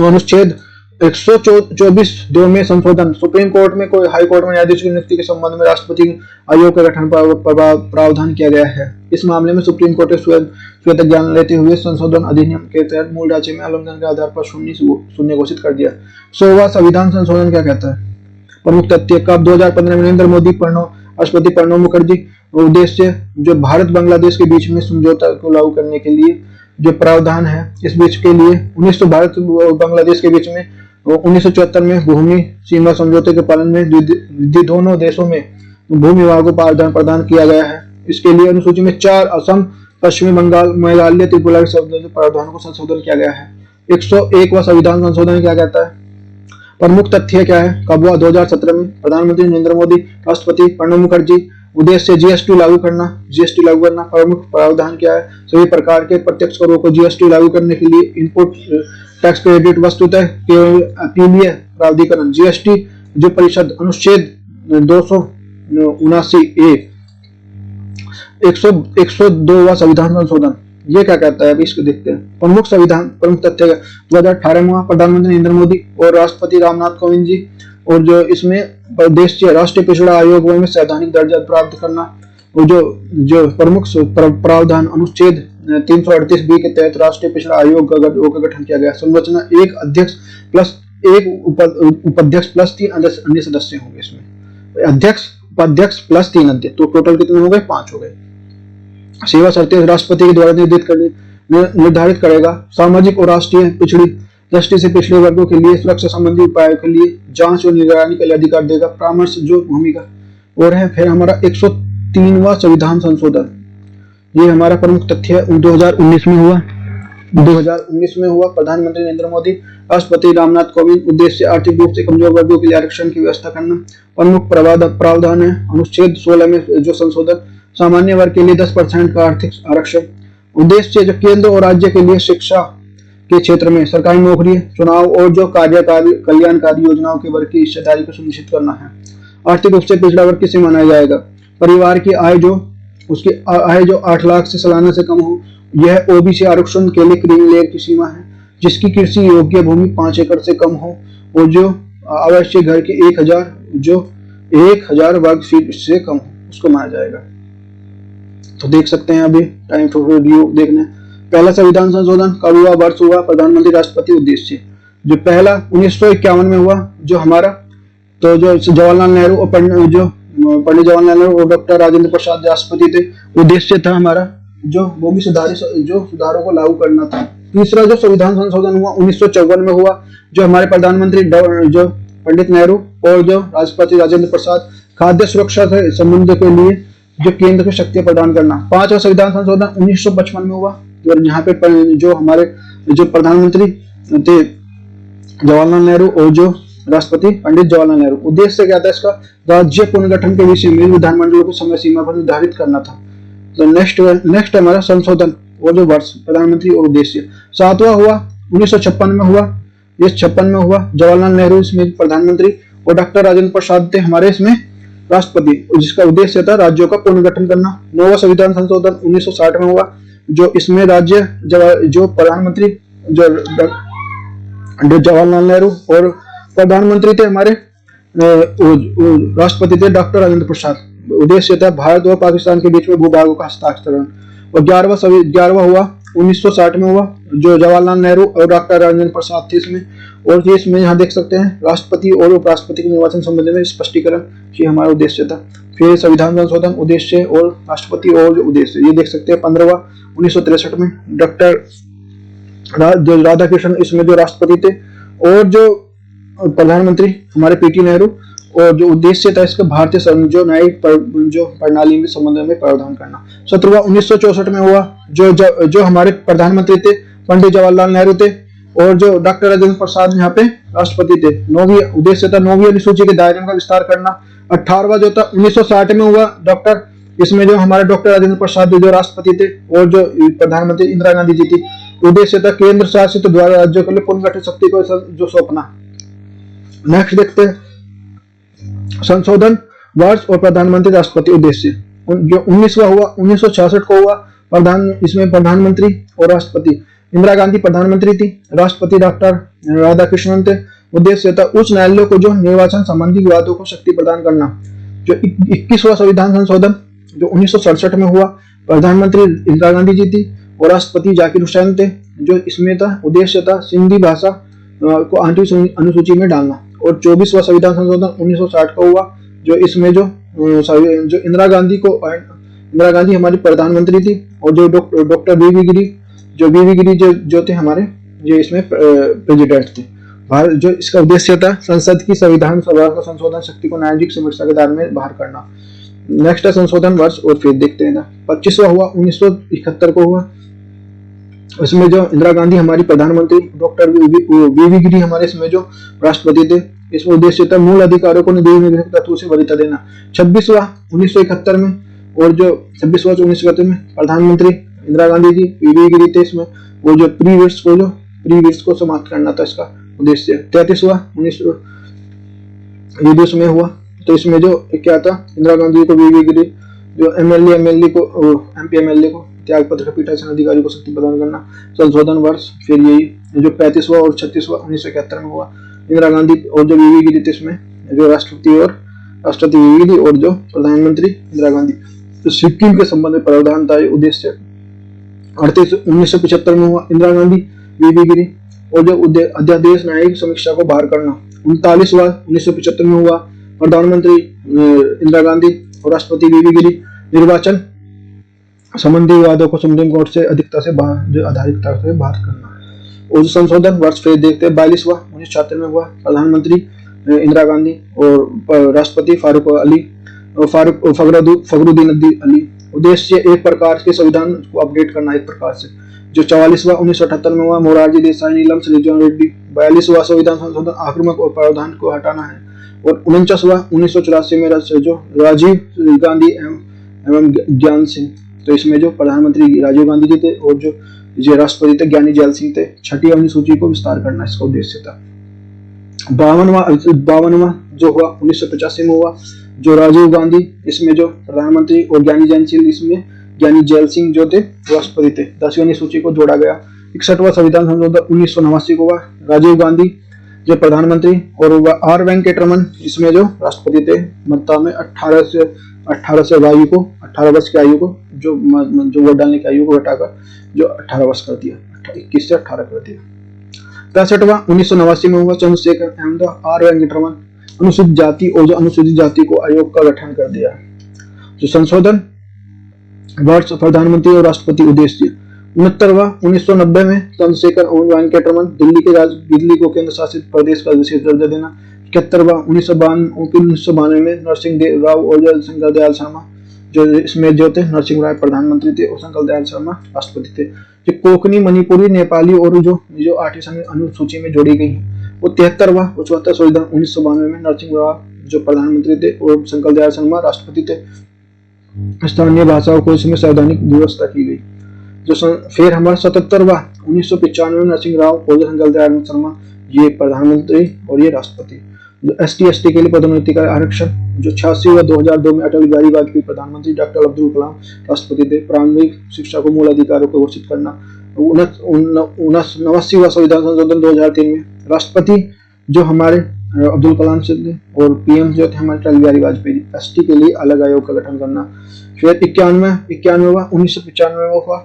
Speaker 1: अनुच्छेद 124(2) में संशोधन। सुप्रीम कोर्ट में कोई हाई कोर्ट में न्यायाधीश की नियुक्ति के संबंध में राष्ट्रपति आयोग का गठन प्रावधान किया गया है। इस मामले में सुप्रीम कोर्ट श्वेत ज्ञान लेते हुए संशोधन अधिनियम के तहत मूल ढांचे में उल्लंघन के आधार पर शून्य घोषित कर दिया। 100वां संविधान संशोधन क्या कहता है? प्रमुख तथ्य कब? 2015 में नरेंद्र मोदी, राष्ट्रपति प्रणब मुखर्जी। उद्देश्य जो भारत बांग्लादेश के बीच में समझौता को लागू करने के लिए जो प्रावधान है, इस बीच के लिए 1900 भारत बांग्लादेश के बीच में 1974 में भूमि सीमा समझौते के पालन में दोनों देशों में भूमि विवाह को प्रदान किया गया है। इसके लिए अनुसूची में 4 असम, पश्चिमी बंगाल, मेघालय, त्रिपुरा के प्रावधान को संशोधन किया गया है। 101वां संविधान संशोधन क्या कहता है? प्रमुख तथ्य क्या है? कब हुआ? 2017 में। प्रधानमंत्री नरेंद्र मोदी, राष्ट्रपति प्रणब मुखर्जी। उद्देश्य GST लागू करना। प्रमुख प्रावधान क्या है? सभी प्रकार के प्रत्यक्ष करों को GST लागू करने के लिए इनपुट टैक्स क्रेडिट वस्तुतः अपीलीय प्राधिकरण GST जो परिषद अनुच्छेद 279(a) 102वां संविधान संशोधन ये क्या कहता है? अभी इसको देखते हैं। प्रमुख तथ्य 2018 में हुआ। प्रधानमंत्री नरेंद्र मोदी और राष्ट्रपति रामनाथ कोविंद जी। और जो इसमें प्रदेश राष्ट्रीय पिछड़ा आयोग में संवैधानिक दर्जा प्राप्त करना। और जो प्रमुख प्रावधान अनुच्छेद 338(b) के तहत राष्ट्रीय पिछड़ा आयोग का गठन किया गया। संरचना 1 अध्यक्ष प्लस 1 उपाध्यक्ष प्लस 3 अन्य सदस्य होंगे। इसमें अध्यक्ष, उपाध्यक्ष प्लस 3 अध्यक्ष, तो टोटल कितने हो गए? 5 हो गए। सेवा शर्तें राष्ट्रपति के द्वारा निर्धारित करेगा। सामाजिक और राष्ट्रीय पिछड़ी दृष्टि से पिछड़े वर्गों के लिए सुरक्षा संबंधी उपायों के लिए जांच और निगरानी के लिए अधिकार देगा। परामर्श जो भूमिका और है। फिर हमारा 103वां संविधान संशोधन ये हमारा प्रमुख तथ्य 2019 में हुआ। 2019 में हुआ। प्रधानमंत्री नरेंद्र मोदी, राष्ट्रपति रामनाथ कोविंद। उद्देश्य आर्थिक रूप से कमजोर वर्गों के लिए आरक्षण की व्यवस्था करना। प्रमुख प्रावधान है अनुच्छेद 16 में जो संशोधन सामान्य वर्ग के लिए 10% का आर्थिक आरक्षण। उद्देश्य जो केंद्र और राज्य के लिए शिक्षा के क्षेत्र में सरकारी नौकरी, चुनाव और जो कल्याणकारी योजनाओं के वर्ग की हिस्सेदारी को सुनिश्चित करना है। आर्थिक रूप से पिछड़ा वर्ग किसे माना जाएगा? परिवार की आय जो 8 लाख से सालाना से कम हो। यह OBC आरक्षण के लिए क्रीमी लेयर की सीमा है। जिसकी कृषि योग्य भूमि 5 एकड़ से कम हो और जो आवश्यक घर के 1000 वर्ग फीट से कम हो उसको माना जाएगा। तो देख सकते हैं अभी टाइम टू रिव्यू देखने। पहला संविधान संशोधन कब हुआ? वर्ष हुआ। प्रधानमंत्री राष्ट्रपति। उद्देश्य जो पहला 1951 में हुआ जो हमारा तो जो जवाहरलाल नेहरू और पंडित जवाहरलाल नेहरू और डॉक्टर राजेंद्र प्रसाद राष्ट्रपति थे। उद्देश्य था हमारा जो भूमि सुधारों को लागू करना था। तीसरा जो संविधान संशोधन हुआ 1954 में हुआ जो हमारे प्रधानमंत्री जो पंडित नेहरू और जो राष्ट्रपति राजेंद्र प्रसाद खाद्य सुरक्षा के संबंध के लिए जो केंद्र को शक्ति प्रदान करना। पांचवा संविधान संशोधन 1955 में हुआ और यहाँ पे जो हमारे जो प्रधानमंत्री थे जवाहरलाल नेहरू और जो राष्ट्रपति पंडित जवाहरलाल नेहरू। उद्देश्य क्या था इसका? राज्य पुनर्गठन के विषय में विधानमंडल को समय सीमा पर निर्धारित करना था। तो नेक्स्ट हमारा संशोधन और जो वर्ष, प्रधानमंत्री और उद्देश्य। 7वां हुआ 1956 में हुआ, ये 56 में हुआ। जवाहरलाल नेहरू इसमें प्रधानमंत्री और डॉक्टर राजेंद्र प्रसाद थे हमारे इसमें राष्ट्रपति, जिसका उद्देश्य था राज्यों का पुनर्गठन करना। 9वां संविधान संशोधन 1960 में हुआ, जो इसमें राज्य जो प्रधानमंत्री जो जवाहरलाल नेहरू और प्रधानमंत्री थे हमारे राष्ट्रपति थे डॉक्टर राजेंद्र प्रसाद। उद्देश्य था भारत और पाकिस्तान के बीच में भूभागों का हस्तांतरण। और 11वां हुआ 1960 में हुआ, जो जवाहरलाल नेहरू और डॉक्टर राजेंद्र प्रसाद थे इसमें। और ये इसमें यहाँ देख सकते हैं राष्ट्रपति और उपराष्ट्रपति के निर्वाचन संबंध में स्पष्टीकरण, ये हमारा उद्देश्य था। फिर संविधान संशोधन, उद्देश्य और राष्ट्रपति और उद्देश्य, ये देख सकते हैं 15वां 1963 में डॉक्टर राधाकृष्णन इसमें जो राष्ट्रपति थे, और जो प्रधानमंत्री हमारे पीटी नेहरू। और जो उद्देश्य था इसका भारतीय जो न्यायिक जो प्रणाली में संबंध में प्रावधान करना। 17वां 1964 में हुआ, जो हमारे प्रधानमंत्री थे पंडित जवाहरलाल नेहरू थे, और जो डॉक्टर राजेंद्र प्रसाद यहाँ पे राष्ट्रपति थे। 9वीं उद्देश्य था 9वीं अनुसूची के दायरे का विस्तार करना। 18वां जो था 1960 में हुआ डॉक्टर, इसमें जो हमारे डॉक्टर राजेंद्र प्रसाद जो राष्ट्रपति थे और जो प्रधानमंत्री इंदिरा गांधी जी थी। उद्देश्य था केंद्र शासित द्वारा राज्यों के लिए पुनर्गठित शक्ति को जो सौंपना। नेक्स्ट देखते हैं संशोधन वर्ष और प्रधानमंत्री राष्ट्रपति उद्देश्य। जो 19वां हुआ 1966 को हुआ, इसमें प्रधानमंत्री और राष्ट्रपति। इंदिरा गांधी प्रधानमंत्री थी, राष्ट्रपति डॉक्टर राधाकृष्णन थे। उद्देश्य था उच्च न्यायालयों को जो निर्वाचन संबंधी विवादों को शक्ति प्रदान करना। जो 21वां संविधान संशोधन जो 1967 में हुआ, प्रधानमंत्री इंदिरा गांधी जी थी और राष्ट्रपति जाकिर हुसैन थे। जो इसमें था उद्देश्य था सिंधी भाषा को अनुसूची में डालना। और 24वां संविधान संशोधन 1960 का हुआ, जो इसमें जो इंदिरा गांधी हमारी प्रधानमंत्री थी, और जो डॉक्टर वीवी गिरी जो थे हमारे, जो इसमें प्रेसिडेंट थे। भारत जो इसका उद्देश्य था संसद की संविधान सभा का संशोधन शक्ति को न्यायिक समीक्षा के दायरे में बाहर करना। नेक्स्ट है संशोधन वर्ष, और फिर देखते हैं ना 25वां हुआ 1971 को हुआ। इसमें जो इंदिरा गांधी हमारी प्रधानमंत्री, डॉक्टर वीवी गिरी हमारे इसमें जो राष्ट्रपति थे। इसमें उद्देश्य था मूल अधिकारों को निधि तत्वों से वरीयता देना। 26वां 1971 में, और जो 26वां 1971 में प्रधानमंत्री इंदिरा गांधी जी, वीवी गिरी थे इसमें। वो जो प्रीवियर्स को समाप्त करना था इसका उद्देश्य। 33वां 19 में हुआ, तो इसमें जो क्या था इंदिरा गांधी को, वीवी गिरी जो एमएलए को, एमपी एमएलए को त्याग पत्र का पीठासीन अधिकारी को शक्ति प्रदान करना। संशोधन वर्ष फिर यही जो 35वां और 36वां 1971 में हुआ। इंदिरा गांधी और जो वीवी गिरी थे इसमें, जो राष्ट्रपति वीवी गिरी और जो प्रधानमंत्री इंदिरा गांधी। तो सिक्किम के संबंध में प्रावधान था ये उद्देश्य। 1975 में हुआ इंदिरा गांधी वीवी गिरी, और जो अध्यादेश न्यायिक समीक्षा को बाहर करना। 39वां 1975 में हुआ, प्रधानमंत्री इंदिरा गांधी और राष्ट्रपति वीवी गिरी। निर्वाचन संबंधी विवादों को सुप्रीम कोर्ट से अधिकता से बाहर करना। और संशोधन वर्ष फिर देखते हैं 42वां 1976 में हुआ, प्रधानमंत्री इंदिरा गांधी और राष्ट्रपति फखरुद्दीन अली। उद्देश्य एक प्रकार के संविधान को अपडेट करना एक प्रकार से। जो 44वां 1978 में हुआ, मोरारजी देसाई, नीलम श्रीजन रेड्डी। 42वां संविधान संशोधन आक्रामक और प्रावधान को हटाना है। और 49वां 1984 में जो राजीव गांधी एवं ज्ञान सिंह, तो इसमें जो प्रधानमंत्री राजीव गांधी जी थे और जो राष्ट्रपति थे ज्ञानी जैल सिंह थे। 6ठी अनुसूची को विस्तार करना इसका उद्देश्य था। 52वां जो हुआ 1985 में हुआ, जो राजीव गांधी इसमें जो प्रधानमंत्री और ज्ञानी जैल सिंह इसमें ज्ञानी जैल सिंह जो थे राष्ट्रपति थे। 10वीं अनुसूची को जोड़ा गया। 61वां संविधान संशोधन 1989 को हुआ, राजीव गांधी जो प्रधानमंत्री और आर वेंकटरमन इसमें जो राष्ट्रपति थे। मत्ता में 18 वर्ष की आयु को जो वोट डालने की आयु को घटाकर जो 18 वर्ष कर दिया, 21 से 18 कर दिया। 63वां 1989 में हुआ, चंद्रशेखर अहमद आर वेंकटरमन अनुसूचित जाति और जो अनुसूचित जाति को आयोग का गठन कर दिया। जो संशोधन वर्ष, प्रधानमंत्री और राष्ट्रपति उद्देश्य। 69वां 1990 में चंद्रशेखर वेंकटरमन दिल्ली को केंद्र शासित प्रदेश का विशेष दर्जा देना। 71वां 1992 में नरसिंह राव और शंकर दयाल शर्मा जो इसमें जो थे, नरसिंह राव प्रधानमंत्री थे और शंकर दयाल शर्मा राष्ट्रपति थे। जो कोंकणी, मणिपुरी, नेपाली और जो 8वीं अनुसूची में जोड़ी गई है। वो 73वां और 74 संविधान 1992 में नरसिंह जो प्रधानमंत्री थे और शंकर दयाल शर्मा राष्ट्रपति थे। स्थानीय भाषाओं को इसमें संवैधानिक व्यवस्था की गई। फिर हमारा 77वां 1995 में नरसिंह राव और शंकर दयाल शर्मा ये प्रधानमंत्री और ये राष्ट्रपति। जो ST के लिए पदोन्नति का आरक्षण, जो 86 व 2002 में अटल बिहारी वाजपेयी प्रधानमंत्री, डॉक्टर अब्दुल कलाम राष्ट्रपति थे। प्रारंभिक शिक्षा को मूल अधिकारों को घोषित करना। 89वां संविधान संशोधन 2003 में राष्ट्रपति जो हमारे अब्दुल कलाम से थे और PM जो थे हमारे अटल बिहारी वाजपेयी। ST के लिए अलग आयोग का गठन करना। फिर 91वां 1995 हुआ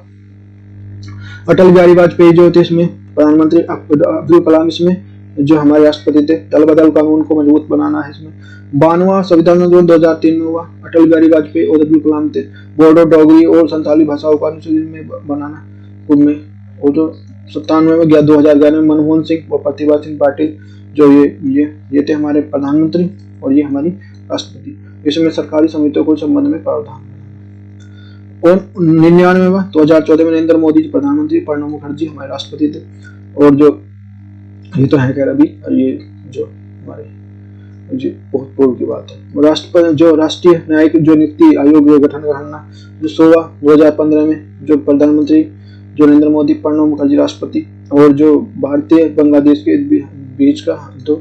Speaker 1: अटल बिहारी वाजपेयी जो थे इसमें प्रधानमंत्री, अब्दुल कलाम इसमें जो हमारे राष्ट्रपति थे। दल बदल कानून को मजबूत बनाना है इसमें। 92वां संविधान संशोधन 2003 में हुआ, अटल बिहारी वाजपेयी और अब्दुल कलाम थे। बोडो, डोगरी और संथाली भाषाओं का अनुसूची में बनाना उनमें। और जो 97 में 2011 में मनमोहन सिंह और प्रतिभा सिंह पाटिल जो ये थे हमारे प्रधानमंत्री और ये हमारी राष्ट्रपति। इसमें सरकारी समितियों को संबंध में प्रावधान। और 99वां 2014 में नरेंद्र मोदी जी प्रधानमंत्री, प्रणब मुखर्जी हमारे राष्ट्रपति थे। और जो ये तो है खैर अभी ये जो हमारे बहुत पूर्व की बात है। राष्ट्रपति जो राष्ट्रीय न्यायिक जो नियुक्ति आयोग गठन करना, जो 16 2015 में जो प्रधानमंत्री जो नरेंद्र मोदी, प्रणब मुखर्जी राष्ट्रपति। और जो भारतीय बांग्लादेश के बीच का जो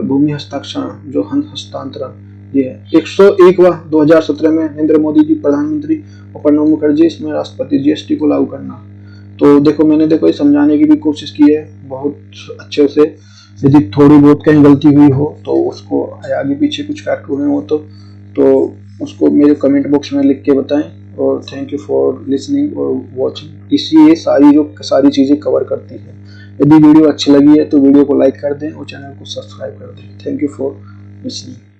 Speaker 1: भूमि हस्ताक्षर जो हस्तांतरण ये है। 101वां 2017 में नरेंद्र मोदी जी प्रधानमंत्री और प्रणब मुखर्जी इसमें राष्ट्रपति। GST को लागू करना। तो देखो मैंने ये समझाने की भी कोशिश की है बहुत अच्छे से। यदि थोड़ी बहुत कहीं गलती हुई हो तो उसको आगे पीछे कुछ फैक्ट हुए हो तो उसको मेरे कमेंट बॉक्स में लिख के बताएं। और थैंक यू फॉर लिसनिंग और वॉचिंग। इसी ये सारी चीज़ें कवर करती है। यदि वीडियो अच्छी लगी है तो वीडियो को लाइक कर दें और चैनल को सब्सक्राइब कर दें। Thank you for listening.